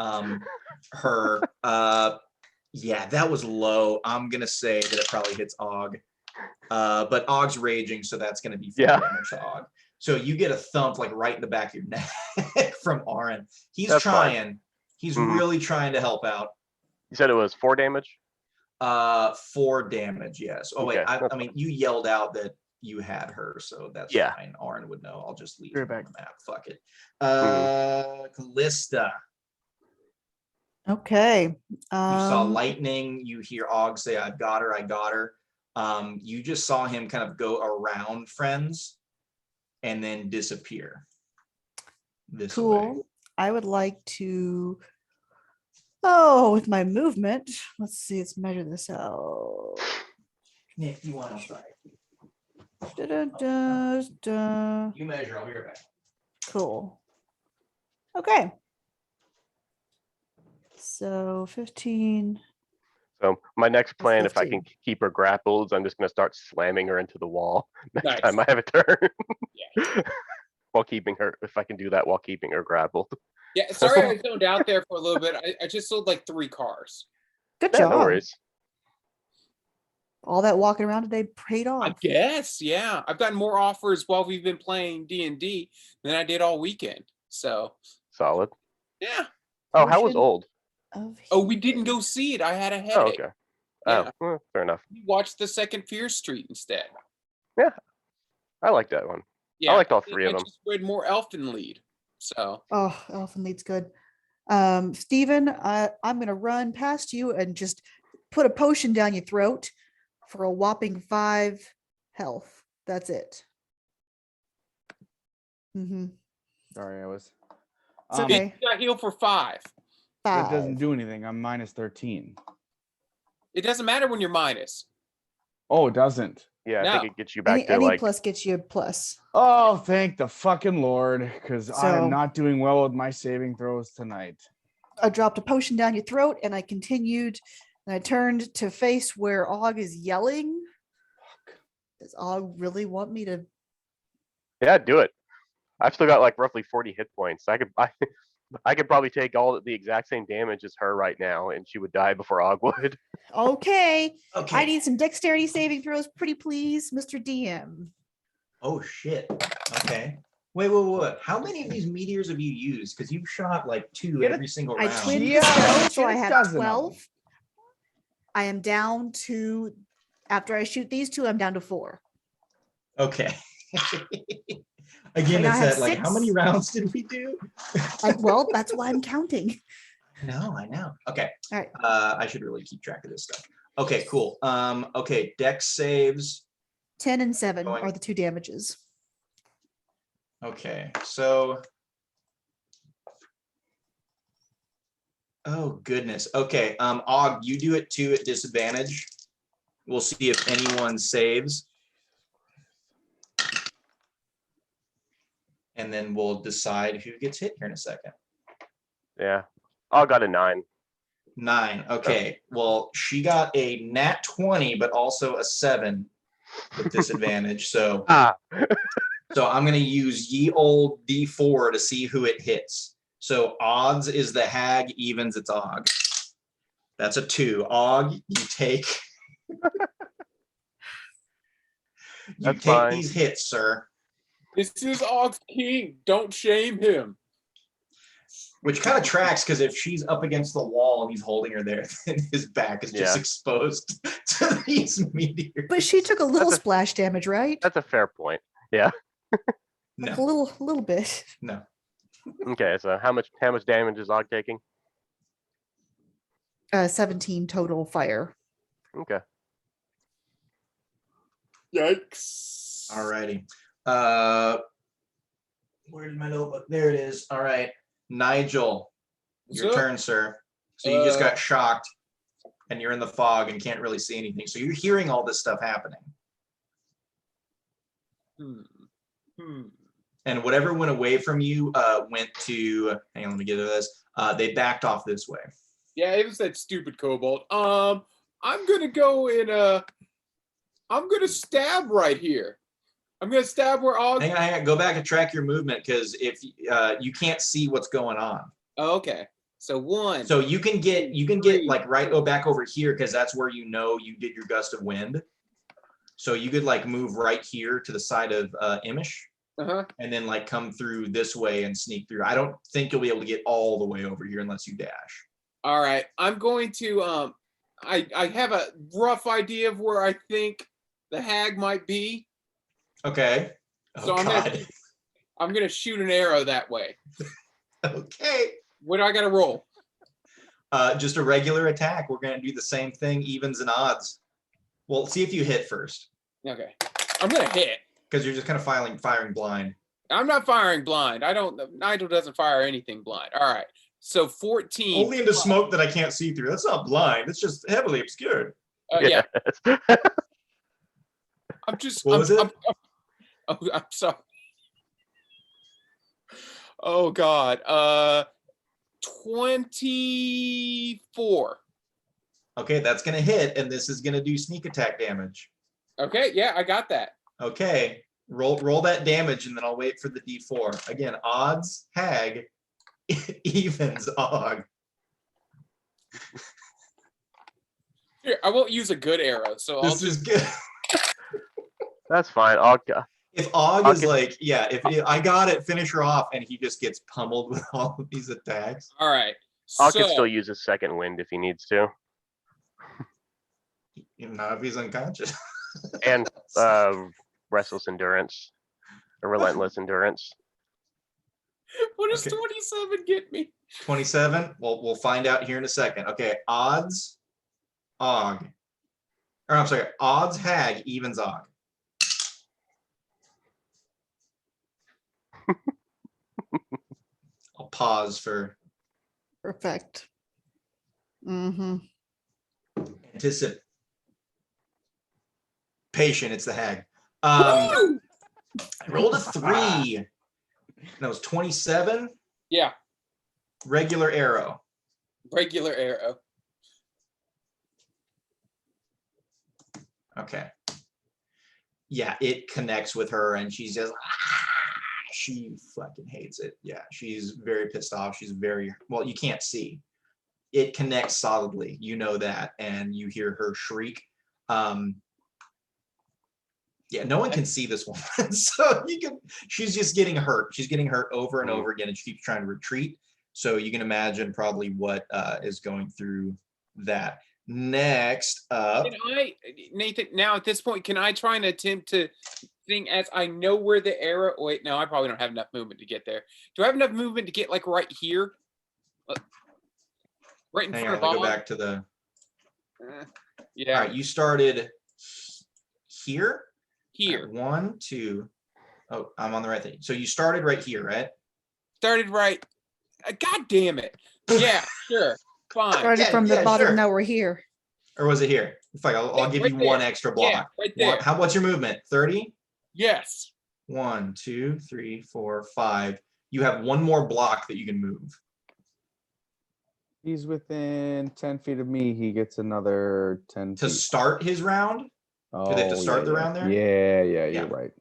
[SPEAKER 2] her. That was low. I'm gonna say that it probably hits Og. But Og's raging, so that's gonna be 4 damage to Og. So you get a thump like right in the back of your neck from Auron. He's trying. Fine. He's really trying to help out.
[SPEAKER 4] You said it was 4 damage?
[SPEAKER 2] 4 damage, yes. Oh,
[SPEAKER 4] okay,
[SPEAKER 2] wait, I mean, you yelled out that you had her, so that's fine. Auron would know. I'll just leave it on the map. Fuck it. Callista.
[SPEAKER 3] Okay.
[SPEAKER 2] You saw lightning. You hear Og say, I got her. You just saw him kind of go around friends and then disappear. This way.
[SPEAKER 3] I would like to, with my movement, let's see, let's measure this out.
[SPEAKER 2] Nick, you want to try? You measure, I'll be right back.
[SPEAKER 3] Cool. Okay. So 15.
[SPEAKER 4] So my next plan, if I
[SPEAKER 3] 15.
[SPEAKER 4] can keep her grappled, I'm just going to start slamming her into the wall next time I have a turn. While keeping her, if I can do that while keeping her grappled.
[SPEAKER 5] Yeah, sorry I zoned out there for a little bit. I just sold like 3 cars.
[SPEAKER 3] Good job.
[SPEAKER 4] No worries.
[SPEAKER 3] All that walking around today paid off.
[SPEAKER 5] I guess, yeah. I've gotten more offers while we've been playing D&D than I did all weekend. So
[SPEAKER 4] solid.
[SPEAKER 5] Yeah.
[SPEAKER 4] Oh, how was old?
[SPEAKER 5] Oh, we didn't go see it. I had a headache.
[SPEAKER 4] Oh, okay. Yeah. Oh, well, fair enough.
[SPEAKER 5] We watched the second Fear Street instead.
[SPEAKER 4] Yeah, I like that one.
[SPEAKER 5] Yeah,
[SPEAKER 4] I liked all 3 of them.
[SPEAKER 5] I just read more Elfin Lead. So.
[SPEAKER 3] Oh, Elfin Lead's good. Steven, I'm gonna run past you and just put a potion down your throat for a whopping 5 health. That's it. Mm-hmm.
[SPEAKER 1] Sorry, I was.
[SPEAKER 3] It's okay.
[SPEAKER 5] You got healed for 5.
[SPEAKER 1] That doesn't
[SPEAKER 3] 5.
[SPEAKER 1] do anything. I'm minus 13.
[SPEAKER 5] It doesn't matter when you're minus.
[SPEAKER 1] Oh, it doesn't.
[SPEAKER 4] Yeah, I
[SPEAKER 5] No.
[SPEAKER 4] think it gets you back to
[SPEAKER 3] Any
[SPEAKER 4] like,
[SPEAKER 3] plus gets you a plus.
[SPEAKER 1] Oh, thank the fucking Lord, because I
[SPEAKER 3] So-
[SPEAKER 1] am not doing well with my saving throws tonight.
[SPEAKER 3] I dropped a potion down your throat and I continued and I turned to face where Og is yelling. Does Og really want me to?
[SPEAKER 4] yeah, do it. I've still got like roughly 40 hit points. I could probably take all the exact same damage as her right now, and she would die before Og would.
[SPEAKER 3] Okay.
[SPEAKER 2] Okay.
[SPEAKER 3] I need some dexterity saving throws, pretty please, Mr. DM.
[SPEAKER 2] Oh shit. Okay. Wait. How many of these meteors have you used? Because you've shot like 2
[SPEAKER 1] Get it?
[SPEAKER 2] every single
[SPEAKER 3] I
[SPEAKER 2] round.
[SPEAKER 3] twinned
[SPEAKER 1] Yeah,
[SPEAKER 3] the spell, so
[SPEAKER 1] get
[SPEAKER 3] I
[SPEAKER 1] a
[SPEAKER 3] have
[SPEAKER 1] dozen of
[SPEAKER 3] 12.
[SPEAKER 1] them.
[SPEAKER 3] I am down to, after I shoot these 2, I'm down to 4.
[SPEAKER 2] Okay. Again,
[SPEAKER 3] Right now
[SPEAKER 2] it's
[SPEAKER 3] I have
[SPEAKER 2] that like how many
[SPEAKER 3] 6.
[SPEAKER 2] rounds did we do?
[SPEAKER 3] Well, that's why I'm counting.
[SPEAKER 2] I know. Okay.
[SPEAKER 3] All right.
[SPEAKER 2] I should really keep track of this stuff. Okay, cool. Okay, dex saves.
[SPEAKER 3] 10 and 7
[SPEAKER 2] Going-
[SPEAKER 3] are the 2 damages.
[SPEAKER 2] Okay, so. Oh goodness. Okay, Og, you do it too at disadvantage. We'll see if anyone saves. And then we'll decide who gets hit here in a second.
[SPEAKER 4] Yeah. Og got a 9.
[SPEAKER 2] 9. Okay. Well, she got a nat 20, but also a 7 with disadvantage. So
[SPEAKER 4] Ah.
[SPEAKER 2] I'm gonna use ye old D4 to see who it hits. So odds is the hag, evens it's Og. That's a 2. Og, you take
[SPEAKER 4] That's fine.
[SPEAKER 2] these hits, sir.
[SPEAKER 5] This is Og's king. Don't shame him.
[SPEAKER 2] Which kind of tracks because if she's up against the wall and he's holding her there, then his back is just
[SPEAKER 4] Yeah.
[SPEAKER 2] exposed to these meteors.
[SPEAKER 3] But she took a little
[SPEAKER 4] That's a-
[SPEAKER 3] splash damage, right?
[SPEAKER 4] That's a fair point. Yeah.
[SPEAKER 3] Like a
[SPEAKER 2] No,
[SPEAKER 3] little bit.
[SPEAKER 2] no.
[SPEAKER 4] Okay, so how much damage is Og taking?
[SPEAKER 3] 17 total fire.
[SPEAKER 4] Okay.
[SPEAKER 5] Yikes.
[SPEAKER 2] Alrighty. Where did my notebook? There it is. All right. Nigel,
[SPEAKER 5] What's
[SPEAKER 2] your
[SPEAKER 5] up?
[SPEAKER 2] turn, sir. So you just
[SPEAKER 5] Uh,
[SPEAKER 2] got shocked and you're in the fog and can't really see anything. So you're hearing all this stuff happening. And whatever went away from you went to, hang on, let me get to this. They backed off this way.
[SPEAKER 5] Yeah, it was that stupid kobold. I'm gonna go in I'm gonna stab right here. I'm gonna stab where Og.
[SPEAKER 2] Hang on. Go back and track your movement because if you can't see what's going on.
[SPEAKER 5] Oh, okay. So 1.
[SPEAKER 2] So you can get
[SPEAKER 5] Three.
[SPEAKER 2] like go back over here because that's where you know you did your gust of wind. So you could like move right here to the side of Imish
[SPEAKER 5] Uh-huh.
[SPEAKER 2] and then like come through this way and sneak through. I don't think you'll be able to get all the way over here unless you dash.
[SPEAKER 5] All right. I'm going to I have a rough idea of where I think the hag might be.
[SPEAKER 2] Okay. Oh,
[SPEAKER 5] So
[SPEAKER 2] God.
[SPEAKER 5] I'm gonna shoot an arrow that way.
[SPEAKER 2] Okay.
[SPEAKER 5] What do I gotta roll?
[SPEAKER 2] Just a regular attack. We're gonna do the same thing, evens and odds. Well, see if you hit first,
[SPEAKER 5] Okay. I'm gonna hit.
[SPEAKER 2] because you're just kind of firing blind.
[SPEAKER 5] I'm not firing blind. Nigel doesn't fire anything blind. All right. So 14.
[SPEAKER 2] Only into smoke that I can't see through. That's not blind. It's just heavily obscured.
[SPEAKER 5] Yeah.
[SPEAKER 4] Yes.
[SPEAKER 5] I'm just.
[SPEAKER 2] What was it?
[SPEAKER 5] I'm sorry. Oh God. 24.
[SPEAKER 2] Okay, that's gonna hit, and this is gonna do sneak attack damage.
[SPEAKER 5] Okay. Yeah, I got that.
[SPEAKER 2] Okay, roll that damage, and then I'll wait for the D4. Again, odds, hag, evens, Og.
[SPEAKER 5] Here, I won't use a good arrow. So I'll
[SPEAKER 2] This
[SPEAKER 5] just.
[SPEAKER 2] is good.
[SPEAKER 4] That's fine. Og,
[SPEAKER 2] If Og
[SPEAKER 4] I'll
[SPEAKER 2] is
[SPEAKER 4] get-
[SPEAKER 2] like, yeah, if I got it, finish her off, and he just gets pummeled with all of these attacks.
[SPEAKER 5] All right.
[SPEAKER 4] Og
[SPEAKER 5] So
[SPEAKER 4] can still use his second wind if he needs to.
[SPEAKER 2] Not if he's unconscious.
[SPEAKER 4] And restless endurance. Or relentless endurance.
[SPEAKER 5] What does
[SPEAKER 2] Okay.
[SPEAKER 5] 27 get me?
[SPEAKER 2] 27. Well, we'll find out here in a second. Okay, odds, og. Or I'm sorry, odds hag evens og. I'll pause for
[SPEAKER 3] Perfect. Mm-hmm.
[SPEAKER 2] anticipation. It's the hag.
[SPEAKER 5] Woo!
[SPEAKER 2] I rolled a 3. That was 27.
[SPEAKER 5] Yeah,
[SPEAKER 2] Regular arrow.
[SPEAKER 5] regular arrow.
[SPEAKER 2] Okay. Yeah, it connects with her and she's just she fucking hates it. Yeah, she's very pissed off. She's very well, you can't see. It connects solidly. You know that, and you hear her shriek. Yeah, no one can see this woman. So she's just getting hurt. She's getting hurt over and over again, and she keeps trying to retreat. So you can imagine probably what is going through that. Next up.
[SPEAKER 5] Can I, Nathan, now at this point, can I try and attempt to think as I know where the arrow, wait, no, I probably don't have enough movement to get there. Do I have enough movement to get like right here? Right in
[SPEAKER 2] Hang
[SPEAKER 5] front
[SPEAKER 2] on,
[SPEAKER 5] of
[SPEAKER 2] let me go
[SPEAKER 5] Og?
[SPEAKER 2] back to the.
[SPEAKER 5] Yeah,
[SPEAKER 2] All right, you started here.
[SPEAKER 5] here.
[SPEAKER 2] 1, 2. Oh, I'm on the right thing. So you started right here, right?
[SPEAKER 5] Started right. God damn it. Yeah, sure. Fine.
[SPEAKER 3] Started
[SPEAKER 2] Yeah,
[SPEAKER 3] from the
[SPEAKER 2] yeah,
[SPEAKER 3] bottom.
[SPEAKER 2] sure.
[SPEAKER 3] Now we're here.
[SPEAKER 2] Or was it here? Fine, I'll
[SPEAKER 5] Yeah,
[SPEAKER 2] give
[SPEAKER 5] right
[SPEAKER 2] you one
[SPEAKER 5] there.
[SPEAKER 2] extra
[SPEAKER 5] Yeah,
[SPEAKER 2] block.
[SPEAKER 5] right there.
[SPEAKER 2] What's your movement? 30?
[SPEAKER 5] Yes.
[SPEAKER 2] 1, 2, 3, 4, 5. You have one more block that you can move.
[SPEAKER 1] He's within 10 feet of me. He gets another 10
[SPEAKER 2] To
[SPEAKER 1] feet.
[SPEAKER 2] start his round?
[SPEAKER 1] Oh,
[SPEAKER 2] Do they have to start
[SPEAKER 1] yeah,
[SPEAKER 2] the
[SPEAKER 1] yeah.
[SPEAKER 2] round there?
[SPEAKER 1] Yeah,
[SPEAKER 2] Yeah.
[SPEAKER 1] you're right.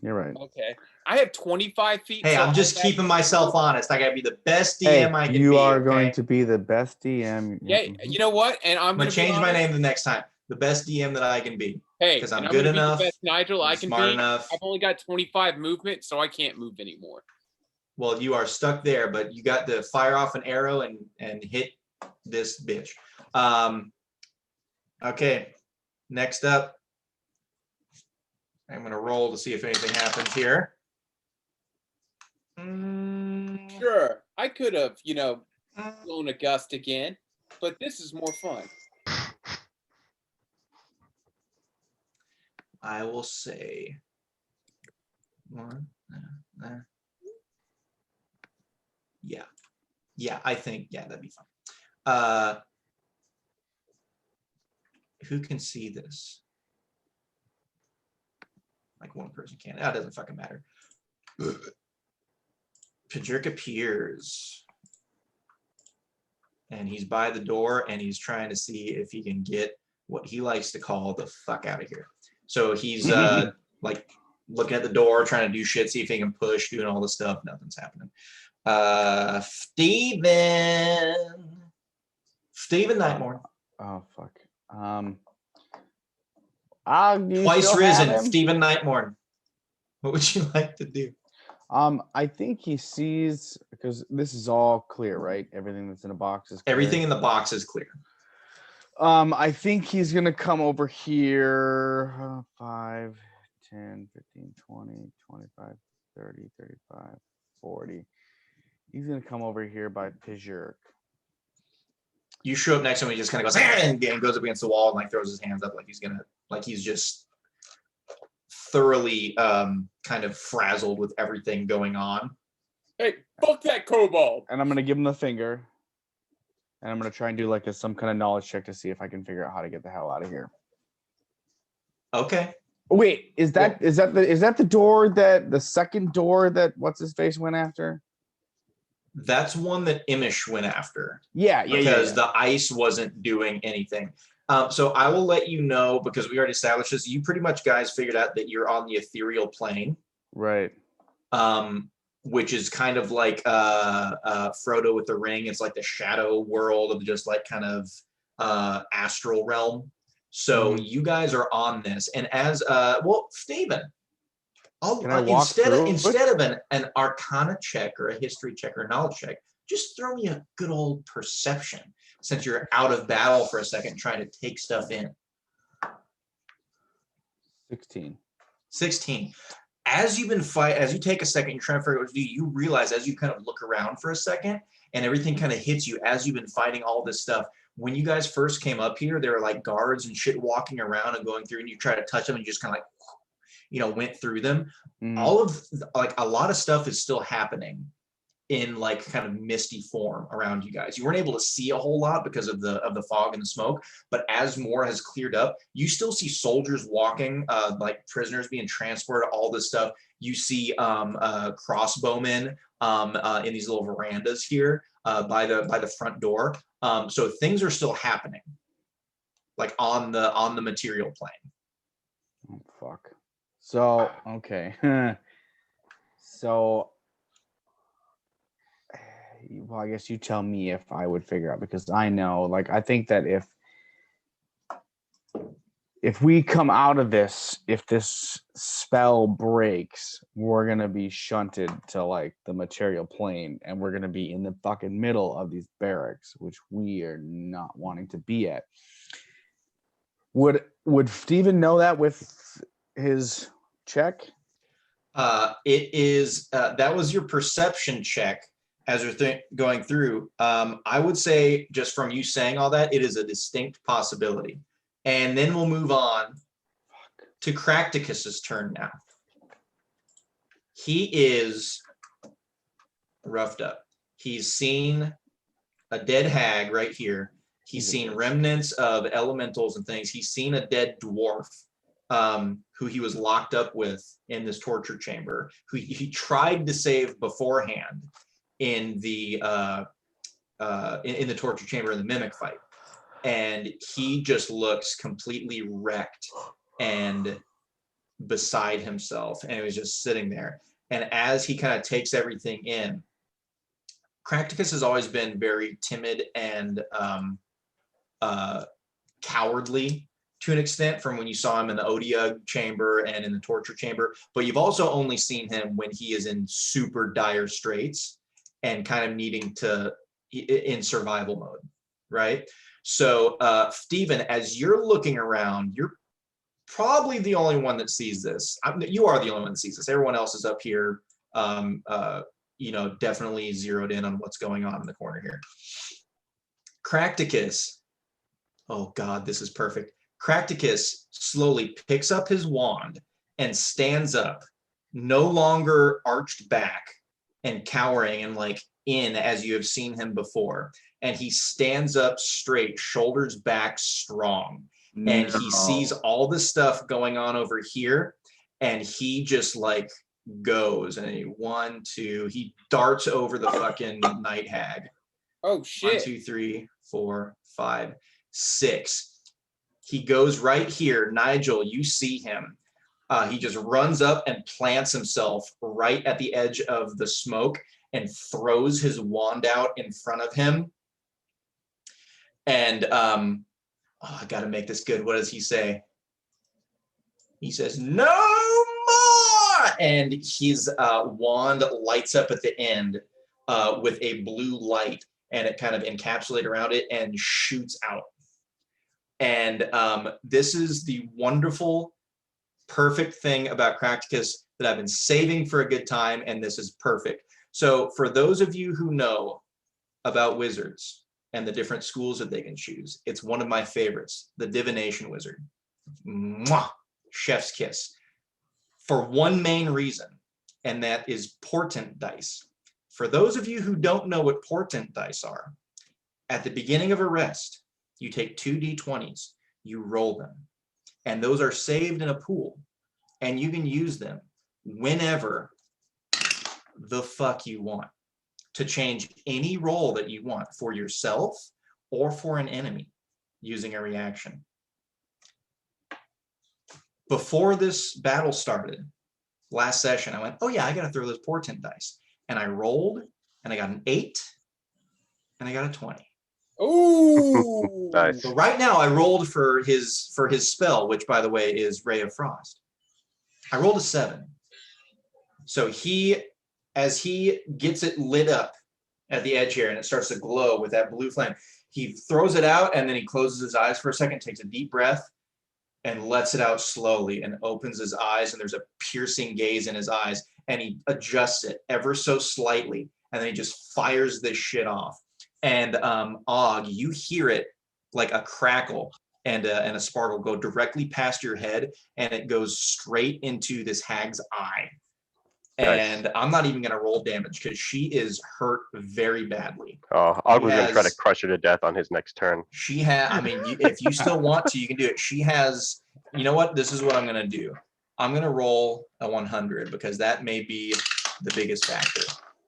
[SPEAKER 1] You're right.
[SPEAKER 5] Okay. I have 25 feet.
[SPEAKER 2] Hey,
[SPEAKER 5] so
[SPEAKER 2] I'm just
[SPEAKER 5] I have-
[SPEAKER 2] keeping myself honest. I gotta be the best
[SPEAKER 1] Hey,
[SPEAKER 2] DM I can
[SPEAKER 1] you
[SPEAKER 2] be.
[SPEAKER 1] are
[SPEAKER 2] okay?
[SPEAKER 1] going to be the best DM.
[SPEAKER 5] Yeah,
[SPEAKER 1] Mhm.
[SPEAKER 5] you know what? And I'm
[SPEAKER 2] I'm gonna
[SPEAKER 5] be
[SPEAKER 2] change my
[SPEAKER 5] honest.
[SPEAKER 2] name the next time. The best DM that I can be.
[SPEAKER 5] Hey,
[SPEAKER 2] 'cause I'm
[SPEAKER 5] and
[SPEAKER 2] good
[SPEAKER 5] gonna be
[SPEAKER 2] enough,
[SPEAKER 5] the best Nigel I
[SPEAKER 2] I'm
[SPEAKER 5] can
[SPEAKER 2] smart
[SPEAKER 5] be.
[SPEAKER 2] enough.
[SPEAKER 5] I've only got 25 movement, so I can't move anymore.
[SPEAKER 2] Well, you are stuck there, but you got to fire off an arrow and hit this bitch. Okay, next up, I'm gonna roll to see if anything happens here.
[SPEAKER 5] Sure, I could have, blown a gust again, but this is more fun.
[SPEAKER 2] I will say one. Yeah, I think that'd be fun. Who can see this? Like one person can. That doesn't fucking matter. Pajirk appears. And he's by the door and he's trying to see if he can get what he likes to call the fuck out of here. So he's like looking at the door, trying to do shit, see if he can push, doing all this stuff. Nothing's happening. Steven Nightmore.
[SPEAKER 1] Oh, fuck. You
[SPEAKER 2] Twice
[SPEAKER 1] still have
[SPEAKER 2] risen,
[SPEAKER 1] him?
[SPEAKER 2] Steven Nightmore. What would you like to do?
[SPEAKER 1] I think he sees, because this is all clear, right? Everything that's in a box is clear.
[SPEAKER 2] Everything in the box is clear.
[SPEAKER 1] I think he's gonna come over here. 5, 10, 15, 20, 25, 30, 35, 40. He's gonna come over here by Pajirk.
[SPEAKER 2] You show up next to him, he just kind of goes and goes up against the wall and like throws his hands up like he's just thoroughly kind of frazzled with everything going on.
[SPEAKER 5] Hey, fuck that kobold.
[SPEAKER 1] And I'm gonna give him the finger. And I'm gonna try and do like some kind of knowledge check to see if I can figure out how to get the hell out of here.
[SPEAKER 2] Okay.
[SPEAKER 1] Wait, is that the door the second door that what's his face went after?
[SPEAKER 2] That's one that Imish went after.
[SPEAKER 1] Yeah.
[SPEAKER 2] Because the ice wasn't doing anything. So I will let you know, because we already established this. You pretty much guys figured out that you're on the ethereal plane.
[SPEAKER 1] Right.
[SPEAKER 2] Which is kind of like Frodo with the ring. It's like the shadow world of just like kind of astral realm. So you guys are on this. And as Steven, instead of an arcana check or a history check or a knowledge check, just throw me a good old perception, since you're out of battle for a second trying to take stuff in.
[SPEAKER 1] 16.
[SPEAKER 2] as you've been as you take a second, you're trying to figure out what to do, you realize as you kind of look around for a second and everything kind of hits you as you've been fighting all this stuff. When you guys first came up here, there were like guards and shit walking around and going through, and you try to touch them and you just kind of like, went through them. All of like a lot of stuff is still happening in like kind of misty form around you guys. You weren't able to see a whole lot because of the fog and the smoke, but as more has cleared up, you still see soldiers walking, like prisoners being transported, all this stuff. You see crossbowmen in these little verandas here by the front door. So things are still happening, like on the material plane.
[SPEAKER 1] Oh, fuck. So okay. So well, I guess you tell me if I would figure out, because I know, like, I think that if we come out of this, if this spell breaks, we're gonna be shunted to like the material plane, and we're gonna be in the fucking middle of these barracks, which we are not wanting to be at. Would Steven know that with his check?
[SPEAKER 2] It is that was your perception check as you're going through. I would say, just from you saying all that, it is a distinct possibility. And then we'll move on to Cracticus's turn now. He is roughed up. He's seen a dead hag right here. He's seen remnants of elementals and things. He's seen a dead dwarf who he was locked up with in this torture chamber, who he tried to save beforehand in the torture chamber in the mimic fight. And he just looks completely wrecked and beside himself, and he was just sitting there. And as he kind of takes everything in, Cracticus has always been very timid and cowardly to an extent, from when you saw him in the Odiug chamber and in the torture chamber, but you've also only seen him when he is in super dire straits and kind of needing to, in survival mode, right? So Stephen, as you're looking around, you're probably the only one that sees this. You are the only one that sees this. Everyone else is up here, definitely zeroed in on what's going on in the corner here. Cracticus, oh God, this is perfect. Cracticus slowly picks up his wand and stands up, no longer arched back and cowering and like in as you have seen him before. And he stands up straight, shoulders back, strong. And he sees all the stuff going on over here, and he just like goes, and he darts over the fucking night hag.
[SPEAKER 5] Oh shit.
[SPEAKER 2] 1, 2, 3, 4, 5, 6. He goes right here. Nigel, you see him. He just runs up and plants himself right at the edge of the smoke and throws his wand out in front of him. And I got to make this good. What does he say? He says, "No more!" And his wand lights up at the end with a blue light, and it kind of encapsulates around it and shoots out. And this is the wonderful, perfect thing about Cracticus that I've been saving for a good time, and this is perfect. So for those of you who know about wizards and the different schools that they can choose, it's one of my favorites, the Divination Wizard. Mwah! Chef's kiss. For one main reason, and that is portent dice. For those of you who don't know what portent dice are, at the beginning of a rest, you take 2 d20s, you roll them, and those are saved in a pool, and you can use them whenever the fuck you want to change any roll that you want for yourself or for an enemy using a reaction. Before this battle started, last session, I went, oh yeah, I gotta throw those portent dice. And I rolled, and I got an 8, and I got a 20.
[SPEAKER 5] Ooh.
[SPEAKER 4] Nice.
[SPEAKER 2] So right now I rolled for his spell, which by the way is Ray of Frost. I rolled a 7. So as he gets it lit up at the edge here and it starts to glow with that blue flame, he throws it out and then he closes his eyes for a second, takes a deep breath, and lets it out slowly and opens his eyes, and there's a piercing gaze in his eyes, and he adjusts it ever so slightly, and then he just fires this shit off. And Og, you hear it like a crackle and a sparkle go directly past your head, and it goes straight into this hag's eye.
[SPEAKER 4] Nice.
[SPEAKER 2] And I'm not even going to roll damage because she is hurt very badly.
[SPEAKER 4] Oh, Og was
[SPEAKER 2] She
[SPEAKER 4] gonna try to
[SPEAKER 2] has-
[SPEAKER 4] crush her to death on his next turn.
[SPEAKER 2] She has, I mean, if you still want to, you can do it. She has, you know what? This is what I'm going to do. I'm going to roll a 100 because that may be the biggest factor.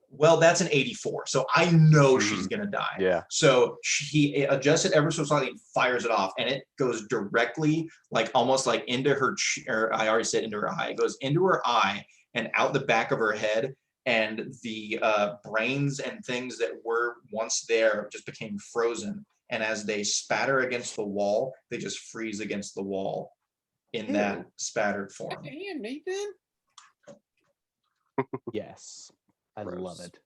[SPEAKER 2] Well, that's an 84. So I know she's going to die.
[SPEAKER 4] Yeah.
[SPEAKER 2] So he adjusts it ever so slightly and fires it off. And it goes directly, like almost like into her, or I already said into her eye. It goes into her eye and out the back of her head. And the brains and things that were once there just became frozen. And as they spatter against the wall, they just freeze against the wall in that spattered form.
[SPEAKER 5] Damn, Nathan.
[SPEAKER 1] Yes, I love
[SPEAKER 4] Gross.
[SPEAKER 1] it.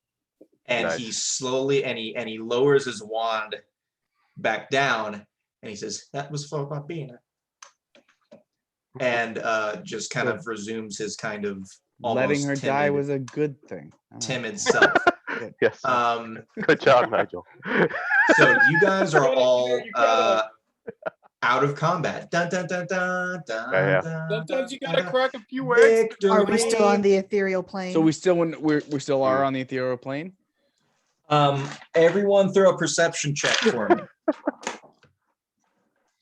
[SPEAKER 2] And
[SPEAKER 4] Nice.
[SPEAKER 2] he slowly and he lowers his wand back down and he says, "That was for Barbina." And just kind of resumes his kind of
[SPEAKER 1] Letting her
[SPEAKER 2] almost
[SPEAKER 1] die
[SPEAKER 2] timid-
[SPEAKER 1] was a good thing. Oh.
[SPEAKER 2] timid self.
[SPEAKER 4] Yes. Good job, Nigel.
[SPEAKER 2] So you guys are
[SPEAKER 5] You gotta-
[SPEAKER 2] all
[SPEAKER 5] you gotta-
[SPEAKER 2] out of combat. Dun, dun, dun, dun, dun,
[SPEAKER 4] Yeah.
[SPEAKER 2] dun,
[SPEAKER 5] Sometimes you
[SPEAKER 2] dun,
[SPEAKER 5] gotta
[SPEAKER 2] dun.
[SPEAKER 5] crack a few eggs.
[SPEAKER 3] Are we still on the ethereal plane?
[SPEAKER 1] So we still are on the ethereal plane.
[SPEAKER 2] Everyone throw a perception check for me.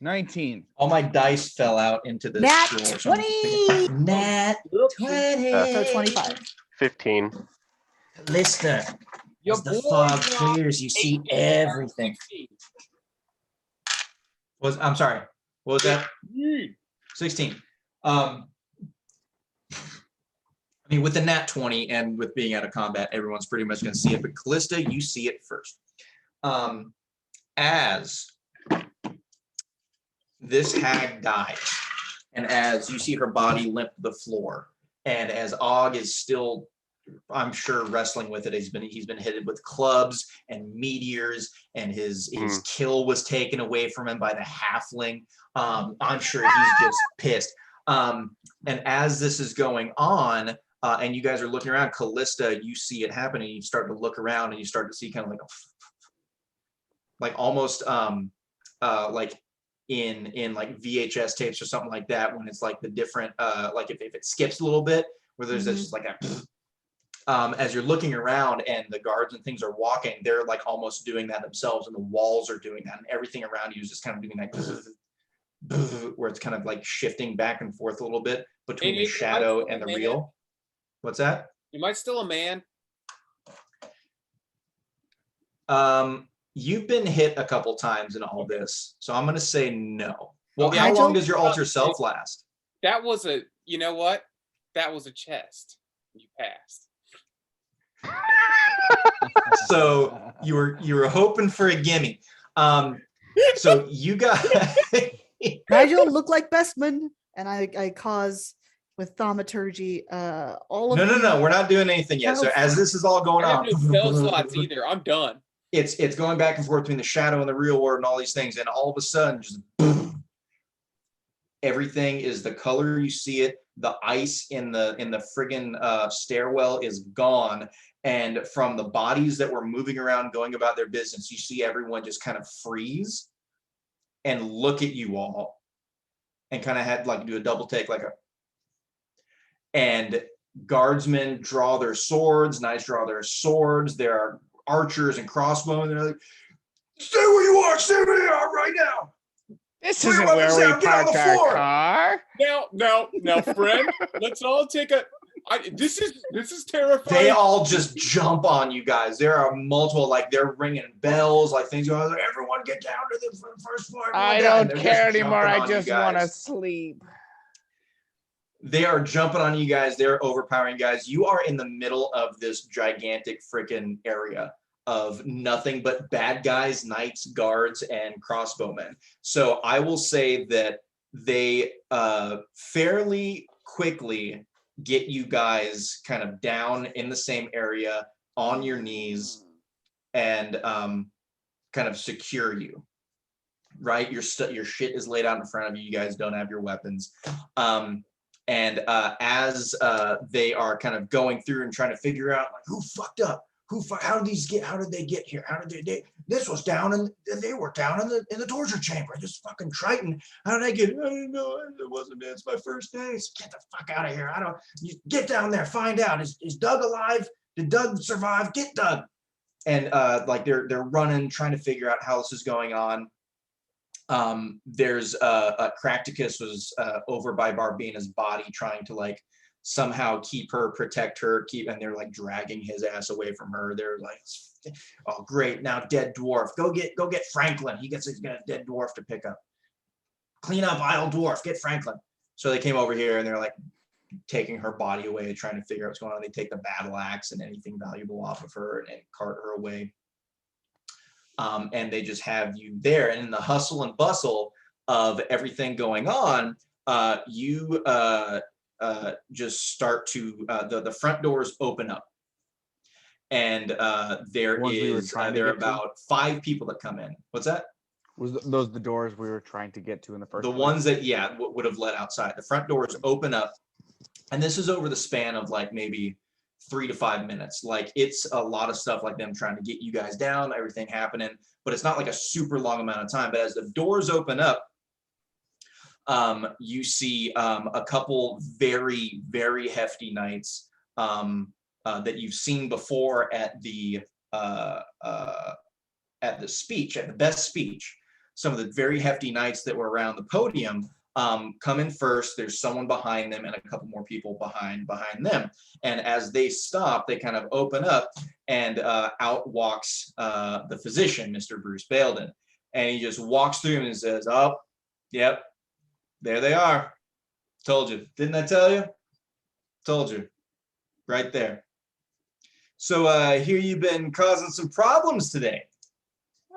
[SPEAKER 1] 19.
[SPEAKER 2] All my dice fell out into this
[SPEAKER 3] Nat
[SPEAKER 2] scroll, so I'm
[SPEAKER 3] 20.
[SPEAKER 2] Nat 20.
[SPEAKER 3] So 25.
[SPEAKER 4] 15.
[SPEAKER 2] Listener,
[SPEAKER 5] Your
[SPEAKER 2] as the
[SPEAKER 5] boy
[SPEAKER 2] fog
[SPEAKER 5] dropped
[SPEAKER 2] clears, you see
[SPEAKER 5] 18
[SPEAKER 2] everything.
[SPEAKER 5] 16.
[SPEAKER 2] I'm sorry. What was that?
[SPEAKER 5] Mm.
[SPEAKER 2] 16. I mean, with the nat 20 and with being out of combat, everyone's pretty much going to see it. But Callista, you see it first. As this hag dies, and as you see her body limp to the floor, and as Og is still, I'm sure, wrestling with it, he's been hit with clubs and meteors, and his kill was taken away from him by the halfling. I'm sure he's just pissed. And as this is going on, and you guys are looking around, Callista, you see it happening. You start to look around, and you start to see kind of like almost like in like VHS tapes or something like that, when it's like the different like if it skips a little bit, where there's this just like a as you're looking around and the guards and things are walking, they're like almost doing that themselves, and the walls are doing that, and everything around you is just kind of doing that where it's kind of like shifting back and forth a little bit between
[SPEAKER 5] Hey,
[SPEAKER 2] the
[SPEAKER 5] Nathan,
[SPEAKER 2] shadow
[SPEAKER 5] might
[SPEAKER 2] and the
[SPEAKER 5] still a
[SPEAKER 2] real. What's that?
[SPEAKER 5] Am I still a man?
[SPEAKER 2] You've been hit a couple times in all this, so I'm gonna say no. Well,
[SPEAKER 5] Okay.
[SPEAKER 2] how long
[SPEAKER 3] Nigel?
[SPEAKER 2] does your alter self last?
[SPEAKER 5] That was a, you know what? That was a chest. You passed.
[SPEAKER 2] So you were hoping for a gimme. So you got
[SPEAKER 3] Nigel look like Bestman, and I cause with thaumaturgy all of
[SPEAKER 2] no. We're not doing anything yet. So
[SPEAKER 3] No.
[SPEAKER 2] as this is all going
[SPEAKER 5] I have
[SPEAKER 2] on,
[SPEAKER 5] no spell slots either. I'm done.
[SPEAKER 2] it's going back and forth between the shadow and the real world and all these things, and all of a sudden, just everything is the color you see it. The ice in the friggin' stairwell is gone, and from the bodies that were moving around, going about their business, you see everyone just kind of freeze and look at you all, and kind of had like do a double take, like a. And guardsmen draw their swords, knights draw their swords. There are archers and crossbowmen. They're like, "Stay where you are. Stay where you are right now."
[SPEAKER 1] This
[SPEAKER 2] Put your
[SPEAKER 1] isn't where
[SPEAKER 2] weapons
[SPEAKER 1] we
[SPEAKER 2] down, get on the
[SPEAKER 1] parked our
[SPEAKER 2] floor.
[SPEAKER 1] car.
[SPEAKER 5] Now, friend, let's all take a. This is terrifying.
[SPEAKER 2] They all just jump on you guys. There are multiple, like they're ringing bells, like things going on. Like, everyone get down to the first floor. everyone
[SPEAKER 1] I
[SPEAKER 2] down.
[SPEAKER 1] don't
[SPEAKER 2] They're
[SPEAKER 1] care
[SPEAKER 2] just
[SPEAKER 1] anymore.
[SPEAKER 2] jumping
[SPEAKER 1] I
[SPEAKER 2] on you
[SPEAKER 1] just want to
[SPEAKER 2] guys.
[SPEAKER 1] sleep.
[SPEAKER 2] They are jumping on you guys. They're overpowering you guys. You are in the middle of this gigantic freaking area of nothing but bad guys, knights, guards, and crossbowmen. So I will say that they fairly quickly get you guys kind of down in the same area on your knees and kind of secure you. right? Your shit is laid out in front of you. You guys don't have your weapons. And as they are kind of going through and trying to figure out like who fucked up, how did they get here? How did they this was down they were down in the torture chamber. This fucking Triton. How did I get? I don't know. It wasn't me. It's my first day. So get the fuck out of here. You get down there, find out. Is Doug alive? Did Doug survive? Get Doug. And like they're running, trying to figure out how this is going on. There's Cracticus was over by Barbina's body trying to like somehow protect her, and they're like dragging his ass away from her. They're like, oh great, now dead dwarf. Go get Franklin. He's got a dead dwarf to pick up. Clean up aisle dwarf, get Franklin. So they came over here and they're like taking her body away, trying to figure out what's going on. They take the battle axe and anything valuable off of her and cart her away. And they just have you there. And in the hustle and bustle of everything going on, you just start to, the front doors open up. And there are about 5 people that come in. What's that?
[SPEAKER 1] Was those the doors we were trying to get to in the first place?
[SPEAKER 2] Ones that, would have led outside. The front doors open up. And this is over the span of like maybe 3 to 5 minutes. Like it's a lot of stuff, like them trying to get you guys down, everything happening, but it's not like a super long amount of time. But as the doors open up, you see a couple very, very hefty knights that you've seen before at the speech, at the best speech. Some of the very hefty knights that were around the podium come in first. There's someone behind them and a couple more people behind them. And as they stop, they kind of open up, and out walks the physician, Mr. Bruce Baildon. And he just walks through and says, oh, yep, there they are. Told you. Didn't I tell you? Told you. Right there. So here you've been causing some problems today.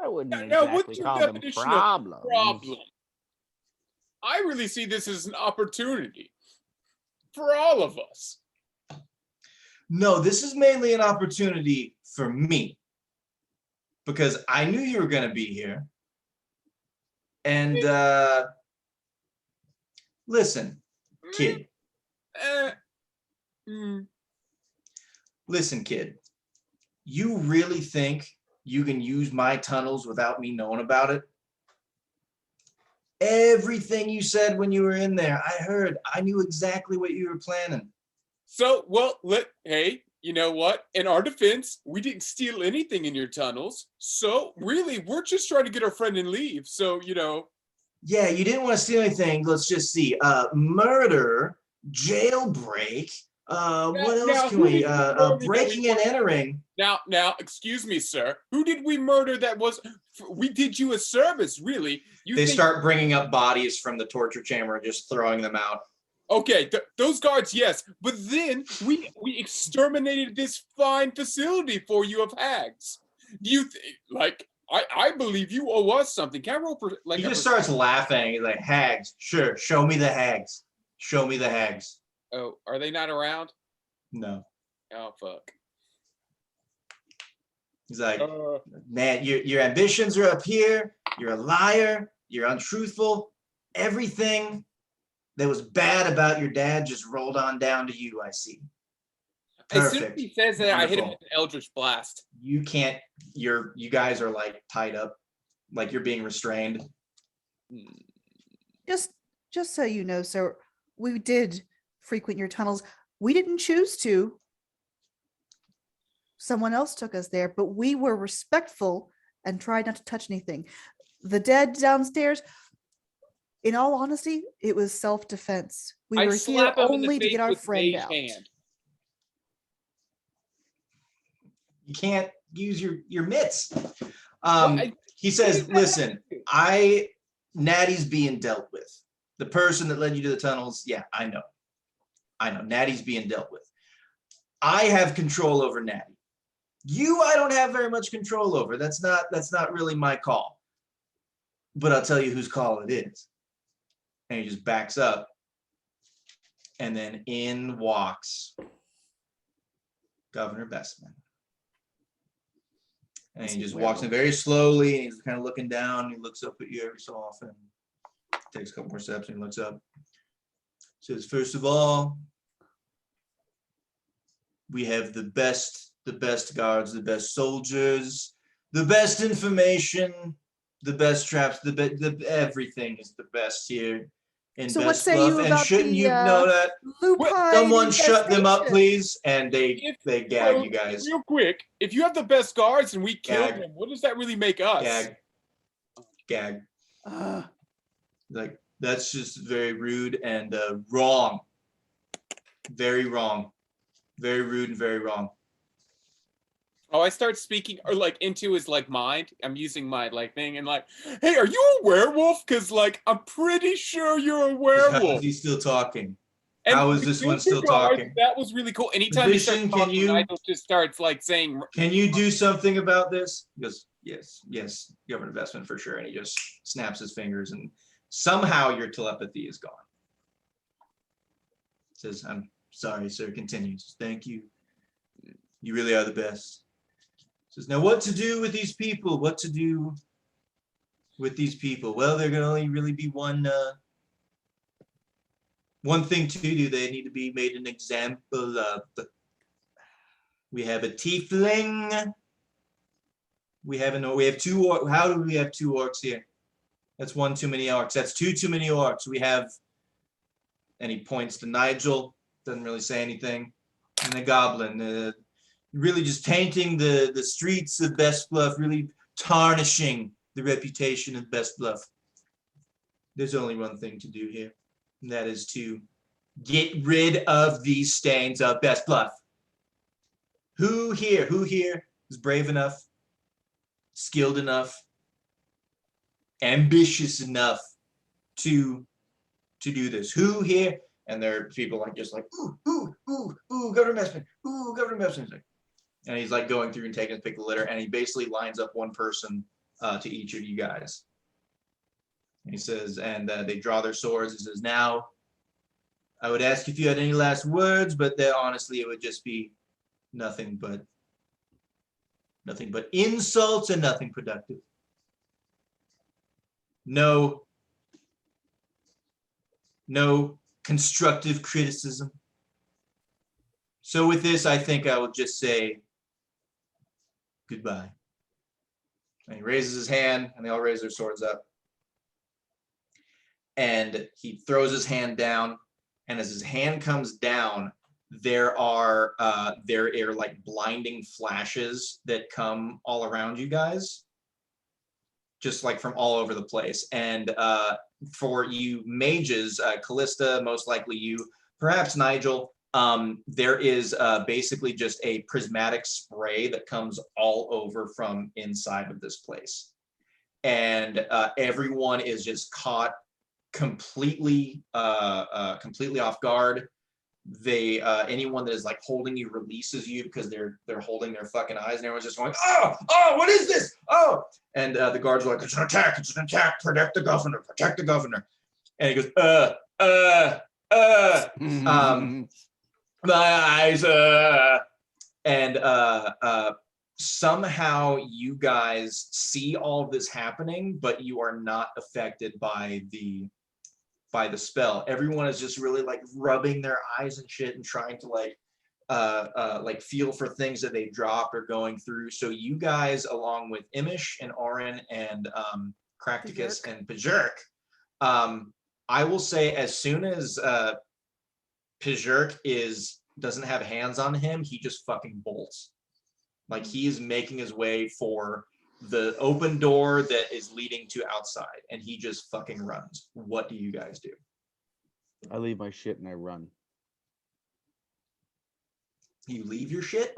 [SPEAKER 7] I wouldn't
[SPEAKER 5] Now,
[SPEAKER 7] exactly
[SPEAKER 5] what's your
[SPEAKER 7] call them
[SPEAKER 5] definition of
[SPEAKER 7] problems.
[SPEAKER 5] problem? I really see this as an opportunity for all of us.
[SPEAKER 2] No, this is mainly an opportunity for me, because I knew you were going to be here. And listen, kid. Listen, kid. You really think you can use my tunnels without me knowing about it? Everything you said when you were in there, I heard. I knew exactly what you were planning.
[SPEAKER 5] So, well, hey, you know what? In our defense, we didn't steal anything in your tunnels. So, really, we're just trying to get our friend and leave. So, you know.
[SPEAKER 2] Yeah, you didn't want to steal anything. Let's just see. Murder, jailbreak. What else can we? Breaking and entering.
[SPEAKER 5] Now, excuse me, sir. Who did we murder? We did you a service, really.
[SPEAKER 2] They start bringing up bodies from the torture chamber and just throwing them out.
[SPEAKER 5] Okay, those guards, yes. But then we exterminated this fine facility for you of Hags. Do you I believe you owe us something. Can I roll for like?
[SPEAKER 2] He just starts laughing. He's like, Hags, sure, show me the Hags. Show me the Hags.
[SPEAKER 5] Oh, are they not around?
[SPEAKER 2] No.
[SPEAKER 5] Oh, fuck.
[SPEAKER 2] He's like, man, your ambitions are up here. You're a liar. You're untruthful. Everything that was bad about your dad just rolled on down to you, I see. Perfect.
[SPEAKER 5] As soon as he says that, I hit him with an Eldritch Blast.
[SPEAKER 2] You can't, you guys are like tied up, like you're being restrained.
[SPEAKER 3] Just so you know, sir, we did frequent your tunnels. We didn't choose to. Someone else took us there, but we were respectful and tried not to touch anything. The dead downstairs, in all honesty, it was self-defense. We were here only to get our friend out.
[SPEAKER 2] You can't use your mitts. He says, listen, Natty's being dealt with. The person that led you to the tunnels, yeah, I know. Natty's being dealt with. I have control over Natty. You, I don't have very much control over. That's not really my call. But I'll tell you whose call it is. And he just backs up. And then in walks Governor Bestman. And he
[SPEAKER 3] He's a
[SPEAKER 2] just walks in
[SPEAKER 3] werewolf.
[SPEAKER 2] very slowly, and he's kind of looking down. He looks up at you every so often. Takes a couple more steps, and he looks up. Says, first of all, we have the best guards, the best soldiers, the best information, the best traps, everything is the best here in
[SPEAKER 3] So what
[SPEAKER 2] Best
[SPEAKER 3] say
[SPEAKER 2] Bluff.
[SPEAKER 3] you
[SPEAKER 2] And
[SPEAKER 3] about
[SPEAKER 2] shouldn't
[SPEAKER 3] the
[SPEAKER 2] you know that?
[SPEAKER 3] lupine
[SPEAKER 2] Someone shut them up,
[SPEAKER 3] infestation?
[SPEAKER 2] please. And they gag
[SPEAKER 5] Well,
[SPEAKER 2] you guys.
[SPEAKER 5] real quick, if you have the best guards and we killed
[SPEAKER 2] Gag.
[SPEAKER 5] them, what does that really make us?
[SPEAKER 2] Gag.
[SPEAKER 3] Uh,
[SPEAKER 2] Like, that's just very rude and wrong. Very wrong. Very rude and very wrong.
[SPEAKER 5] Oh, I start speaking or like into his like mind. I'm using my like thing and like, hey, are you a werewolf? Because like I'm pretty sure you're a
[SPEAKER 2] How
[SPEAKER 5] werewolf.
[SPEAKER 2] is he still talking?
[SPEAKER 5] And
[SPEAKER 2] How is
[SPEAKER 5] we
[SPEAKER 2] this
[SPEAKER 5] killed
[SPEAKER 2] one still
[SPEAKER 5] your guards.
[SPEAKER 2] talking?
[SPEAKER 5] That was really cool. Anytime he starts
[SPEAKER 2] Magician, can
[SPEAKER 5] talking,
[SPEAKER 2] you-
[SPEAKER 5] Nigel just starts like saying,
[SPEAKER 2] Can you do something about this? He goes, yes, government investment for sure. And he just snaps his fingers, and somehow your telepathy is gone. Says, I'm sorry, sir. Continues. Thank you. You really are the best. Says, now what to do with these people? What to do with these people? Well, there can only really be one thing to do. They need to be made an example of. We have a tiefling. We have two orcs. How do we have two orcs here? That's one too many orcs. That's two too many orcs. We have, and he points to Nigel, doesn't really say anything, and a goblin. Really just tainting the streets of Best Bluff, really tarnishing the reputation of Best Bluff. There's only one thing to do here, and that is to get rid of these stains of Best Bluff. Who here is brave enough, skilled enough, ambitious enough to do this? Who here? And there are people like just like, ooh, government investment, ooh, government investment. And he's like going through and taking a pick of the litter, and he basically lines up one person to each of you guys. And he says, and they draw their swords. He says, now, I would ask if you had any last words, but there, honestly, it would just be nothing but insults and nothing productive. No constructive criticism. So with this, I think I will just say goodbye. And he raises his hand, and they all raise their swords up. And he throws his hand down, and as his hand comes down, there are like blinding flashes that come all around you guys, just like from all over the place. And for you mages, Callista, most likely you, perhaps Nigel, there is basically just a prismatic spray that comes all over from inside of this place. And everyone is just caught completely off guard. They anyone that is like holding you releases you because they're holding their fucking eyes, and everyone's just going, oh, what is this? Oh, and the guards are like, it's an attack, protect the governor. And he goes, my eyes, and somehow you guys see all of this happening, but you are not affected by the spell. Everyone is just really like rubbing their eyes and shit and trying to like feel for things that they dropped or going through. So you guys, along with Imish and Orin and Cracticus and Pajurk, I will say as soon as Pajurk doesn't have hands on him, he just fucking bolts. Like he is making his way for the open door that is leading to outside, and he just fucking runs. What do you guys do?
[SPEAKER 1] I leave my shit and I run.
[SPEAKER 2] You leave your shit?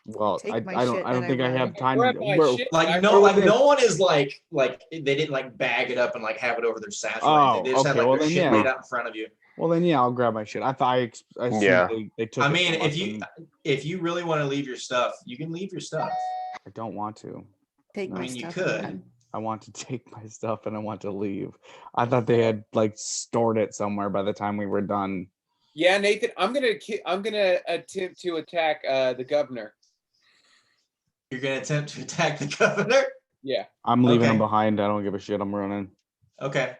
[SPEAKER 1] Well,
[SPEAKER 3] Take
[SPEAKER 1] I
[SPEAKER 3] my
[SPEAKER 1] don't
[SPEAKER 3] shit
[SPEAKER 1] I don't
[SPEAKER 3] and I
[SPEAKER 1] think I
[SPEAKER 3] run.
[SPEAKER 1] have time
[SPEAKER 5] grab
[SPEAKER 1] to
[SPEAKER 5] my
[SPEAKER 1] bro,
[SPEAKER 5] shit.
[SPEAKER 2] Like no one is like they didn't like bag it up and like have it over their satchel.
[SPEAKER 1] Oh,
[SPEAKER 2] They just had
[SPEAKER 1] okay,
[SPEAKER 2] like
[SPEAKER 1] well
[SPEAKER 2] their
[SPEAKER 1] then,
[SPEAKER 2] shit
[SPEAKER 1] yeah.
[SPEAKER 2] laid out in front of you.
[SPEAKER 1] Well then yeah, I'll grab my shit. I thought I assumed
[SPEAKER 4] Yeah.
[SPEAKER 1] they took
[SPEAKER 2] I
[SPEAKER 1] it
[SPEAKER 2] mean,
[SPEAKER 1] from us, and
[SPEAKER 2] if you really want to leave your stuff, you can leave your stuff.
[SPEAKER 1] I don't want to.
[SPEAKER 3] Take
[SPEAKER 2] I
[SPEAKER 3] my
[SPEAKER 2] mean, you
[SPEAKER 3] stuff.
[SPEAKER 2] could.
[SPEAKER 3] and run.
[SPEAKER 1] I want to take my stuff and I want to leave. I thought they had like stored it somewhere by the time we were done.
[SPEAKER 5] Yeah, Nathan, I'm gonna attempt to attack the governor.
[SPEAKER 2] You're gonna attempt to attack the governor?
[SPEAKER 5] Yeah.
[SPEAKER 1] I'm leaving him
[SPEAKER 2] Okay.
[SPEAKER 1] behind. I don't give a shit. I'm running.
[SPEAKER 2] Okay.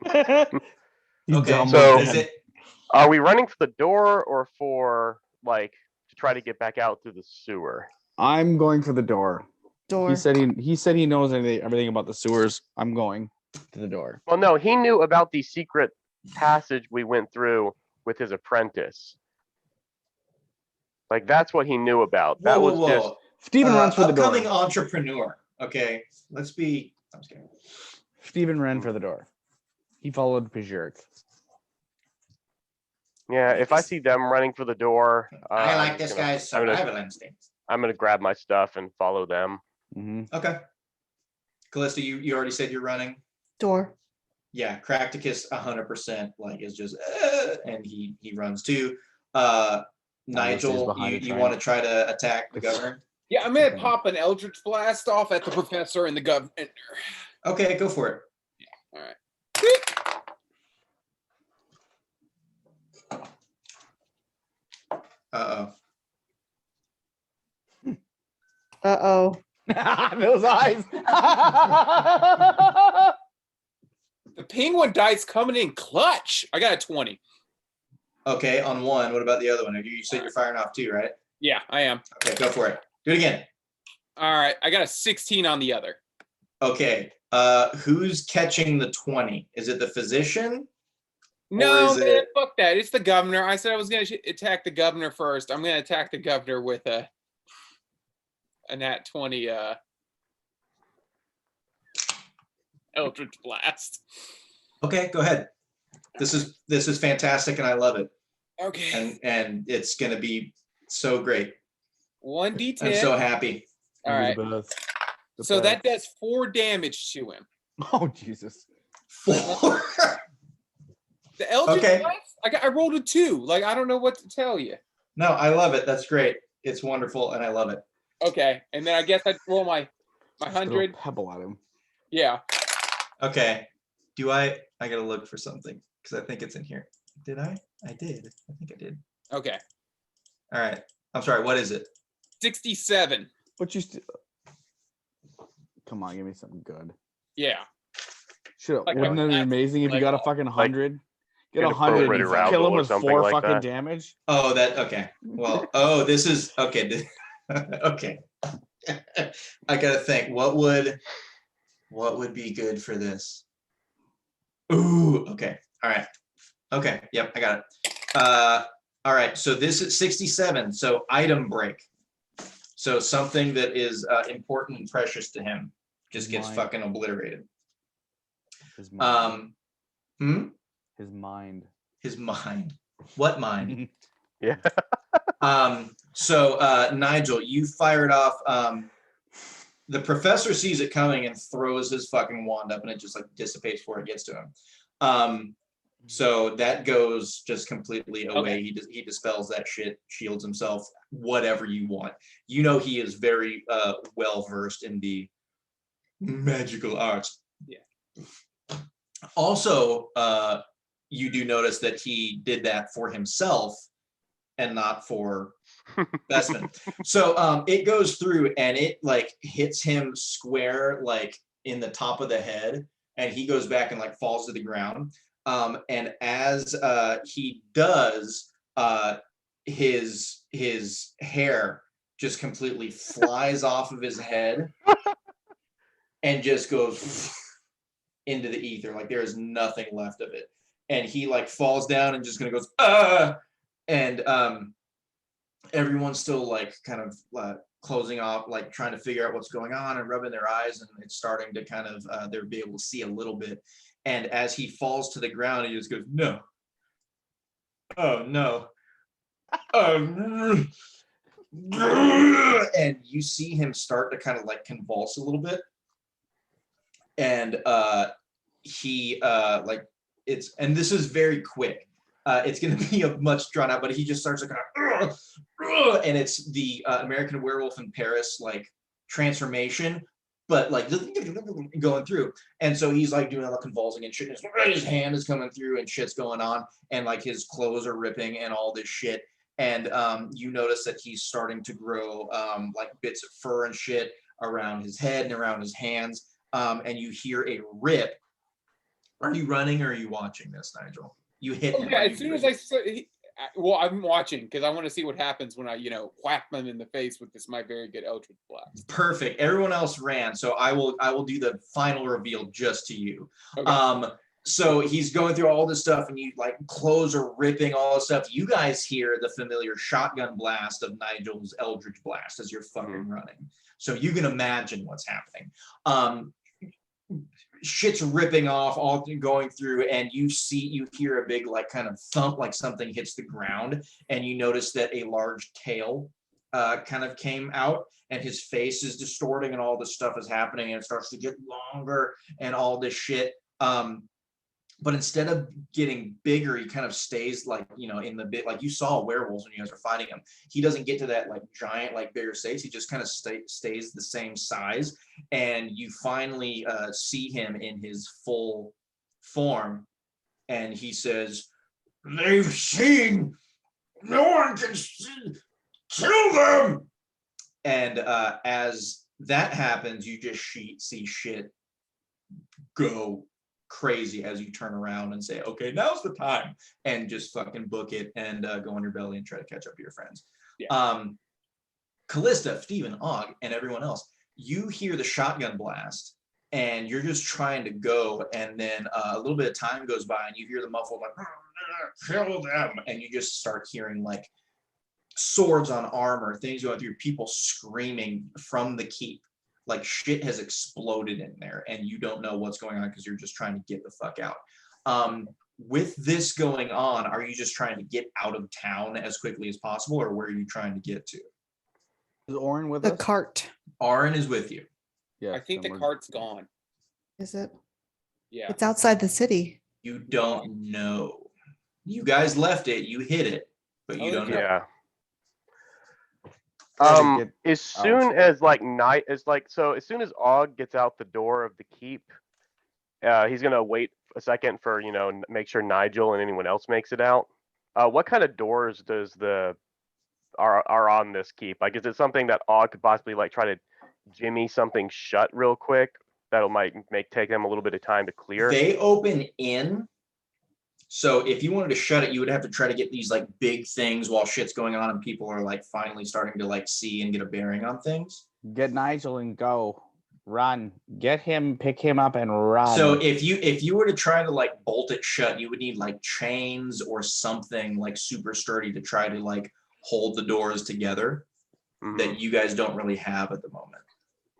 [SPEAKER 1] He's
[SPEAKER 2] Okay.
[SPEAKER 1] dumb,
[SPEAKER 4] So-
[SPEAKER 1] we're
[SPEAKER 2] Is
[SPEAKER 1] dead.
[SPEAKER 2] it
[SPEAKER 4] Are we running for the door or for like to try to get back out through the sewer?
[SPEAKER 1] I'm going for the door.
[SPEAKER 3] Door.
[SPEAKER 1] He said he knows everything about the sewers. I'm going to the door.
[SPEAKER 4] Well, no, he knew about the secret passage we went through with his apprentice. Like that's what he knew about. That
[SPEAKER 2] whoa,
[SPEAKER 4] was
[SPEAKER 2] whoa,
[SPEAKER 4] just
[SPEAKER 2] whoa.
[SPEAKER 1] Steven runs for the door.
[SPEAKER 2] Upcoming entrepreneur. Okay. Let's be I'm just kidding.
[SPEAKER 1] Steven ran for the door. He followed Pajurk.
[SPEAKER 4] yeah.
[SPEAKER 2] Like
[SPEAKER 4] If I
[SPEAKER 2] this-
[SPEAKER 4] see them running for the door,
[SPEAKER 2] I
[SPEAKER 4] I'm
[SPEAKER 2] like
[SPEAKER 4] just
[SPEAKER 2] this
[SPEAKER 4] gonna-
[SPEAKER 2] guy's
[SPEAKER 4] I'm gonna-
[SPEAKER 2] survival instincts.
[SPEAKER 4] I'm gonna grab my stuff and follow them.
[SPEAKER 1] Hmm.
[SPEAKER 2] Okay. Callista, you already said you're running.
[SPEAKER 3] Door.
[SPEAKER 2] Yeah, Cracticus 100% like is just and he runs too. Nigel,
[SPEAKER 1] behind
[SPEAKER 2] you,
[SPEAKER 1] the
[SPEAKER 2] you
[SPEAKER 1] train.
[SPEAKER 2] want to try to attack the governor?
[SPEAKER 5] Yeah, I'm gonna
[SPEAKER 1] Okay.
[SPEAKER 5] pop an Eldritch Blast off at the professor and the governor.
[SPEAKER 2] Okay, go for it.
[SPEAKER 5] All right.
[SPEAKER 2] Uh
[SPEAKER 3] Uh-oh.
[SPEAKER 1] Those eyes.
[SPEAKER 5] The penguin dice coming in clutch. I got a 20.
[SPEAKER 2] oh. Okay, on one. What about the other one? You said you're firing off two, right?
[SPEAKER 5] Yeah, I am.
[SPEAKER 2] Okay, go for it. Do it again.
[SPEAKER 5] All right, I got a 16 on the other.
[SPEAKER 2] Okay. Who's catching the 20? Is it the physician?
[SPEAKER 5] No,
[SPEAKER 2] is
[SPEAKER 5] man,
[SPEAKER 2] it-
[SPEAKER 5] fuck that. It's the governor. I said I was gonna attack the governor first. I'm gonna attack the governor with a nat 20 Eldritch Blast.
[SPEAKER 2] Okay, go ahead. This is fantastic and I love it.
[SPEAKER 5] Okay.
[SPEAKER 2] And it's gonna be so great.
[SPEAKER 5] 1d10.
[SPEAKER 2] I'm so happy.
[SPEAKER 5] All right.
[SPEAKER 1] The
[SPEAKER 5] So that
[SPEAKER 1] best.
[SPEAKER 5] does 4 damage to him.
[SPEAKER 1] Oh Jesus.
[SPEAKER 2] 4.
[SPEAKER 5] The Eldritch
[SPEAKER 2] Okay.
[SPEAKER 5] Blast, I rolled a 2. Like, I don't know what to tell you.
[SPEAKER 2] No, I love it. That's great. It's wonderful and I love it.
[SPEAKER 5] Okay. And then I guess I'd roll my
[SPEAKER 1] Just throw a
[SPEAKER 5] 100.
[SPEAKER 1] pebble at him.
[SPEAKER 5] Yeah.
[SPEAKER 2] Okay. Do I gotta look for something because I think it's in here. Did I? I did. I think I did.
[SPEAKER 5] Okay.
[SPEAKER 2] All right. I'm sorry. What is it?
[SPEAKER 5] 67.
[SPEAKER 1] But you still. Come on, give me something good.
[SPEAKER 5] Yeah.
[SPEAKER 1] Should
[SPEAKER 5] Like
[SPEAKER 1] wouldn't
[SPEAKER 5] a-
[SPEAKER 1] it be amazing if you
[SPEAKER 5] like
[SPEAKER 1] got a
[SPEAKER 5] a-
[SPEAKER 1] fucking 100? Get
[SPEAKER 4] an
[SPEAKER 1] 100
[SPEAKER 4] appropriate
[SPEAKER 1] and
[SPEAKER 4] arousal
[SPEAKER 1] kill him
[SPEAKER 4] or
[SPEAKER 1] with
[SPEAKER 4] something
[SPEAKER 1] 4
[SPEAKER 4] like
[SPEAKER 1] fucking
[SPEAKER 4] that.
[SPEAKER 1] damage.
[SPEAKER 2] Oh, that okay. Well, oh, this is okay. Okay. I gotta think. What would be good for this? Ooh, okay. All right. Okay. Yep, I got it. All right. So this is 67. So item break. So something that is important and precious to him just gets
[SPEAKER 1] Mine.
[SPEAKER 2] fucking obliterated.
[SPEAKER 1] His mind.
[SPEAKER 2] His mind.
[SPEAKER 1] His mind.
[SPEAKER 2] What mind?
[SPEAKER 4] Yeah.
[SPEAKER 2] So Nigel, you fired off. The professor sees it coming and throws his fucking wand up, and it just like dissipates before it gets to him. So that goes just completely away.
[SPEAKER 5] Okay.
[SPEAKER 2] He dispels that shit, shields himself, whatever you want. You know he is very well versed in the magical arts.
[SPEAKER 5] Yeah.
[SPEAKER 2] Also, you do notice that he did that for himself and not for Bestman. So it goes through and it like hits him square like in the top of the head, and he goes back and like falls to the ground. And as he does, his hair just completely flies off of his head and just goes into the ether. Like there is nothing left of it. And he like falls down and just kind of goes, ah! And everyone's still like kind of closing off, like trying to figure out what's going on and rubbing their eyes. And it's starting to kind of, they'll be able to see a little bit. And as he falls to the ground, he just goes, no. Oh, no. Oh, and you see him start to kind of like convulse a little bit. And he like it's, and this is very quick. It's going to be a much drawn out, but he just starts to kind of, and it's the American Werewolf in Paris like transformation, but like going through. And so he's like doing all the convulsing and shit. His hand is coming through and shit's going on, and like his clothes are ripping and all this shit. and you notice that he's starting to grow like bits of fur and shit around his head and around his hands, and you hear a rip. Are you running or are you watching this, Nigel? You hit him.
[SPEAKER 5] Yeah, as soon as I saw, well, I'm watching because I want to see what happens when I, whack them in the face with this my very good Eldritch Blast.
[SPEAKER 2] Perfect. Everyone else ran, so I will do the final reveal just to you.
[SPEAKER 5] Okay.
[SPEAKER 2] So he's going through all this stuff, and you like clothes are ripping, all this stuff. You guys hear the familiar shotgun blast of Nigel's Eldritch Blast as you're fucking running. So you can imagine what's happening. Shit's ripping off, all going through, and you hear a big like kind of thump, like something hits the ground, and you notice that a large tail kind of came out, and his face is distorting, and all this stuff is happening, and it starts to get longer, and all this shit. But instead of getting bigger, he kind of stays like, in the bit, like you saw werewolves when you guys are fighting him. He doesn't get to that like giant, like bigger stage. He just kind of stays the same size. And you finally see him in his full form. And he says, "They've seen, no one can kill them." And as that happens, you just see shit go crazy as you turn around and say, "Okay, now's the time," and just fucking book it and go on your belly and try to catch up to your friends.
[SPEAKER 5] Yeah.
[SPEAKER 2] Callista, Steven, Og, and everyone else, you hear the shotgun blast and you're just trying to go, and then a little bit of time goes by and you hear the muffled like, "Kill them," and you just start hearing like swords on armor, things going through, people screaming from the keep. Like shit has exploded in there and you don't know what's going on because you're just trying to get the fuck out. With this going on, are you just trying to get out of town as quickly as possible, or where are you trying to get to?
[SPEAKER 1] Is Orin with
[SPEAKER 3] The
[SPEAKER 1] us?
[SPEAKER 3] cart.
[SPEAKER 2] Aaron is with you.
[SPEAKER 1] Yeah.
[SPEAKER 5] I think the cart's gone.
[SPEAKER 3] Is it?
[SPEAKER 5] Yeah.
[SPEAKER 3] It's outside the city.
[SPEAKER 2] You don't know. You guys left it, you hit it, but you don't know.
[SPEAKER 4] Yeah.
[SPEAKER 1] Gotta get
[SPEAKER 4] As soon as like night is like, so as soon as Og gets out the door of the keep, he's gonna wait a second for, make sure Nigel and anyone else makes it out. What kind of doors are on this keep? Like, is it something that Og could possibly like try to jimmy something shut real quick that'll might take them a little bit of time to clear?
[SPEAKER 2] They open in. So if you wanted to shut it, you would have to try to get these like big things while shit's going on and people are like finally starting to like see and get a bearing on things.
[SPEAKER 1] Get Nigel and go. Run. Get him, pick him up and run.
[SPEAKER 2] So if you were to try to like bolt it shut, you would need like chains or something like super sturdy to try to like hold the doors together that you guys don't really have at the moment.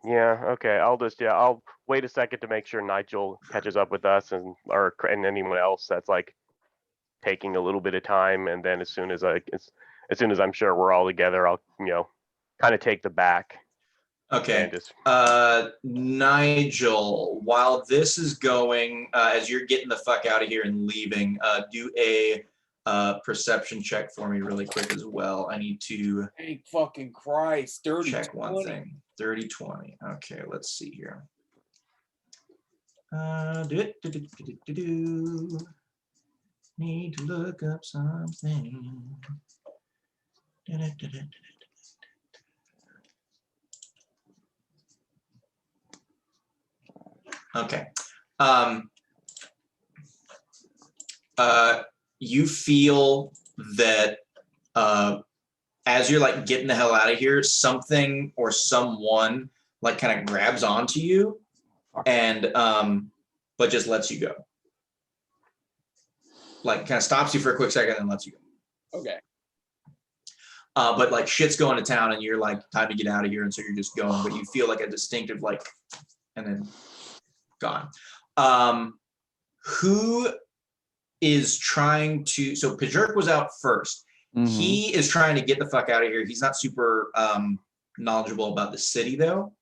[SPEAKER 4] Yeah, okay. I'll wait a second to make sure Nigel catches up with us and anyone else that's like taking a little bit of time, and then as soon as I'm sure we're all together, I'll kind of take the back.
[SPEAKER 2] Okay.
[SPEAKER 4] Just...
[SPEAKER 2] Nigel, while this is going, as you're getting the fuck out of here and leaving, do a perception check for me really quick as well. I need to
[SPEAKER 5] Thank fucking Christ. Dirty
[SPEAKER 2] check one
[SPEAKER 5] 20.
[SPEAKER 2] thing. 30-20. Okay, let's see here. Need to look up something. Okay. You feel that as you're like getting the hell out of here, something or someone like kind of grabs onto you and but just lets you go. Like kind of stops you for a quick second and lets you go.
[SPEAKER 5] Okay.
[SPEAKER 2] But like shit's going to town and you're like, time to get out of here, and so you're just going, but you feel like a distinctive like, and then gone. Who is trying to, so Pajurk was out first. He is trying to get the fuck out of here. He's not super knowledgeable about the city though.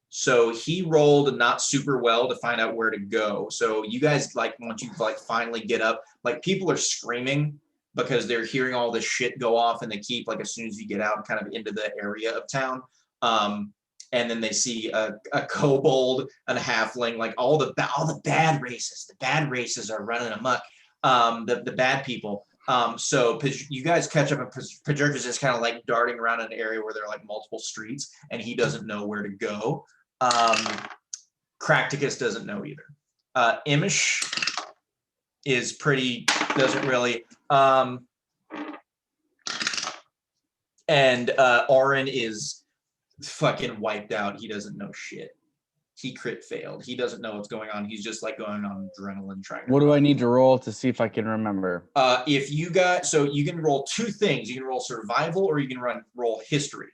[SPEAKER 2] So he rolled not super well to find out where to go. So you guys like, once you like finally get up, like people are screaming because they're hearing all this shit go off in the keep, like as soon as you get out kind of into the area of town. And then they see a kobold and a halfling, like all the bad races. The bad races are running amok. The bad people. So you guys catch up, and Pajurk is just kind of like darting around an area where there are like multiple streets, and he doesn't know where to go. Cracticus doesn't know either. Imish is doesn't really. And Orin is fucking wiped out. He doesn't know shit. He crit failed. He doesn't know what's going on. He's just like going on adrenaline trying to
[SPEAKER 1] What do I
[SPEAKER 2] run.
[SPEAKER 1] need to roll to see if I can remember?
[SPEAKER 2] If you got, so you can roll two things. You can roll survival or you can roll history.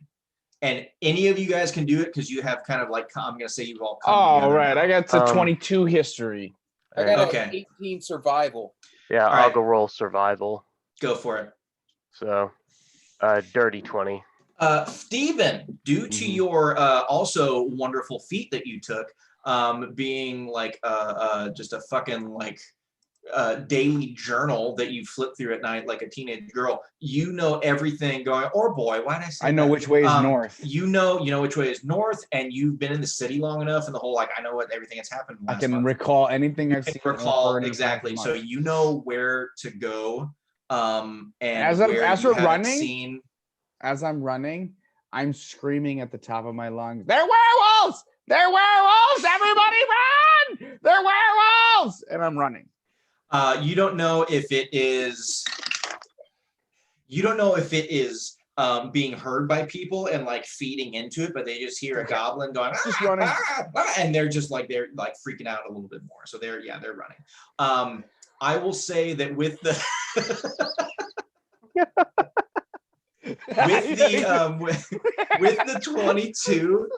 [SPEAKER 2] And any of you guys can do it because you have kind of like, I'm going to say you've all come
[SPEAKER 1] Oh,
[SPEAKER 2] together
[SPEAKER 1] right.
[SPEAKER 2] now.
[SPEAKER 1] I got to 22 history.
[SPEAKER 5] I got
[SPEAKER 2] Okay.
[SPEAKER 5] an 18 survival.
[SPEAKER 4] Yeah,
[SPEAKER 2] All
[SPEAKER 4] I'll
[SPEAKER 2] right.
[SPEAKER 4] go roll survival.
[SPEAKER 2] Go for it.
[SPEAKER 4] So, dirty 20.
[SPEAKER 2] Steven, due to
[SPEAKER 1] Mhm.
[SPEAKER 2] your also wonderful feat that you took, being like just a fucking like daily journal that you flip through at night like a teenage girl, you know everything going, or boy, why did I say
[SPEAKER 1] I know
[SPEAKER 2] that?
[SPEAKER 1] which way is north.
[SPEAKER 2] You know which way is north, and you've been in the city long enough, and the whole like I know what everything that's happened
[SPEAKER 1] I
[SPEAKER 2] last
[SPEAKER 1] can
[SPEAKER 2] month.
[SPEAKER 1] recall anything
[SPEAKER 2] You
[SPEAKER 1] I've
[SPEAKER 2] can
[SPEAKER 1] seen. or
[SPEAKER 2] recall
[SPEAKER 1] heard in the past
[SPEAKER 2] exactly, so
[SPEAKER 1] month.
[SPEAKER 2] you know where to go, and
[SPEAKER 1] As
[SPEAKER 2] where you
[SPEAKER 1] we're
[SPEAKER 2] haven't
[SPEAKER 1] running,
[SPEAKER 2] seen.
[SPEAKER 1] as I'm running, I'm screaming at the top of my lungs, "They're werewolves! They're werewolves! Everybody run! They're werewolves!" And I'm running.
[SPEAKER 2] You don't know if it is. You don't know if it is being heard by people and like feeding into it, but they just hear a
[SPEAKER 1] Okay.
[SPEAKER 2] goblin going,
[SPEAKER 1] Just running.
[SPEAKER 2] and they're like freaking out a little bit more. So they're running. I will say that with the with the 22,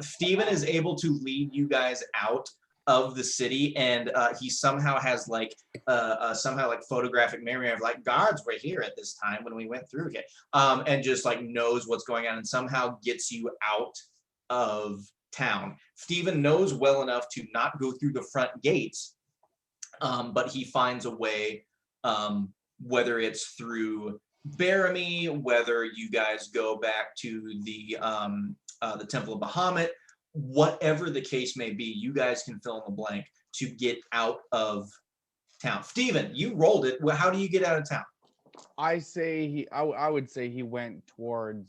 [SPEAKER 2] Steven is able to lead you guys out of the city, and he somehow has like photographic memory of like guards were here at this time when we went through it, and just like knows what's going on and somehow gets you out of town. Steven knows well enough to not go through the front gates, but he finds a way, whether it's through Baramy, whether you guys go back to the Temple of Bahamut, whatever the case may be, you guys can fill in the blank to get out of town. Steven, you rolled it. Well, how do you get out of town?
[SPEAKER 1] I would say he went towards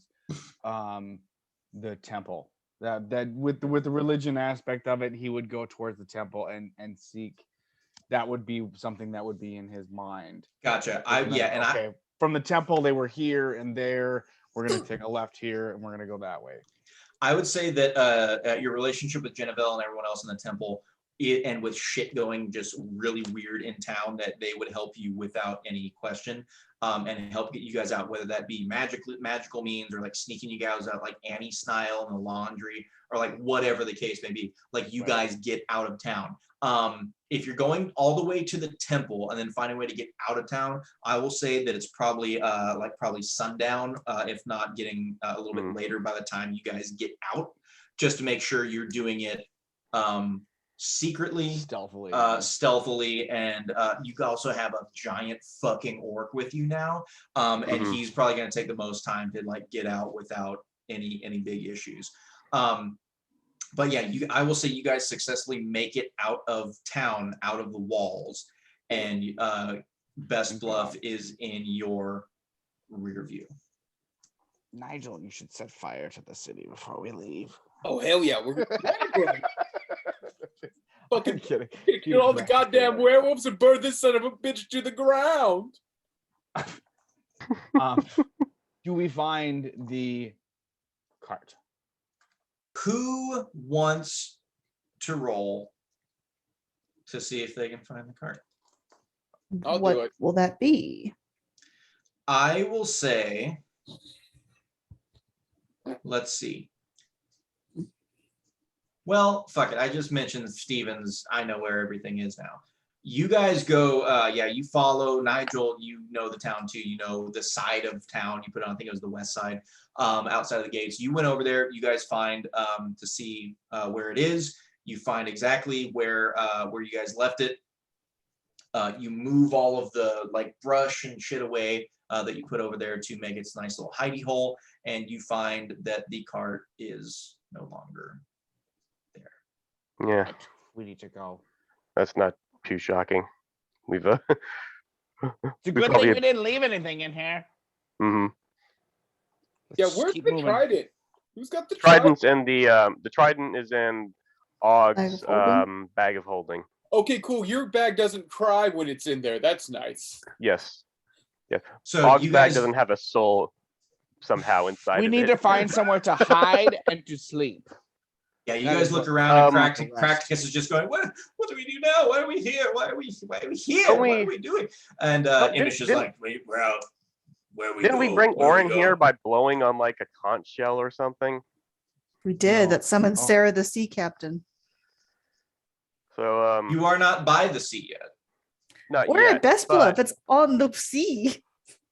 [SPEAKER 1] the temple. That with the religion aspect of it, he would go towards the temple and seek. That would be something that would be in his mind.
[SPEAKER 2] Gotcha.
[SPEAKER 1] From the temple, they were here and there. We're gonna take a left here, and we're gonna go that way.
[SPEAKER 2] I would say that your relationship with Genevieve and everyone else in the temple, and with shit going just really weird in town, that they would help you without any question, and help get you guys out, whether that be magical means or like sneaking you guys out like Annie style in the laundry, or like whatever the case may be. Like you guys get out of town. If you're going all the way to the temple and then find a way to get out of town, I will say that it's probably probably sundown, if not getting a little bit later by the time you guys get out, just to make sure you're doing it secretly, stealthily, and you also have a giant fucking orc with you now, and he's probably going to take the most time to like get out without any big issues. But yeah, I will say you guys successfully make it out of town, out of the walls, and Best Bluff is in your rear view.
[SPEAKER 1] Nigel, you should set fire to the city before we leave.
[SPEAKER 5] Oh hell yeah, we're fucking
[SPEAKER 1] kidding.
[SPEAKER 5] get all the goddamn werewolves and burn this son of a bitch to the ground.
[SPEAKER 1] Do we find the cart?
[SPEAKER 2] Who wants to roll to see if they can find the cart?
[SPEAKER 5] I'll do
[SPEAKER 3] What
[SPEAKER 5] it.
[SPEAKER 3] will that be?
[SPEAKER 2] I will say, let's see. Well, fuck it. I just mentioned Stevens. I know where everything is now. You guys go, you follow Nigel. You know the town too. You know the side of town. You put on, I think it was the west side, outside of the gates. You went over there. You guys find to see where it is. You find exactly where you guys left it. You move all of the like brush and shit away that you put over there to make its nice little hidey hole, and you find that the cart is no longer there.
[SPEAKER 4] Yeah,
[SPEAKER 1] We need to go.
[SPEAKER 4] that's not too shocking. We've
[SPEAKER 1] It's a
[SPEAKER 4] We
[SPEAKER 1] good
[SPEAKER 4] probably
[SPEAKER 1] thing
[SPEAKER 4] had-
[SPEAKER 1] we didn't leave anything in here.
[SPEAKER 4] Mm-hmm.
[SPEAKER 5] Yeah,
[SPEAKER 1] Let's
[SPEAKER 5] where's
[SPEAKER 1] keep
[SPEAKER 5] the
[SPEAKER 1] moving.
[SPEAKER 5] trident? Who's got the trident?
[SPEAKER 4] Trident's in the trident is in Og's
[SPEAKER 3] Bag of holding.
[SPEAKER 4] bag of holding.
[SPEAKER 5] Okay, cool. Your bag doesn't cry when it's in there. That's nice.
[SPEAKER 4] Yes. Yeah.
[SPEAKER 2] So
[SPEAKER 4] Og's
[SPEAKER 2] you
[SPEAKER 4] bag
[SPEAKER 2] guys,
[SPEAKER 4] doesn't have a soul somehow inside
[SPEAKER 1] We
[SPEAKER 4] of
[SPEAKER 1] need
[SPEAKER 4] it.
[SPEAKER 1] to find somewhere to hide and to sleep.
[SPEAKER 2] yeah, you
[SPEAKER 1] that
[SPEAKER 2] guys
[SPEAKER 1] is
[SPEAKER 2] look
[SPEAKER 1] what-
[SPEAKER 2] around and
[SPEAKER 4] Um,
[SPEAKER 2] Cracticus is just going, what do we do now? Why are we here? Why are we here?
[SPEAKER 4] Don't
[SPEAKER 2] What
[SPEAKER 4] we-
[SPEAKER 2] are we doing? And
[SPEAKER 4] But
[SPEAKER 2] Imish is
[SPEAKER 4] didn't-
[SPEAKER 2] like, wait, we're out. Where we
[SPEAKER 4] Didn't we
[SPEAKER 2] go?
[SPEAKER 4] bring
[SPEAKER 2] Where we
[SPEAKER 4] Orin
[SPEAKER 2] go?"
[SPEAKER 4] here by blowing on like a conch shell or something?
[SPEAKER 3] We did.
[SPEAKER 1] No.
[SPEAKER 3] That summoned
[SPEAKER 1] Oh.
[SPEAKER 3] Sarah the sea captain.
[SPEAKER 4] So
[SPEAKER 2] You are not by the sea yet.
[SPEAKER 4] not
[SPEAKER 3] We're
[SPEAKER 4] yet.
[SPEAKER 3] at Best
[SPEAKER 4] but
[SPEAKER 3] Bluff. It's on the sea.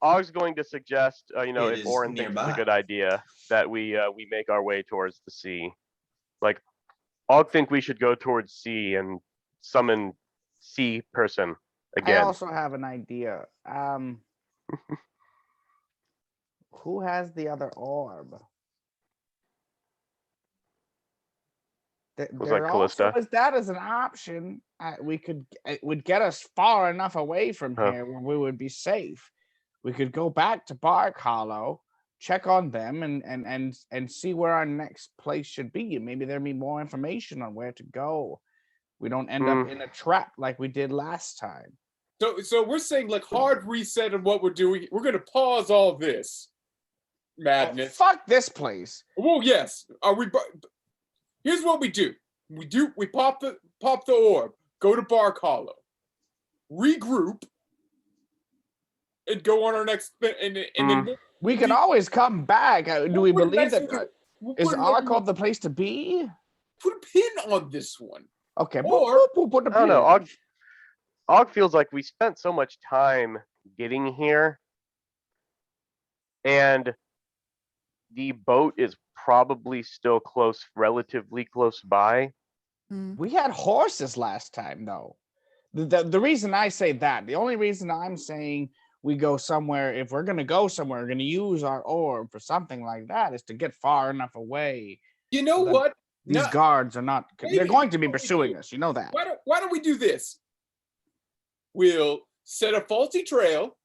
[SPEAKER 4] Og's going to suggest,
[SPEAKER 2] It
[SPEAKER 4] if
[SPEAKER 2] is
[SPEAKER 4] Orin thinks it's
[SPEAKER 2] nearby.
[SPEAKER 4] a good idea, that we make our way towards the sea. Like, Og think we should go towards sea and summon sea person
[SPEAKER 1] I
[SPEAKER 4] again.
[SPEAKER 1] also have an idea. Who has the other orb?
[SPEAKER 4] Was like
[SPEAKER 1] There also
[SPEAKER 4] Callista.
[SPEAKER 1] is that as an option. It would get us far enough away from
[SPEAKER 4] Huh.
[SPEAKER 1] here where we would be safe. We could go back to Bark Hollow, check on them, and see where our next place should be. And maybe there'd be more information on where to go. We don't end up in a trap like we did last time.
[SPEAKER 5] So we're saying like hard reset of what we're doing. We're gonna pause all this
[SPEAKER 1] Oh,
[SPEAKER 5] madness.
[SPEAKER 1] fuck this place.
[SPEAKER 5] Well, yes. Are we? Here's what we do. We pop the orb. Go to Bark Hollow. Regroup. And go on our next. And then
[SPEAKER 1] We can always come back. Do we
[SPEAKER 5] We'll put a
[SPEAKER 1] believe
[SPEAKER 5] nice
[SPEAKER 1] that?
[SPEAKER 5] little- we'll
[SPEAKER 1] Is
[SPEAKER 5] put a nice
[SPEAKER 1] Arkov
[SPEAKER 5] little-
[SPEAKER 1] the place to be?
[SPEAKER 5] put a pin on this one?
[SPEAKER 1] Okay,
[SPEAKER 5] Or-
[SPEAKER 1] we'll put a
[SPEAKER 4] I don't know.
[SPEAKER 1] pin.
[SPEAKER 4] Og feels like we spent so much time getting here, and the boat is probably still relatively close by.
[SPEAKER 3] Mm.
[SPEAKER 1] We had horses last time, though. The reason I say that, the only reason I'm saying we go somewhere, if we're gonna go somewhere, we're gonna use our orb for something like that, is to get far enough away.
[SPEAKER 5] You know
[SPEAKER 1] Then-
[SPEAKER 5] what?
[SPEAKER 1] These
[SPEAKER 5] No,
[SPEAKER 1] guards are not. They're
[SPEAKER 5] maybe
[SPEAKER 1] going to be
[SPEAKER 5] what we
[SPEAKER 1] pursuing
[SPEAKER 5] do-
[SPEAKER 1] us. You know that.
[SPEAKER 5] Why don't we do this? We'll set a faulty trail,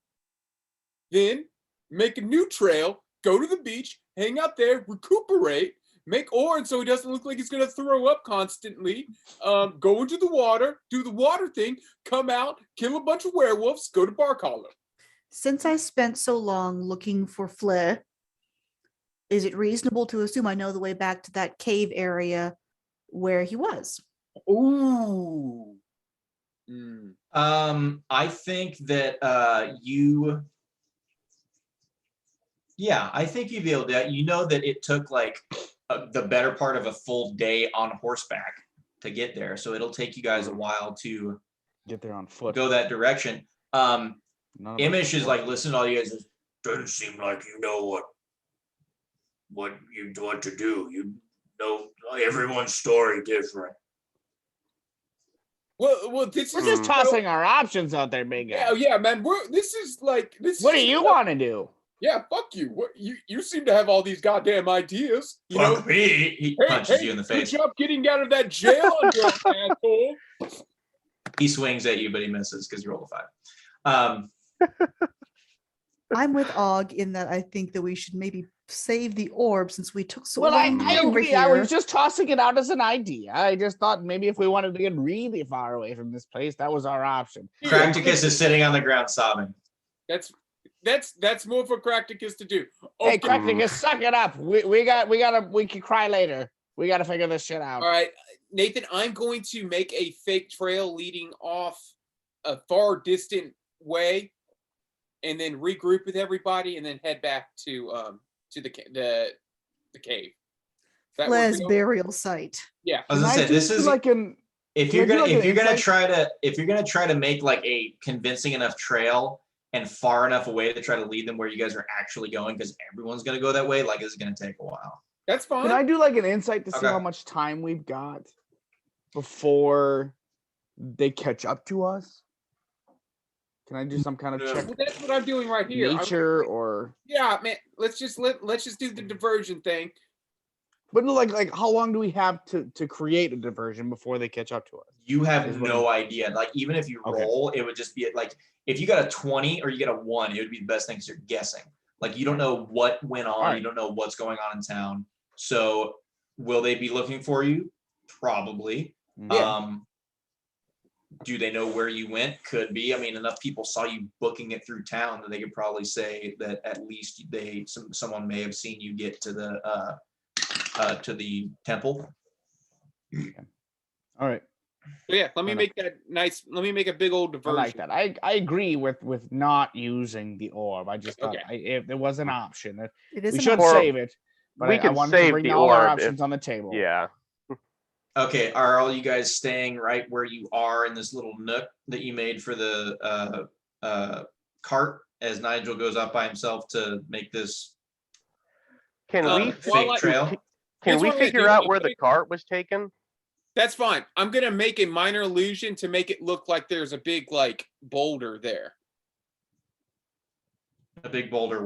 [SPEAKER 5] then make a new trail, go to the beach, hang out there, recuperate, make Orin so he doesn't look like he's gonna throw up constantly. Go into the water, do the water thing, come out, kill a bunch of werewolves, go to Bark Hollow.
[SPEAKER 3] Since I spent so long looking for Fleur, is it reasonable to assume I know the way back to that cave area where he was?
[SPEAKER 5] Ooh.
[SPEAKER 2] I think that I think you'd be able to. You know that it took like the better part of a full day on horseback to get there, so it'll take you guys a while to
[SPEAKER 1] Get there on foot.
[SPEAKER 2] go that direction.
[SPEAKER 1] None of us
[SPEAKER 2] Imish is
[SPEAKER 1] can
[SPEAKER 2] like,
[SPEAKER 1] walk.
[SPEAKER 2] listen to all you guys. Doesn't seem like you know what to do. You know, everyone's story different.
[SPEAKER 5] Well, this
[SPEAKER 1] We're
[SPEAKER 5] is
[SPEAKER 1] just tossing our options out there, big guy.
[SPEAKER 5] Yeah, man. This is.
[SPEAKER 1] What do you want to do?
[SPEAKER 5] Yeah, fuck you. What you seem to have all these goddamn ideas. You know,
[SPEAKER 2] Fuck me. He punches you in the face.
[SPEAKER 5] Good job getting out of that jail, you asshole.
[SPEAKER 2] He swings at you, but he misses because you rolled a 5.
[SPEAKER 3] I'm with Og in that I think that we should maybe save the orb since we took so
[SPEAKER 1] Well,
[SPEAKER 3] long to
[SPEAKER 1] I
[SPEAKER 3] get over
[SPEAKER 1] agree. I was
[SPEAKER 3] here.
[SPEAKER 1] just tossing it out as an idea. I just thought maybe if we wanted to get really far away from this place, that was our option.
[SPEAKER 2] Practicus is sitting on the ground sobbing.
[SPEAKER 5] That's more for Cracticus to do.
[SPEAKER 1] Hey,
[SPEAKER 5] Okay.
[SPEAKER 1] Cracticus, suck it up. We can cry later. We gotta figure this shit out.
[SPEAKER 5] All right, Nathan, I'm going to make a fake trail leading off a far distant way, and then regroup with everybody, and then head back to the cave. That work
[SPEAKER 3] Les
[SPEAKER 5] for you?
[SPEAKER 3] burial site.
[SPEAKER 5] Yeah.
[SPEAKER 2] I was
[SPEAKER 1] Can
[SPEAKER 2] gonna say
[SPEAKER 1] do
[SPEAKER 2] this is
[SPEAKER 1] like an
[SPEAKER 2] if
[SPEAKER 1] can
[SPEAKER 2] you're
[SPEAKER 1] I do
[SPEAKER 2] gonna
[SPEAKER 1] like
[SPEAKER 2] if
[SPEAKER 1] an
[SPEAKER 2] you're gonna
[SPEAKER 1] insight?
[SPEAKER 2] try to make like a convincing enough trail and far enough away to try to lead them where you guys are actually going, because everyone's gonna go that way, like it's gonna take a while.
[SPEAKER 5] That's fine.
[SPEAKER 1] Can I do like an insight to see
[SPEAKER 2] Okay.
[SPEAKER 1] how much time we've got before they catch up to us? Can I do some kind of
[SPEAKER 2] Yeah.
[SPEAKER 1] check
[SPEAKER 5] Well, that's what I'm doing right here.
[SPEAKER 1] nature or
[SPEAKER 5] Yeah, man. Let's just do the diversion thing.
[SPEAKER 1] But like how long do we have to create a diversion before they catch up to us?
[SPEAKER 2] You have
[SPEAKER 1] Is what
[SPEAKER 2] no idea. Like even if you
[SPEAKER 1] Okay.
[SPEAKER 2] roll, it would just be like if you got a 20 or you get a 1, it would be the best thing because you're guessing. Like you don't know what went on,
[SPEAKER 1] Alright.
[SPEAKER 2] you don't know what's going on in town. So will they be looking for you? Probably.
[SPEAKER 1] Yeah.
[SPEAKER 2] Do they know where you went? Could be. I mean, enough people saw you booking it through town that they could probably say that at least someone may have seen you get to the temple.
[SPEAKER 1] All right.
[SPEAKER 5] So yeah, let me
[SPEAKER 1] Fair
[SPEAKER 5] make that nice. Let me make a big old
[SPEAKER 1] I
[SPEAKER 5] diversion.
[SPEAKER 1] like that. I agree with not using the orb. I just thought
[SPEAKER 5] Okay.
[SPEAKER 1] if there was an option,
[SPEAKER 3] It is
[SPEAKER 1] we
[SPEAKER 3] an
[SPEAKER 1] should
[SPEAKER 3] option.
[SPEAKER 1] save it. But
[SPEAKER 4] We
[SPEAKER 1] I
[SPEAKER 4] can
[SPEAKER 1] wanted to
[SPEAKER 4] save
[SPEAKER 1] bring
[SPEAKER 4] the
[SPEAKER 1] all our
[SPEAKER 4] orb if-
[SPEAKER 1] options on the table.
[SPEAKER 4] Yeah.
[SPEAKER 2] Okay, are all you guys staying right where you are in this little nook that you made for the cart as Nigel goes out by himself to make this
[SPEAKER 4] Can we
[SPEAKER 2] fake trail?
[SPEAKER 4] Can
[SPEAKER 5] Here's
[SPEAKER 4] we
[SPEAKER 5] what I'm gonna
[SPEAKER 4] figure
[SPEAKER 5] do.
[SPEAKER 4] out
[SPEAKER 5] I'm
[SPEAKER 4] where the
[SPEAKER 5] gonna-
[SPEAKER 4] cart was taken?
[SPEAKER 5] That's fine. I'm gonna make a minor illusion to make it look like there's a big like boulder there
[SPEAKER 2] A big boulder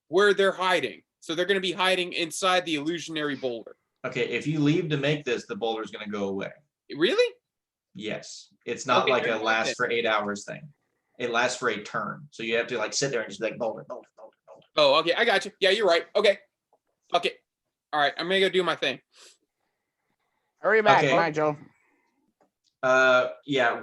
[SPEAKER 5] where they're hiding. So they're gonna be hiding inside the illusionary boulder.
[SPEAKER 2] Okay, if you leave to make this, the boulder's gonna go away.
[SPEAKER 5] Really?
[SPEAKER 2] Yes. It's not
[SPEAKER 5] Okay,
[SPEAKER 2] like a
[SPEAKER 5] here's what
[SPEAKER 2] last
[SPEAKER 5] then.
[SPEAKER 2] for 8 hours thing. It lasts for a turn. So you have to like sit there and just be like boulder, boulder, boulder, boulder.
[SPEAKER 5] Oh, okay. I got you. Yeah, you're right. Okay. Okay. All right. I'm gonna go do my thing.
[SPEAKER 1] Hurry back,
[SPEAKER 2] Okay.
[SPEAKER 1] Nigel.
[SPEAKER 2] Yeah,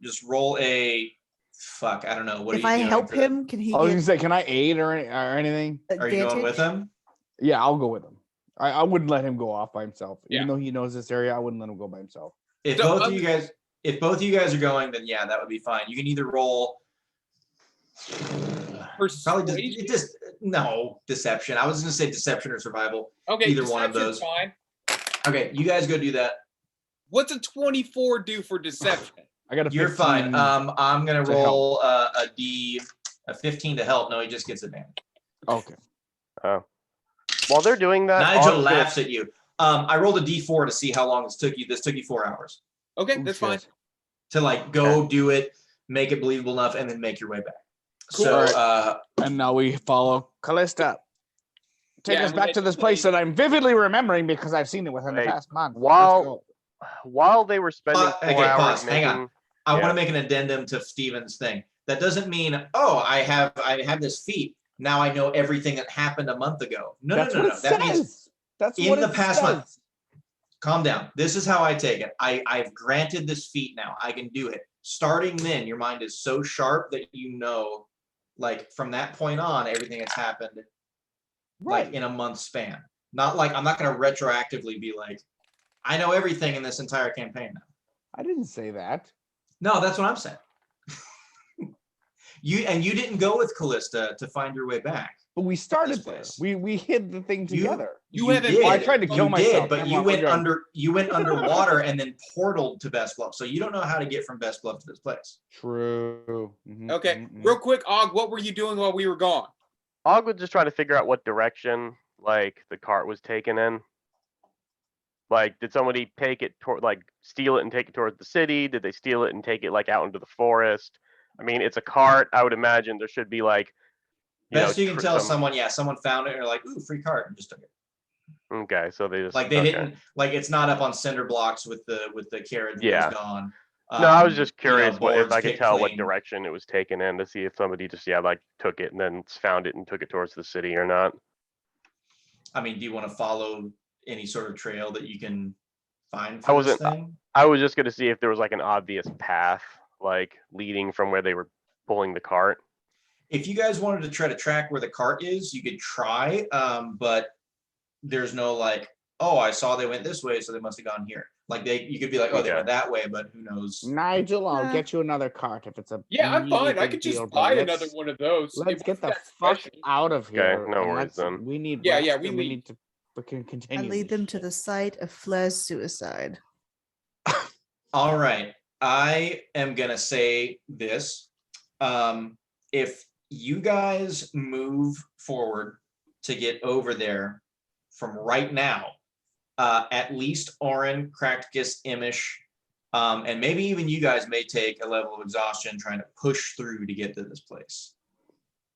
[SPEAKER 2] just roll a fuck, I don't know. What
[SPEAKER 3] If
[SPEAKER 2] are you
[SPEAKER 3] I
[SPEAKER 2] doing
[SPEAKER 3] help
[SPEAKER 2] for that?
[SPEAKER 3] him, can he
[SPEAKER 1] I was
[SPEAKER 3] get
[SPEAKER 1] gonna say, can I aid or anything?
[SPEAKER 2] Are you going with
[SPEAKER 3] advantage?
[SPEAKER 2] him?
[SPEAKER 1] Yeah, I'll go with him. I wouldn't let him go off by himself. Even
[SPEAKER 5] Yeah.
[SPEAKER 1] though he knows this area, I wouldn't let him go by himself.
[SPEAKER 2] If
[SPEAKER 5] So,
[SPEAKER 2] both of you guys are going, then yeah, that would be fine. You can either roll probably just no deception. I was gonna say deception or survival.
[SPEAKER 5] Okay.
[SPEAKER 2] Either one of
[SPEAKER 5] deception's
[SPEAKER 2] those.
[SPEAKER 5] Fine.
[SPEAKER 2] Okay, you guys go do that.
[SPEAKER 5] What's a 24 do for deception?
[SPEAKER 1] I got a
[SPEAKER 2] You're
[SPEAKER 1] 15
[SPEAKER 2] fine. I'm gonna
[SPEAKER 1] to help.
[SPEAKER 2] roll a 15 to help. No, he just gets advantage.
[SPEAKER 1] Okay.
[SPEAKER 4] While they're doing that,
[SPEAKER 2] Nigel
[SPEAKER 4] Og's gonna-
[SPEAKER 2] laughs at you. I rolled a D4 to see how long this took you. This took you 4 hours
[SPEAKER 5] Okay,
[SPEAKER 1] Ooh,
[SPEAKER 5] that's fine.
[SPEAKER 1] shit.
[SPEAKER 2] to like go do it, make it believable enough, and then make your way back.
[SPEAKER 5] Cool.
[SPEAKER 2] So
[SPEAKER 1] Alright. And now we follow Callista. Take
[SPEAKER 5] Yeah,
[SPEAKER 1] us
[SPEAKER 5] and
[SPEAKER 1] back
[SPEAKER 5] we
[SPEAKER 1] to
[SPEAKER 5] had
[SPEAKER 1] this
[SPEAKER 5] to
[SPEAKER 1] place
[SPEAKER 5] say-
[SPEAKER 1] that I'm vividly remembering because I've seen it within the
[SPEAKER 4] Wait,
[SPEAKER 1] past month.
[SPEAKER 4] while they were spending 4
[SPEAKER 2] okay,
[SPEAKER 4] hours
[SPEAKER 2] pause. Hang on.
[SPEAKER 4] making,
[SPEAKER 2] I want
[SPEAKER 4] Yeah.
[SPEAKER 2] to make an addendum to Steven's thing. That doesn't mean, oh, I have this feat. Now I know everything that happened a month ago. No. That means
[SPEAKER 1] That's
[SPEAKER 2] in
[SPEAKER 1] what
[SPEAKER 2] the
[SPEAKER 1] it
[SPEAKER 2] past
[SPEAKER 1] says.
[SPEAKER 2] month. Calm down. This is how I take it. I've granted this feat now. I can do it. Starting then, your mind is so sharp that you know, like from that point on, everything that's happened
[SPEAKER 1] Right.
[SPEAKER 2] like in a month span. Not like I'm not going to retroactively be like, I know everything in this entire campaign now.
[SPEAKER 1] I didn't say that.
[SPEAKER 2] No, that's what I'm saying. You didn't go with Callista to find your way back.
[SPEAKER 1] But we started
[SPEAKER 2] This
[SPEAKER 1] there.
[SPEAKER 2] place.
[SPEAKER 1] We hid the thing
[SPEAKER 2] You-
[SPEAKER 1] together.
[SPEAKER 5] You
[SPEAKER 2] You
[SPEAKER 5] haven't.
[SPEAKER 2] did.
[SPEAKER 1] Well, I tried to kill
[SPEAKER 2] You
[SPEAKER 1] myself.
[SPEAKER 2] did, but
[SPEAKER 1] Never
[SPEAKER 2] you
[SPEAKER 1] mind,
[SPEAKER 2] went
[SPEAKER 1] we're good.
[SPEAKER 2] underwater and then portaled to Best Bluff. So you don't know how to get from Best Bluff to this place.
[SPEAKER 1] True. Mhm,
[SPEAKER 5] Okay,
[SPEAKER 1] mhm, mhm.
[SPEAKER 5] real quick, Og, what were you doing while we were gone?
[SPEAKER 4] Og was just trying to figure out what direction like the cart was taken in. Like, did somebody take it toward, like, steal it and take it towards the city? Did they steal it and take it like out into the forest? I mean, it's a cart. I would imagine there should be like,
[SPEAKER 2] Best you can tell
[SPEAKER 4] some.
[SPEAKER 2] someone found it and they're like, ooh, free card, and just took it.
[SPEAKER 4] Okay, so they just
[SPEAKER 2] Like they
[SPEAKER 4] okay.
[SPEAKER 2] didn't like it's not up on cinder blocks with the carriage
[SPEAKER 4] Yeah.
[SPEAKER 2] wheels gone.
[SPEAKER 4] No, I was
[SPEAKER 2] Um,
[SPEAKER 4] just
[SPEAKER 2] you know,
[SPEAKER 4] curious if
[SPEAKER 2] boards
[SPEAKER 4] I could
[SPEAKER 2] picked
[SPEAKER 4] tell what
[SPEAKER 2] clean.
[SPEAKER 4] direction it was taken in to see if somebody just like took it and then found it and took it towards the city or not.
[SPEAKER 2] I mean, do you want to follow any sort of trail that you can find
[SPEAKER 4] I
[SPEAKER 2] for this
[SPEAKER 4] wasn't-
[SPEAKER 2] thing?
[SPEAKER 4] I was just gonna see if there was like an obvious path like leading from where they were pulling the cart.
[SPEAKER 2] If you guys wanted to try to track where the cart is, you could try, but there's no like, oh, I saw they went this way, so they must have gone here. Like you could be like, oh, they
[SPEAKER 4] Okay.
[SPEAKER 2] went that way, but who knows?
[SPEAKER 1] Nigel, I'll
[SPEAKER 3] Uh,
[SPEAKER 1] get you another cart if it's a
[SPEAKER 5] Yeah, I'm
[SPEAKER 1] really
[SPEAKER 5] fine. I
[SPEAKER 1] big
[SPEAKER 5] could
[SPEAKER 1] deal,
[SPEAKER 5] just
[SPEAKER 1] but
[SPEAKER 5] buy
[SPEAKER 1] let's-
[SPEAKER 5] another one of those.
[SPEAKER 1] Let's
[SPEAKER 5] It
[SPEAKER 1] get the
[SPEAKER 5] wasn't that
[SPEAKER 1] fuck
[SPEAKER 5] special.
[SPEAKER 1] out of here.
[SPEAKER 4] no
[SPEAKER 1] and
[SPEAKER 4] worries then.
[SPEAKER 1] We need
[SPEAKER 5] Yeah,
[SPEAKER 1] rest
[SPEAKER 5] we
[SPEAKER 1] and we
[SPEAKER 5] leave.
[SPEAKER 1] need to fucking
[SPEAKER 3] I
[SPEAKER 1] continue.
[SPEAKER 3] lead
[SPEAKER 1] this
[SPEAKER 3] them to
[SPEAKER 1] shit.
[SPEAKER 3] the site of Flez suicide.
[SPEAKER 2] All right. I am going to say this. If you guys move forward to get over there from right now, at least Oren, Kracticus, Imish, and maybe even you guys may take a level of exhaustion trying to push through to get to this place.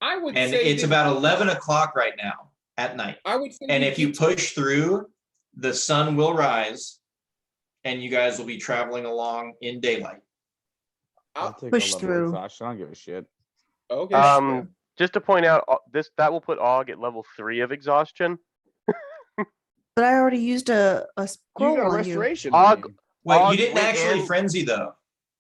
[SPEAKER 5] I would
[SPEAKER 2] And
[SPEAKER 5] say
[SPEAKER 2] it's
[SPEAKER 5] that-
[SPEAKER 2] about 11 o'clock right now. at night.
[SPEAKER 5] I would say
[SPEAKER 2] And
[SPEAKER 5] we
[SPEAKER 2] if you
[SPEAKER 5] get-
[SPEAKER 2] push through, the sun will rise and you guys will be traveling along in daylight.
[SPEAKER 1] I'll take
[SPEAKER 3] Push
[SPEAKER 1] a level
[SPEAKER 3] through.
[SPEAKER 1] exhaustion. I don't give a shit.
[SPEAKER 5] Okay.
[SPEAKER 4] Just to point out, that will put Og at level 3 of exhaustion.
[SPEAKER 3] But I already used a
[SPEAKER 1] You
[SPEAKER 3] scroll
[SPEAKER 1] got
[SPEAKER 3] on you.
[SPEAKER 1] restoration.
[SPEAKER 4] Og-
[SPEAKER 1] honey.
[SPEAKER 2] Wait,
[SPEAKER 4] Og
[SPEAKER 2] you didn't
[SPEAKER 4] went
[SPEAKER 2] actually
[SPEAKER 4] in-
[SPEAKER 2] frenzy though,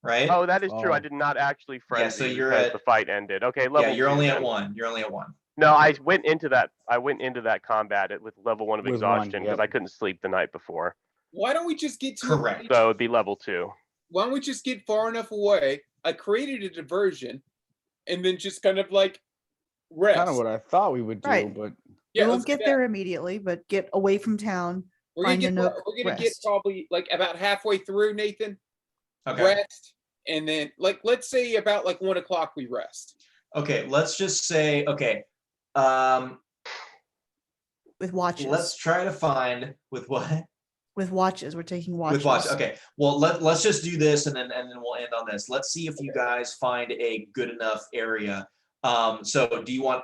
[SPEAKER 2] right?
[SPEAKER 4] Oh, that is true. I
[SPEAKER 1] Oh.
[SPEAKER 4] did not actually frenzy
[SPEAKER 2] so you're
[SPEAKER 4] because
[SPEAKER 2] at-
[SPEAKER 4] the fight ended. Okay,
[SPEAKER 2] Yeah,
[SPEAKER 4] level
[SPEAKER 2] you're
[SPEAKER 4] 2
[SPEAKER 2] only at
[SPEAKER 4] then.
[SPEAKER 2] 1. You're only at 1.
[SPEAKER 4] No, I went into that combat with level 1 of
[SPEAKER 1] With
[SPEAKER 4] exhaustion
[SPEAKER 1] one,
[SPEAKER 4] because
[SPEAKER 1] yep.
[SPEAKER 4] I couldn't sleep the night before.
[SPEAKER 5] Why don't we just get to
[SPEAKER 2] Correct.
[SPEAKER 4] So it'd be level 2.
[SPEAKER 5] Why don't we just get far enough away? I created a diversion, and then just kind of like rest.
[SPEAKER 1] Kind of what I thought we would do,
[SPEAKER 3] Right.
[SPEAKER 1] but
[SPEAKER 5] Yeah,
[SPEAKER 3] we
[SPEAKER 5] let's
[SPEAKER 3] won't
[SPEAKER 5] do
[SPEAKER 3] get
[SPEAKER 5] that.
[SPEAKER 3] there immediately, but get away from town.
[SPEAKER 5] We're gonna
[SPEAKER 3] find a
[SPEAKER 5] get
[SPEAKER 3] nook,
[SPEAKER 5] we're gonna get
[SPEAKER 3] rest.
[SPEAKER 5] probably like about halfway through, Nathan.
[SPEAKER 2] Okay.
[SPEAKER 5] Rest, and then like let's say about like 1 o'clock we rest.
[SPEAKER 2] Okay, let's just say, okay.
[SPEAKER 3] With watches.
[SPEAKER 2] Let's try to find with what?
[SPEAKER 3] With watches. We're taking watches.
[SPEAKER 2] With watch. Okay. Well, let's just do this and then we'll end on this. Let's see if you guys find a good enough area. So do you want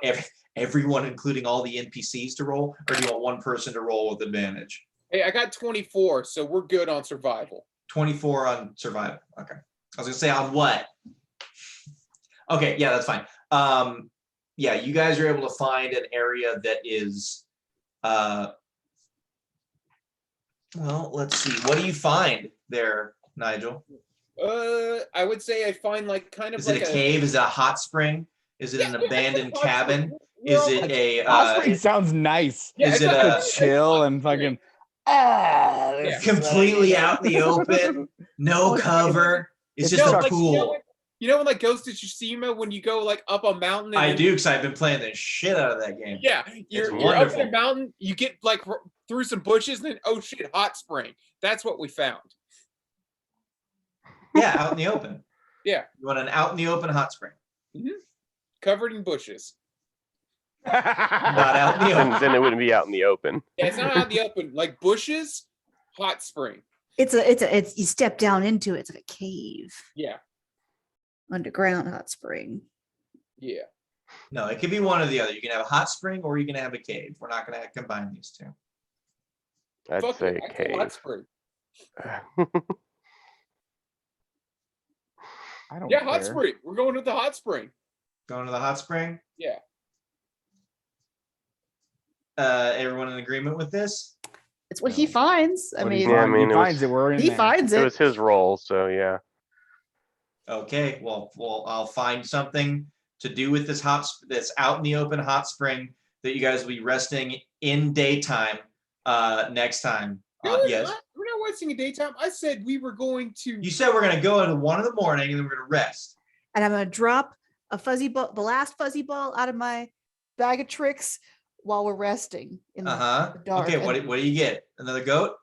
[SPEAKER 2] everyone, including all the NPCs, to roll, or do you want one person to roll with advantage?
[SPEAKER 5] Hey, I got 24, so we're good on survival.
[SPEAKER 2] 24 on survival. Okay. I was gonna say on what? Okay, yeah, that's fine. Yeah, you guys are able to find an area that is well, let's see. What do you find there, Nigel?
[SPEAKER 5] I would say I find like kind of
[SPEAKER 2] Is
[SPEAKER 5] like
[SPEAKER 2] it a cave? Is it a hot spring? Is it an abandoned cabin? Is it a
[SPEAKER 1] hot spring sounds nice.
[SPEAKER 5] Yeah,
[SPEAKER 2] is
[SPEAKER 5] it's
[SPEAKER 2] it
[SPEAKER 5] not-
[SPEAKER 2] a
[SPEAKER 5] it's
[SPEAKER 1] Chill
[SPEAKER 5] not
[SPEAKER 1] and
[SPEAKER 5] great.
[SPEAKER 1] fucking
[SPEAKER 5] Yeah.
[SPEAKER 2] completely out in the open, no cover? It's
[SPEAKER 1] It's
[SPEAKER 2] just
[SPEAKER 1] no,
[SPEAKER 2] a
[SPEAKER 1] like,
[SPEAKER 2] pool.
[SPEAKER 5] You know when like Ghost of Tsushima when you go like up a mountain? And
[SPEAKER 2] I
[SPEAKER 5] then-
[SPEAKER 2] do because I've been playing the shit out of that game.
[SPEAKER 5] Yeah, you're up
[SPEAKER 2] wonderful.
[SPEAKER 5] in the mountain. You get like through some bushes, and then oh shit, hot spring. That's what we found.
[SPEAKER 2] Yeah, out in the open.
[SPEAKER 5] Yeah.
[SPEAKER 2] You want an out in the open hot spring?
[SPEAKER 5] Covered in bushes.
[SPEAKER 2] Not out in the open.
[SPEAKER 4] Then it wouldn't be out in the open.
[SPEAKER 5] Yeah, it's not out in the open. Like bushes, hot spring.
[SPEAKER 3] It's you step down into it. It's like a cave.
[SPEAKER 5] Yeah,
[SPEAKER 3] Underground hot spring.
[SPEAKER 5] yeah.
[SPEAKER 2] No, it could be one or the other. You can have a hot spring or you can have a cave. We're not going to combine these two.
[SPEAKER 4] I'd
[SPEAKER 5] Fuck
[SPEAKER 4] say
[SPEAKER 5] it, I say hot
[SPEAKER 4] cave.
[SPEAKER 5] spring.
[SPEAKER 1] I don't
[SPEAKER 5] Yeah, hot
[SPEAKER 1] care.
[SPEAKER 5] spring. We're going to the hot spring.
[SPEAKER 2] Going to the hot spring?
[SPEAKER 5] Yeah.
[SPEAKER 2] Everyone in agreement with this?
[SPEAKER 3] It's what he finds. I
[SPEAKER 1] What do you
[SPEAKER 3] mean,
[SPEAKER 4] Yeah, I
[SPEAKER 1] find?
[SPEAKER 4] mean,
[SPEAKER 1] he
[SPEAKER 4] it was-
[SPEAKER 1] finds it. We're in
[SPEAKER 3] he
[SPEAKER 1] there.
[SPEAKER 3] finds
[SPEAKER 4] It
[SPEAKER 3] it.
[SPEAKER 4] was his role, so yeah.
[SPEAKER 2] Okay, well, I'll find something to do with this this out in the open hot spring that you guys will be resting in daytime next time. Yes.
[SPEAKER 5] We're not wasting a daytime. I said we were going to.
[SPEAKER 2] You said we're going to go into 1 in the morning and then we're going to rest.
[SPEAKER 3] And I'm gonna drop a fuzzy ball, the last fuzzy ball, out of my bag of tricks while we're resting in
[SPEAKER 2] Uh-huh.
[SPEAKER 3] the dark.
[SPEAKER 2] Okay,
[SPEAKER 3] and
[SPEAKER 2] what do you get? Another goat?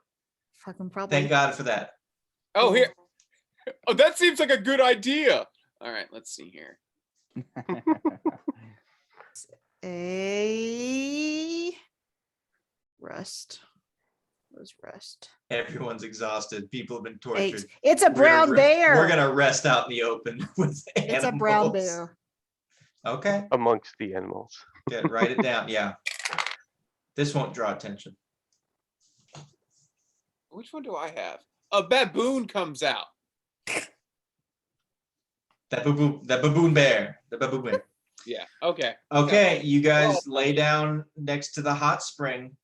[SPEAKER 3] fucking probably.
[SPEAKER 2] Thank God for that.
[SPEAKER 5] Oh, here. Oh, that seems like a good idea. All right, let's see here.
[SPEAKER 3] A rust. Where's rust?
[SPEAKER 2] Everyone's exhausted. People have been
[SPEAKER 3] Eight.
[SPEAKER 2] tortured.
[SPEAKER 3] It's a
[SPEAKER 2] We're gonna
[SPEAKER 3] brown bear.
[SPEAKER 2] We're going to rest out in the open with
[SPEAKER 3] It's a brown
[SPEAKER 2] animals.
[SPEAKER 3] bear.
[SPEAKER 2] Okay.
[SPEAKER 4] Amongst the animals.
[SPEAKER 2] Good. Write it down. Yeah. This won't draw attention.
[SPEAKER 5] Which one do I have? A baboon comes out.
[SPEAKER 2] That baboon bear. The baboon bear.
[SPEAKER 5] Yeah. Okay.
[SPEAKER 2] Okay, you guys
[SPEAKER 5] Well-
[SPEAKER 2] lay down next to the hot spring.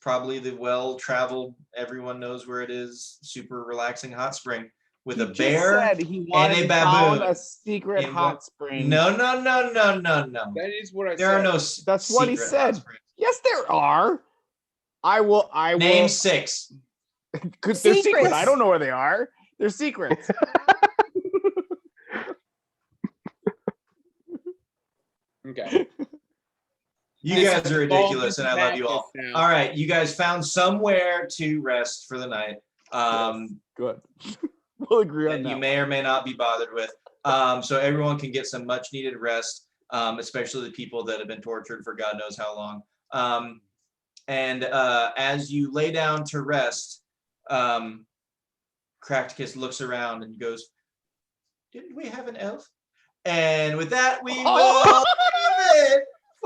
[SPEAKER 2] Probably the well-traveled, everyone knows where it is, super relaxing hot spring with a
[SPEAKER 1] He just
[SPEAKER 2] bear.
[SPEAKER 1] said he wanted
[SPEAKER 2] a
[SPEAKER 1] to found
[SPEAKER 2] baboon
[SPEAKER 1] a secret
[SPEAKER 2] in
[SPEAKER 1] hot
[SPEAKER 2] one-
[SPEAKER 1] spring.
[SPEAKER 2] No.
[SPEAKER 5] That is what I
[SPEAKER 2] There
[SPEAKER 5] said.
[SPEAKER 2] are no
[SPEAKER 1] That's what he
[SPEAKER 2] secret
[SPEAKER 1] said.
[SPEAKER 2] hot springs.
[SPEAKER 1] Yes, there are. I will.
[SPEAKER 2] Name 6.
[SPEAKER 1] Because they're secrets.
[SPEAKER 3] Secrets.
[SPEAKER 1] I don't know where they are. They're secrets.
[SPEAKER 5] Okay.
[SPEAKER 2] You
[SPEAKER 5] This
[SPEAKER 2] guys
[SPEAKER 5] is
[SPEAKER 2] are
[SPEAKER 5] all
[SPEAKER 2] ridiculous, and I love you all.
[SPEAKER 5] now.
[SPEAKER 2] All right, you guys found somewhere to rest for the night.
[SPEAKER 1] Good. We'll agree on
[SPEAKER 2] That you
[SPEAKER 1] that.
[SPEAKER 2] may or may not be bothered with. So everyone can get some much needed rest, especially the people that have been tortured for God knows how long. And as you lay down to rest, Cracticus looks around and goes, "Didn't we have an elf?" And with that, we will end it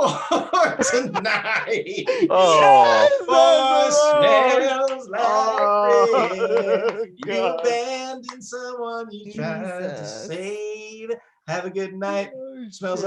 [SPEAKER 2] for tonight.
[SPEAKER 4] Oh.
[SPEAKER 2] For smells like
[SPEAKER 4] Oh,
[SPEAKER 2] red. You
[SPEAKER 4] God.
[SPEAKER 2] abandoned someone you tried to
[SPEAKER 3] Jesus.
[SPEAKER 2] save. Have a good night. Smells like